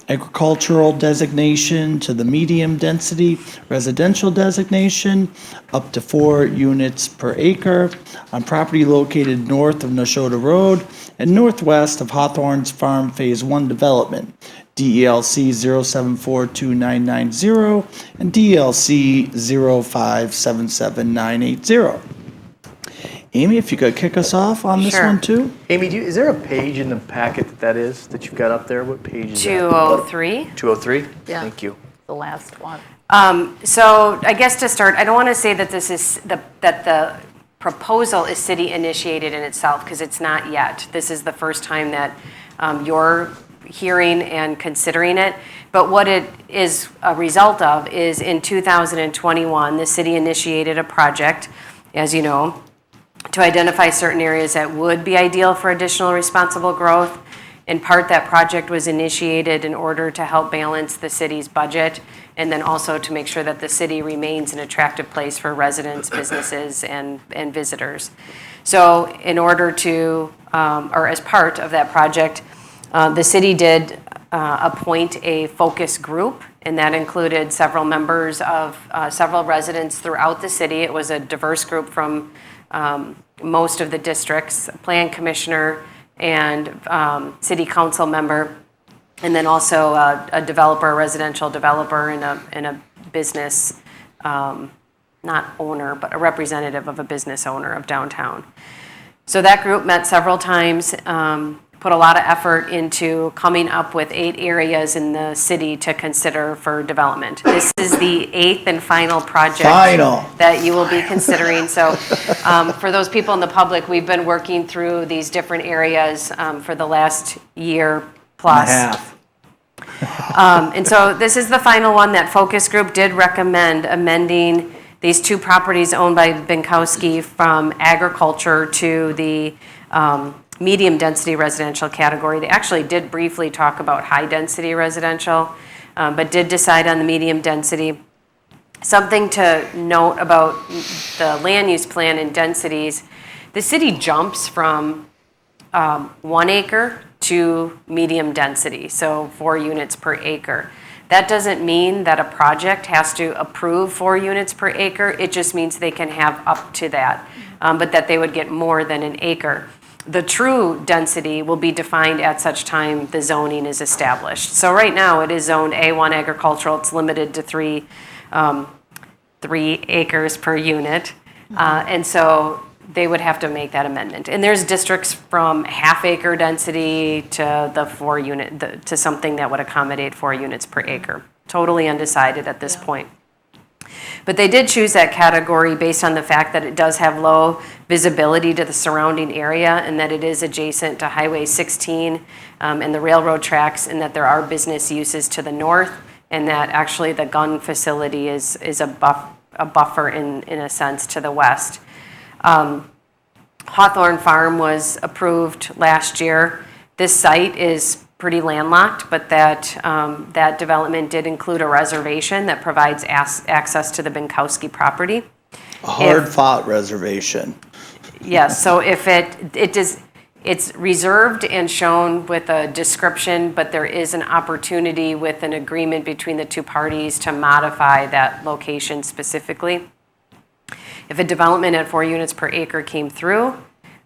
agricultural designation to the medium density residential designation, up to 4 units per acre on property located north of Nashotah Road and northwest of Hawthorne's Farm Phase 1 development, DELC 0742990 and DLC 0577980. Amy, if you could kick us off on this one too? Amy, is there a page in the packet that is that you've got up there? What page is that? 203. 203? Yeah. Thank you. The last one. So I guess to start, I don't want to say that this is that the proposal is city initiated in itself, because it's not yet. This is the first time that you're hearing and considering it. But what it is a result of is in 2021, the city initiated a project, as you know, to identify certain areas that would be ideal for additional responsible growth. In part, that project was initiated in order to help balance the city's budget, and then also to make sure that the city remains an attractive place for residents, businesses, and visitors. So in order to, or as part of that project, the city did appoint a focus group, and that included several members of several residents throughout the city. It was a diverse group from most of the districts, plan commissioner and city council member, and then also a developer, a residential developer, and a business, not owner, but a representative of a business owner of downtown. So that group met several times, put a lot of effort into coming up with 8 areas in the city to consider for development. This is the 8th and final project that you will be considering. So for those people in the public, we've been working through these different areas for the last year plus. And so this is the final one. That focus group did recommend amending these 2 properties owned by Binkowski from agriculture to the medium density residential category. They actually did briefly talk about high density residential, but did decide on the medium density. Something to note about the land use plan and densities, the city jumps from 1 acre to medium density, so 4 units per acre. That doesn't mean that a project has to approve 4 units per acre. It just means they can have up to that, but that they would get more than an acre. The true density will be defined at such time the zoning is established. So right now it is zoned A1 agricultural. It's limited to 3 acres per unit. And so they would have to make that amendment. And there's districts from half acre density to the 4 unit, to something that would accommodate 4 units per acre. Totally undecided at this point. But they did choose that category based on the fact that it does have low visibility to the surrounding area, and that it is adjacent to Highway 16 and the railroad tracks, and that there are business uses to the north, and that actually the gun facility is a buffer in a sense to the west. Hawthorne Farm was approved last year. This site is pretty landlocked, but that development did include a reservation that provides access to the Binkowski property. A hard-fought reservation. Yes, so if it's reserved and shown with a description, but there is an opportunity with an agreement between the 2 parties to modify that location specifically. If a development at 4 units per acre came through,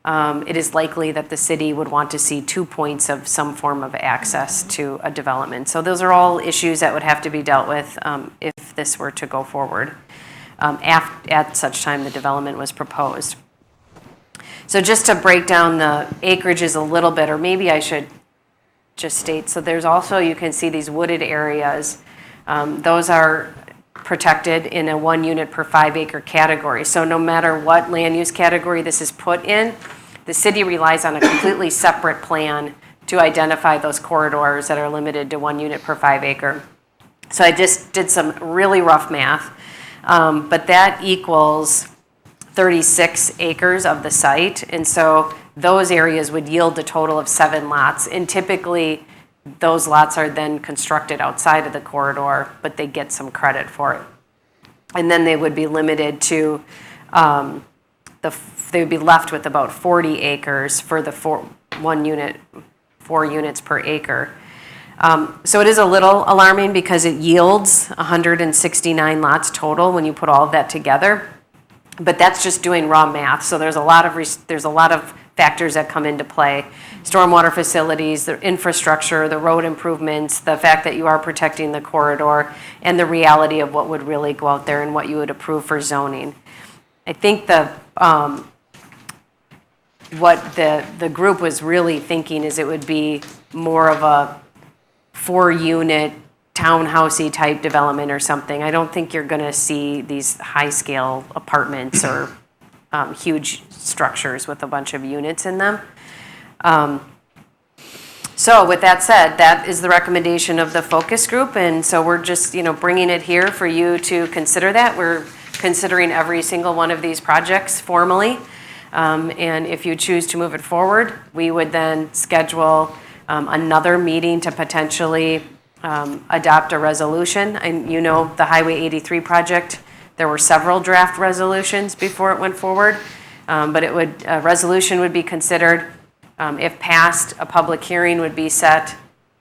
it is likely that the city would want to see 2 points of some form of access to a development. So those are all issues that would have to be dealt with if this were to go forward at such time the development was proposed. So just to break down the acreages a little bit, or maybe I should just state, so there's also, you can see these wooded areas. Those are protected in a 1 unit per 5 acre category. So no matter what land use category this is put in, the city relies on a completely separate plan to identify those corridors that are limited to 1 unit per 5 acre. So I just did some really rough math. But that equals 36 acres of the site. And so those areas would yield a total of 7 lots. And typically, those lots are then constructed outside of the corridor, but they get some credit for it. And then they would be limited to, they would be left with about 40 acres for the 4 units per acre. So it is a little alarming because it yields 169 lots total when you put all of that together. But that's just doing raw math. So there's a lot of factors that come into play. Stormwater facilities, the infrastructure, the road improvements, the fact that you are protecting the corridor, and the reality of what would really go out there and what you would approve for zoning. I think what the group was really thinking is it would be more of a 4-unit townhousey type development or something. I don't think you're going to see these high-scale apartments or huge structures with a bunch of units in them. So with that said, that is the recommendation of the focus group, and so we're just bringing it here for you to consider that. We're considering every single one of these projects formally, and if you choose to move it forward, we would then schedule another meeting to potentially adopt a resolution. And the Highway 83 project, there were several draft resolutions before it went forward, but a resolution would be considered. If passed, a public hearing would be set.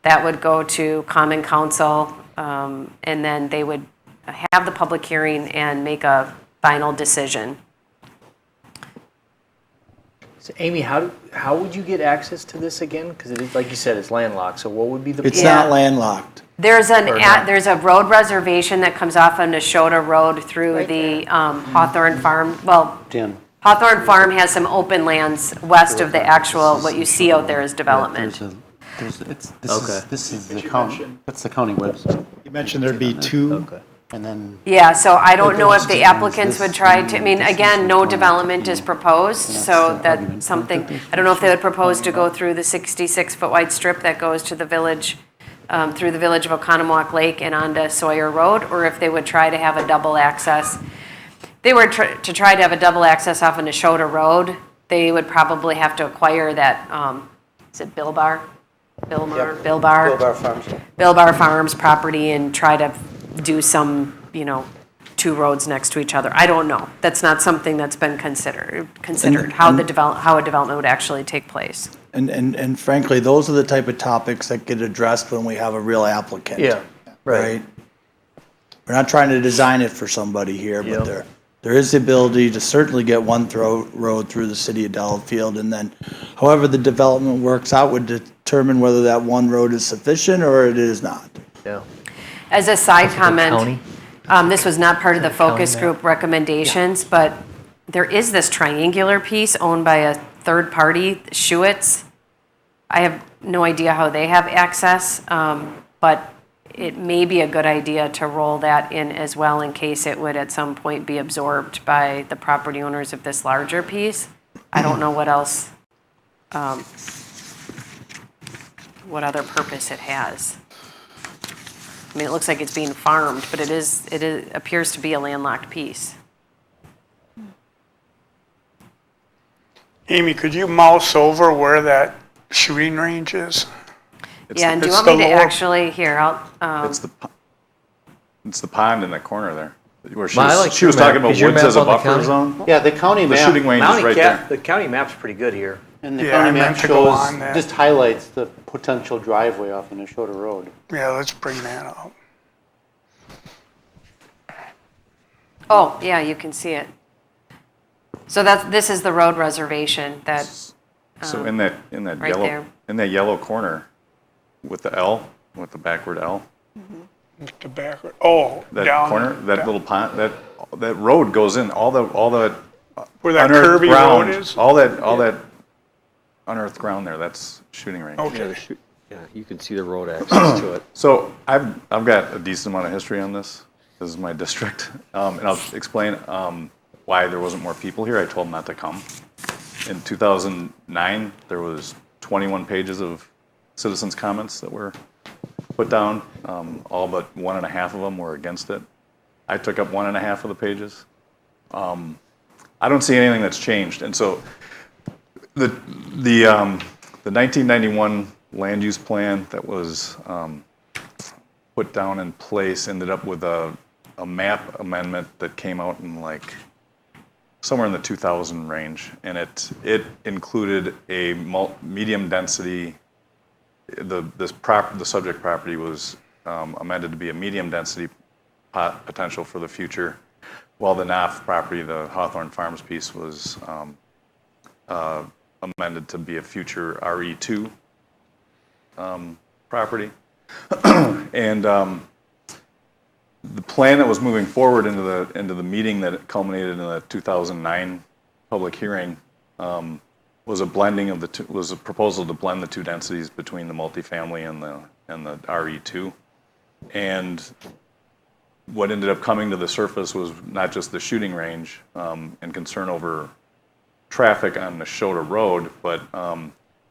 That would go to Common Council, and then they would have the public hearing and make a final decision. So Amy, how would you get access to this again? Because it is, like you said, it's landlocked. So what would be the? It's not landlocked. There's there's a road reservation that comes off of Neshota Road through the Hawthorne Farm. Well, Hawthorne Farm has some open lands west of the actual, what you see out there is development. This is the county, that's the county website. You mentioned there'd be 2, and then. Yeah, so I don't know if the applicants would try to, again, no development is proposed, so that's something, I don't know if they would propose to go through the 66-foot wide strip that goes to the village, through the village of Oconomowoc Lake and onto Sawyer Road, or if they would try to have a double access. They were to try to have a double access off of Neshota Road, they would probably have to acquire that, is it Bilbar Farms property and try to do some, 2 roads next to each other. I don't know. That's not something that's been considered how a development would actually take place. And frankly, those are the type of topics that get addressed when we have a real applicant. Yeah, right. We're not trying to design it for somebody here, but there is the ability to certainly get one road through the city of Delafield, and then however the development works out would determine whether that one road is sufficient or it is not. Yeah. As a side comment, this was not part of the focus group recommendations, but there is this triangular piece owned by a third party, Schuetz. I have no idea how they have access, but it may be a good idea to roll that in as well in case it would at some point be absorbed by the property owners of this larger piece. I don't know what else, what other purpose it has. It looks like it's being farmed, but it appears to be a landlocked piece. Amy, could you mouse over where that shooting range is? And do you want me to actually, here, I'll. It's the pond in that corner there. Where she Well, I was, like she was your talking map. about Is your woods map as a on the buffer county? zone. Yeah, the county The map. shooting range is right there. The county map's pretty good here. And the Yeah, county I map meant to go shows, on that. just highlights the potential driveway off of Neshota Road. Yeah, let's bring that up. Oh, yeah, you can see it. So this is the road reservation that. So in that right yellow corner with the L, with the backward L. The backward. Oh, That down corner, that little pond, that road goes in, all that where that unearthed curvy ground, road is. all that unearthed ground there, that's shooting range. Okay. Yeah, you can see the road access to it. So I've got a decent amount of history on this. This is my district, and I'll explain why there wasn't more people here. I told them not to come. In 2009, there was 21 pages of citizens' comments that were put down. All but 1.5 of them were against it. I took up 1.5 of the pages. I don't see anything that's changed. And so the 1991 land use plan that was put down in place ended up with a map amendment that came out in like somewhere in the 2000 range, and it included a medium density. The subject property was amended to be a medium density potential for the future, while the Knopf property, the Hawthorne Farms piece, was amended to be a future RE2 property. And the plan that was moving forward into the meeting that culminated in the 2009 public hearing was a blending of was a proposal to blend the two densities between the multifamily and the RE2. And what ended up coming to the surface was not just the shooting range and concern over traffic on Neshota Road, but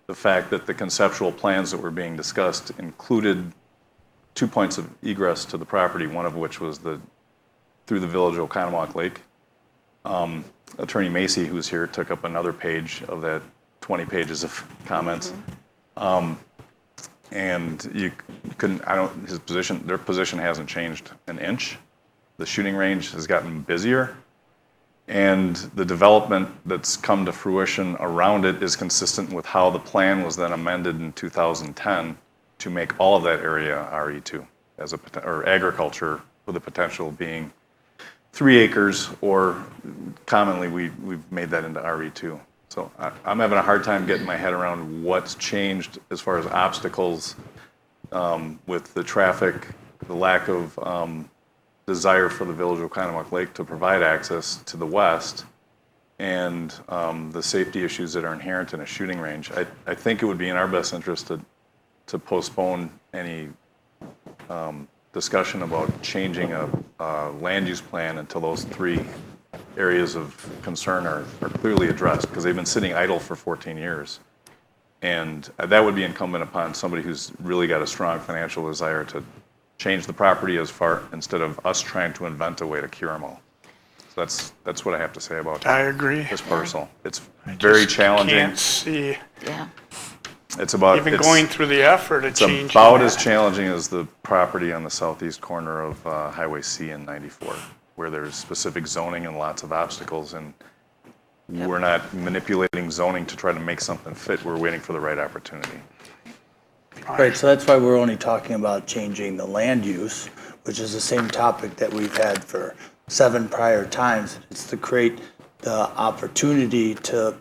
the fact that the conceptual plans that were being discussed included 2 points of egress to the property, one of which was through the village of Oconomowoc Lake. Attorney Macy, who's here, took up another page of that 20 pages of comments. And you couldn't, their position hasn't changed an inch. The shooting range has gotten busier, and the development that's come to fruition around it is consistent with how the plan was then amended in 2010 to make all of that area RE2 or agriculture, with the potential being 3 acres, or commonly we've made that into RE2. So I'm having a hard time getting my head around what's changed as far as obstacles with the traffic, the lack of desire for the village of Oconomowoc Lake to provide access to the west, and the safety issues that are inherent in a shooting range. I think it would be in our best interest to postpone any discussion about changing a land use plan until those 3 areas of concern are clearly addressed, because they've been sitting idle for 14 years. And that would be incumbent upon somebody who's really got a strong financial desire to change the property instead of us trying to invent a way to cure them all. So that's what I have to say about I agree. this parcel. It's very challenging. Can't see. Yeah. It's about Even going through the effort of changing It's about that. as challenging as the property on the southeast corner of Highway C in 94, where there's specific zoning and lots of obstacles, and we're not manipulating zoning to try to make something fit. We're waiting for the right opportunity. Right, so that's why we're only talking about changing the land use, which is the same topic that we've had for 7 prior times. It's to create the opportunity to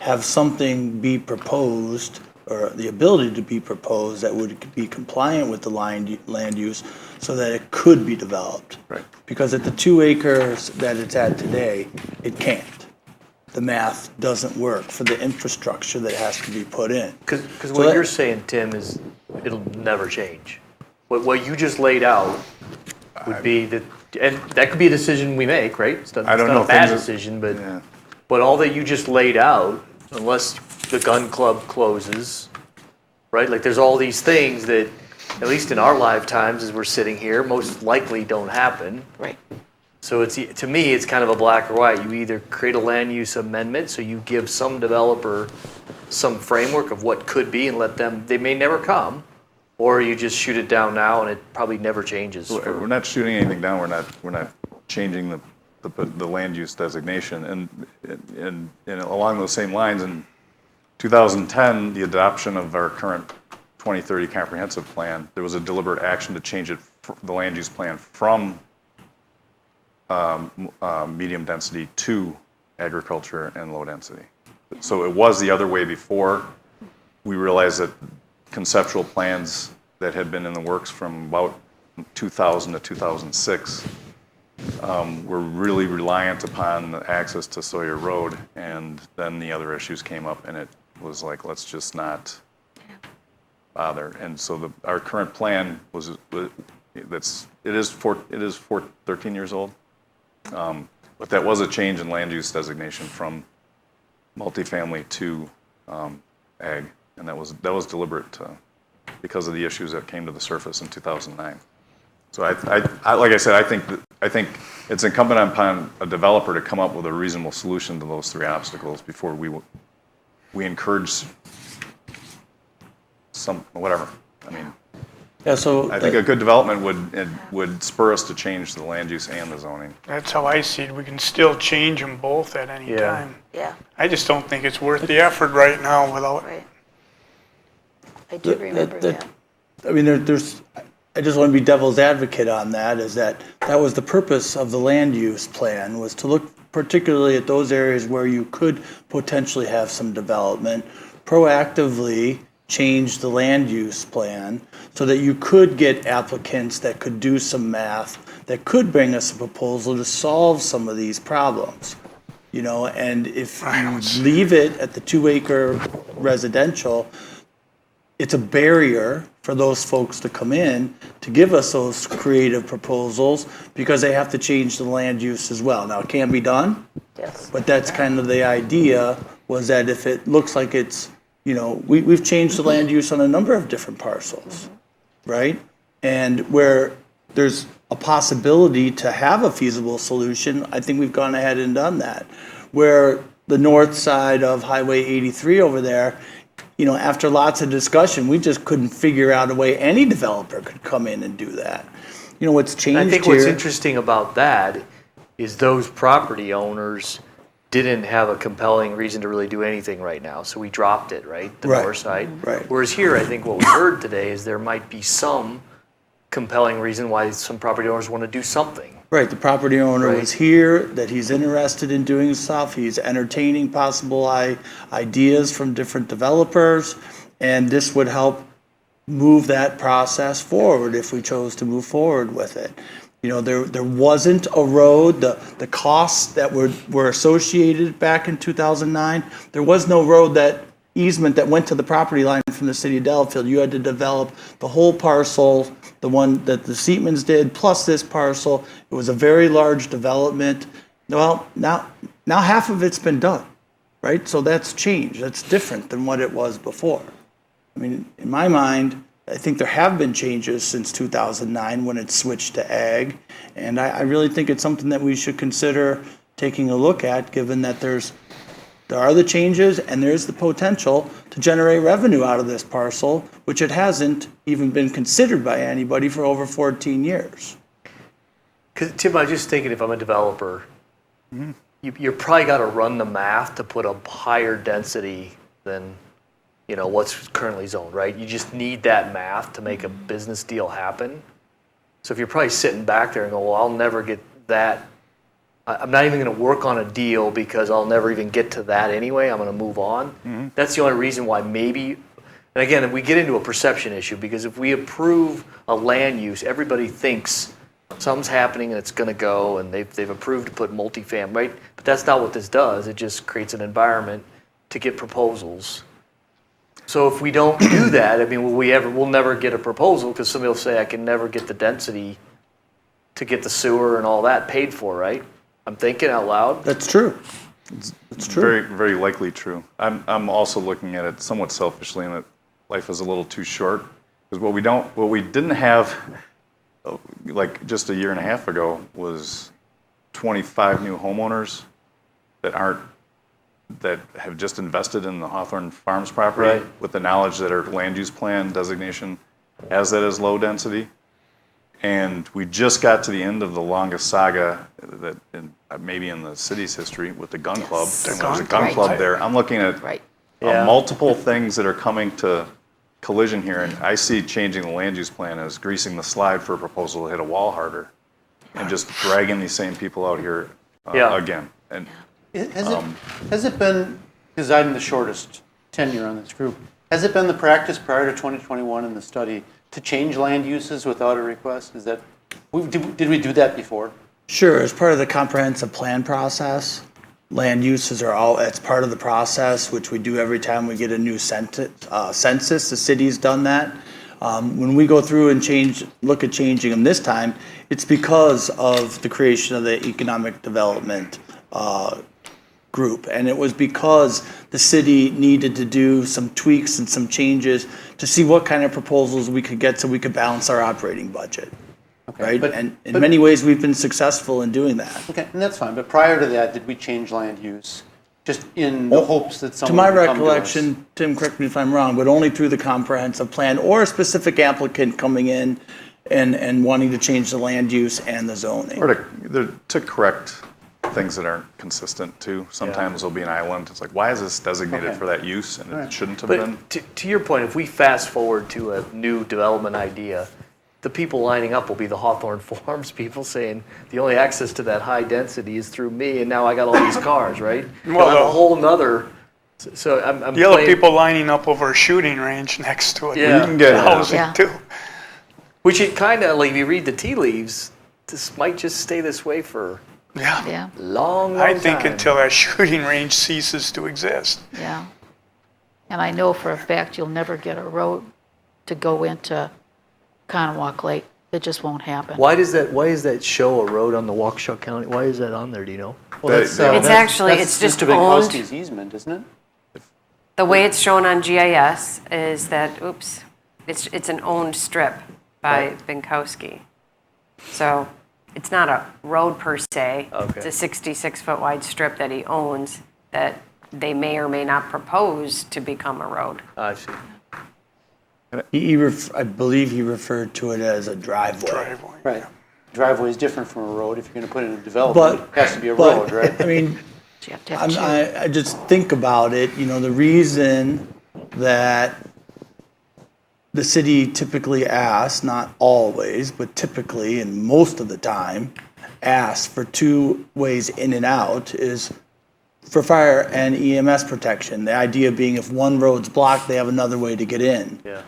have something be proposed, or the ability to be proposed, that would be compliant with the land use, so that it could be developed. Right. Because at the 2 acres that it's at today, it can't. The math doesn't work for the infrastructure that has to be put in. Because what you're saying, Tim, is it'll never change. What you just laid out would be that, and that could be a decision we make, right? It's not a bad decision, but all that you just laid out, unless the gun club closes, right? Like, there's all these things that, at least in our lifetimes as we're sitting here, most likely don't happen. Right. So to me, it's kind of a black or white. You either create a land use amendment, so you give some developer some framework of what could be and let them, they may never come, or you just shoot it down now and it probably never changes. We're not shooting anything down. We're not changing the land use designation. And along those same lines, in 2010, the adoption of our current 2030 comprehensive plan, there was a deliberate action to change the land use plan from medium density to agriculture and low density. So it was the other way before. We realized that conceptual plans that had been in the works from about 2000 to 2006 were really reliant upon the access to Sawyer Road, and then the other issues came up, and it was like, let's just not bother. And so our current plan it is 13 years old. But that was a change in land use designation from multifamily to ag, and that was deliberate because of the issues that came to the surface in 2009. So I like I said, I I think it's incumbent upon a developer to come up with a reasonable solution to those three obstacles before we encourage whatever. I mean, Yeah, so I think a good development would spur us to change the land use and the zoning. That's how I see it. We can still change them both at any time. Yeah, I just don't think it's worth the effort right now without. right. I do remember that. I mean, there's, I just want to be devil's advocate on that, is that was the purpose of the land use plan, was to look particularly at those areas where you could potentially have some development, proactively change the land use plan so that you could get applicants that could do some math, that could bring us a proposal to solve some of these problems. You know, and if you leave it at the 2-acre residential, it's a barrier for those folks to come in to give us those creative proposals because they have to change the land use as well. Now, it can be done, Yes. but that's kind of the idea, was that if it looks like it's, you know, we've changed the land use on a number of different parcels, right? And where there's a possibility to have a feasible solution, I think we've gone ahead and done that. Where the north side of Highway 83 over there, you know, after lots of discussion, we just couldn't figure out a way any developer could come in and do that. You know, what's changed I think here. what's interesting about that is those property owners didn't have a compelling reason to really do anything right now, so we dropped it, right? The Right. north side. Right. Whereas here, I think what we heard today is there might be some compelling reason why some property owners want to do something. Right, the property owner Right. was here, that he's interested in doing stuff, he's entertaining possible ideas from different developers, and this would help move that process forward if we chose to move forward with it. You know, there wasn't a road, the costs that were associated back in 2009, there was no road easement that went to the property line from the city of Delafield. You had to develop the whole parcel, the one that the Seatmans did, plus this parcel. It was a very large development. Well, now half of it's been done, right? So that's changed. That's different than what it was before. I mean, in my mind, I think there have been changes since 2009 when it switched to ag. And I really think it's something that we should consider taking a look at, given that there are the changes and there's the potential to generate revenue out of this parcel, which it hasn't even been considered by anybody for over 14 years. 'Cause, Tim, I was just thinking, if I'm a developer, you're probably got to run the math to put a higher density than, you know, what's currently zoned, right? You just need that math to make a business deal happen. So if you're probably sitting back there and go, well, I'll never get that. I'm not even going to work on a deal because I'll never even get to that anyway. I'm going to move on. That's the only reason why maybe, and again, we get into a perception issue, because if we approve a land use, everybody thinks something's happening and it's going to go, and they've approved to put multifamily, right? But that's not what this does. It just creates an environment to get proposals. So if we don't do that, I mean, we'll never get a proposal, because somebody will say, I can never get the density to get the sewer and all that paid for, right? I'm thinking out loud. That's true. It's true. Very, very likely true. I'm also looking at it somewhat selfishly, in that life is a little too short. Because what we didn't have, like just a year and a half ago, was 25 new homeowners that have just invested in the Hawthorne Farms property, Right. with the knowledge that our land use plan designation has that as low density. And we just got to the end of the longest saga that maybe in the city's history, with the gun club. And there's a gun club there. I'm looking at multiple things that are coming to collision here, and I see changing the land use plan as greasing the slide for a proposal to hit a wall harder, and just dragging these same people out here again. And Has it been, because I'm the shortest tenure on this group, has it been the practice prior to 2021 in the study to change land uses without a request? Did we do that before? Sure, as part of the comprehensive plan process, land uses it's part of the process, which we do every time we get a new census. The city's done that. When we go through and look at changing them this time, it's because of the creation of the economic development group. And it was because the city needed to do some tweaks and some changes to see what kind of proposals we could get so we could balance our operating budget. right? but- And in but- many ways, we've been successful in doing that. Okay, and that's fine, but prior to that, did we change land use? Just in the hopes that To someone my would come to us? recollection, Tim, correct me if I'm wrong, but only through the comprehensive plan or a specific applicant coming in and wanting to change the land use and the zoning. Or to correct things that aren't consistent too. Sometimes there'll be an island, it's like, why is this designated Okay. for that use? And it shouldn't have But been. to your point, if we fast forward to a new development idea, the people lining up will be the Hawthorne Farms people saying, the only access to that high density is through me, and now I got all these cars, right? Well, You'll have a whole nother, so I'm The other playing- people lining up over a shooting range next to it. Yeah. You can get- housing Yeah. too. Which it kind of, like, if you read the tea leaves, this might just stay this way for Yeah. long, long I think time. until that shooting range ceases to exist. Yeah. And I know for a fact you'll never get a road to go into Connewauk Lake. It just won't happen. Why is that show a road on the Waukesha County? Why is that on there, do you know? Well, It's actually, it's just Mr. owned. Binkowski's easement, isn't it? The way it's shown on GIS is that, it's an owned strip by Binkowski. So it's not a road per se. Okay. It's a 66-foot wide strip that he owns that they may or may not propose to become a road. I see. I believe he referred to it as a driveway. Right. Driveway is different from a road. If you're going to put in a development, it has to be a but, road, right? I mean, You have to have two. I just think about it, the reason that the city typically asks, not always, but typically and most of the time, asks for two ways in and out is for fire and EMS protection. The idea being if one road's blocked, they have another way to get in. Yeah.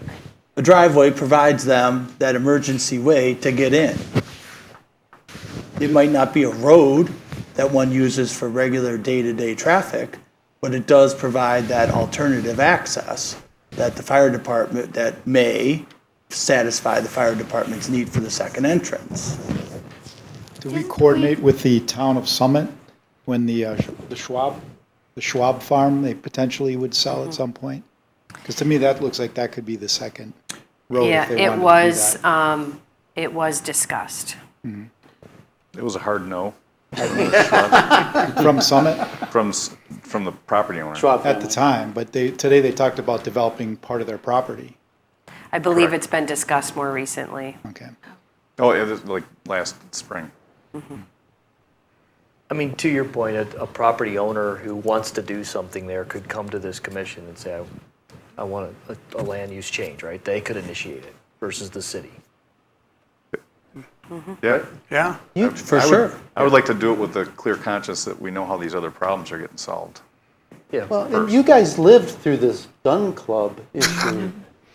A driveway provides them that emergency way to get in. It might not be a road that one uses for regular day-to-day traffic, but it does provide that alternative access that the fire department, that may satisfy the fire department's need for the second entrance. Do we coordinate with the town of Summit when the Schwab farm, they potentially would sell at some point? Because to me, that looks like that could be the second road Yeah, if they it wanted to do was, that. it was discussed. It was a hard no. From Summit? From the property owner. At the time, but today they talked about developing part of their property. I believe it's been discussed more recently. Okay. Oh, it was like last spring. I mean, to your point, a property owner who wants to do something there could come to this commission and say, I want a land use change, right? They could initiate it versus the city. Yeah. Yeah. I would like to do it with the clear conscience that we know how these other problems are getting solved. Yeah. Well, and you guys lived through this gun club issue.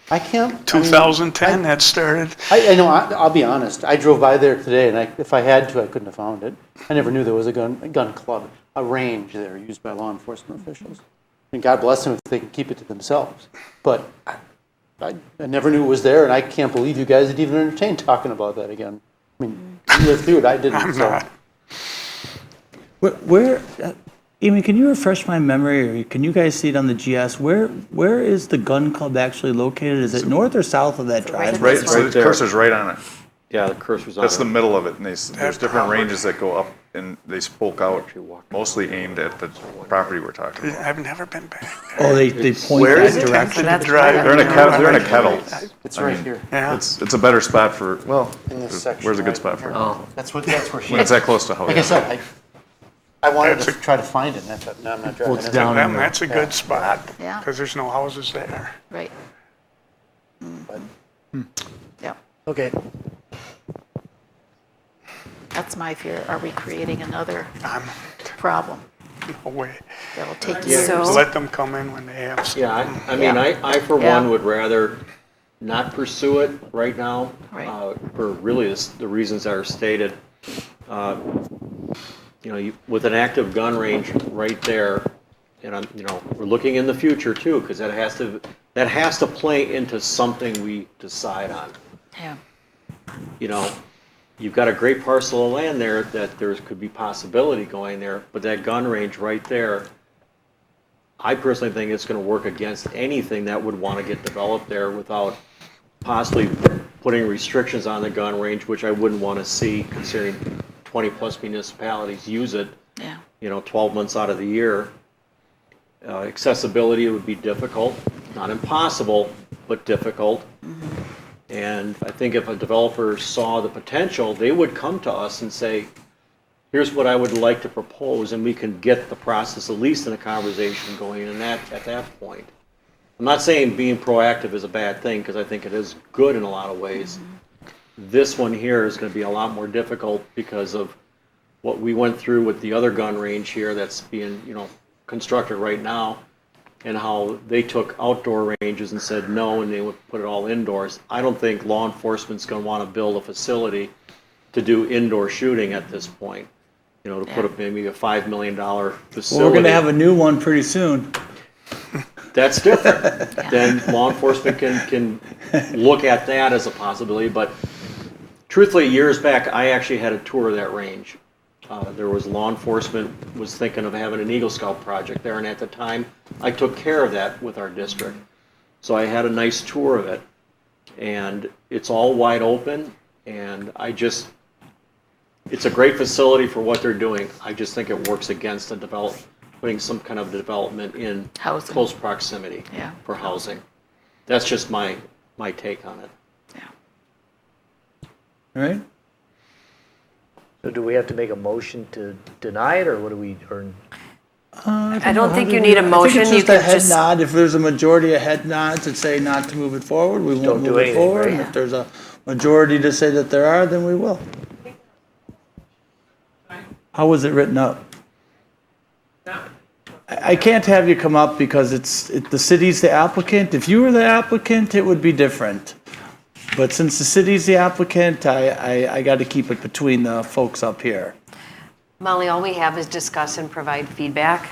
I can't. 2010 that started. I know, I'll be honest, I drove by there today, and if I had to, I couldn't have found it. I never knew there was a gun club, a range there used by law enforcement officials. And God bless them if they can keep it to themselves. But I never knew it was there, and I can't believe you guys had even entertained talking about that again. I mean, you lived through it, I didn't, I'm so. not. Where Amy, can you refresh my memory, or can you guys see it on the GS? Where is the gun club actually located? Is it north or south of that driveway? Right, so the cursor's right on it. Yeah, the cursor's on That's it. the middle of it, and there's different ranges that go up, and they spoke out, mostly aimed at the property we're talking about. I've never been back there. Oh, they point Where is that it? direction? That's right. They're in a kettle. It's right here. Yeah. It's a better spot for, well, In this section. where's a good right spot for here. it? Oh. That's where she When it's is. that close to Like I house. said, I wanted to try to find it, and I thought, no, I'm not driving. it's it. down in the- That's a good spot. Yeah. Because there's no houses there. Right. Yeah. Okay. That's my fear. Are we creating another problem No way. that'll take Yeah. years? So- Let them come in when they have some. Yeah, I mean, I for Yeah. one would rather not pursue it right now. Right. For really the reasons that are stated. With an active gun range right there, and we're looking in the future too, because that has to play into something we decide on. Yeah. You've got a great parcel of land there that there could be possibility going there, but that gun range right there, I personally think it's going to work against anything that would want to get developed there without possibly putting restrictions on the gun range, which I wouldn't want to see considering 20-plus municipalities use it, Yeah. 12 months out of the year. Accessibility would be difficult, not impossible, but difficult. And I think if a developer saw the potential, they would come to us and say, here's what I would like to propose, and we can get the process, at least in a conversation going in at that point. I'm not saying being proactive is a bad thing, because I think it is good in a lot of ways. This one here is going to be a lot more difficult because of what we went through with the other gun range here that's being, constructed right now, and how they took outdoor ranges and said no, and they would put it all indoors. I don't think law enforcement's going to want to build a facility to do indoor shooting at this point. To put up maybe a $5 million facility. Well, we're going to have a new one pretty soon. That's different. Then law enforcement can look at that as a possibility. But truthfully, years back, I actually had a tour of that range. There was law enforcement was thinking of having an Eagle Scout project there, and at the time, I took care of that with our district. So I had a nice tour of it, and it's all wide open, and it's a great facility for what they're doing. I just think it works against putting some kind of development in Housing. Close proximity for housing. That's just my take on it. All right. So do we have to make a motion to deny it, or what do we, or? I don't think you need a motion. I think You it's just a can head just, nod. If there's a majority of head nods that say not to move it forward, we won't don't do move it anything, forward. right? And if there's a majority to say that there are, then we will. How was it written up? I can't have you come up because the city's the applicant. If you were the applicant, it would be different. But since the city's the applicant, I got to keep it between the folks up here. Molly, all we have is discuss and provide feedback.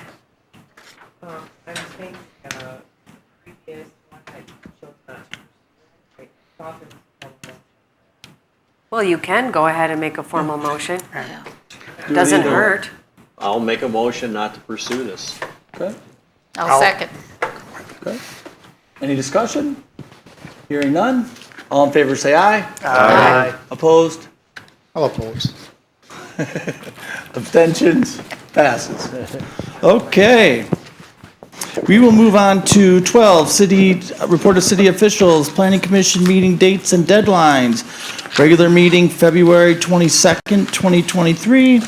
I think previous one I chose not to. Well, you can go ahead and make a formal motion. Yeah. Doesn't hurt. I'll make a motion not to pursue this. Okay. I'll second. Okay. Any discussion? Hearing none. All in favor say aye. Aye. Opposed? I'll oppose. Abstentions? Passes. Okay. We will move on to 12, report of city officials, planning commission meeting dates and deadlines. Regular meeting, February 22nd, 2023.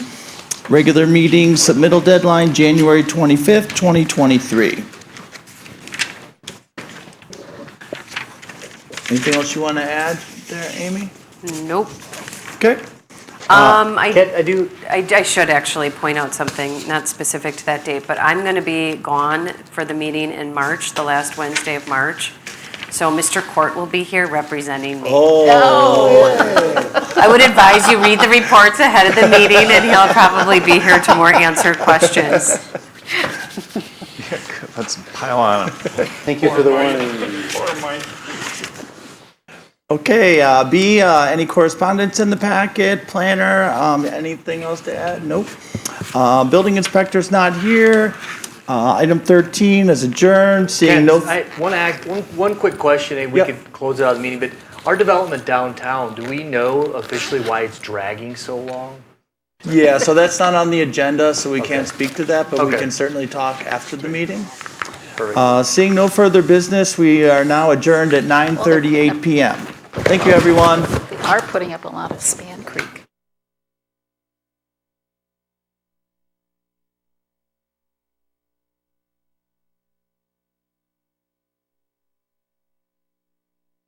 Regular meeting, submittal deadline, January 25th, 2023. Anything else you want to add there, Amy? Nope. Okay. I should actually point out something, not specific to that date, but I'm going to be gone for the meeting in March, the last Wednesday of March. So Mr. Court will be here representing me. I would advise you read the reports ahead of the meeting, and he'll probably be here to more answer questions. Let's pile on. Thank you for the warning. Okay, B, any correspondence in the packet, planner, anything else to add? Nope. Building inspector's not here. Item 13 is adjourned, seeing no. One quick question, and we could close out the meeting, but our development downtown, do we know officially why it's dragging so long? Yeah, so that's not on the agenda, so we can't speak to that, but we can certainly talk after the meeting. Seeing no further business, we are now adjourned at 9:38 PM. Thank you, everyone. They are putting up a lot of spam.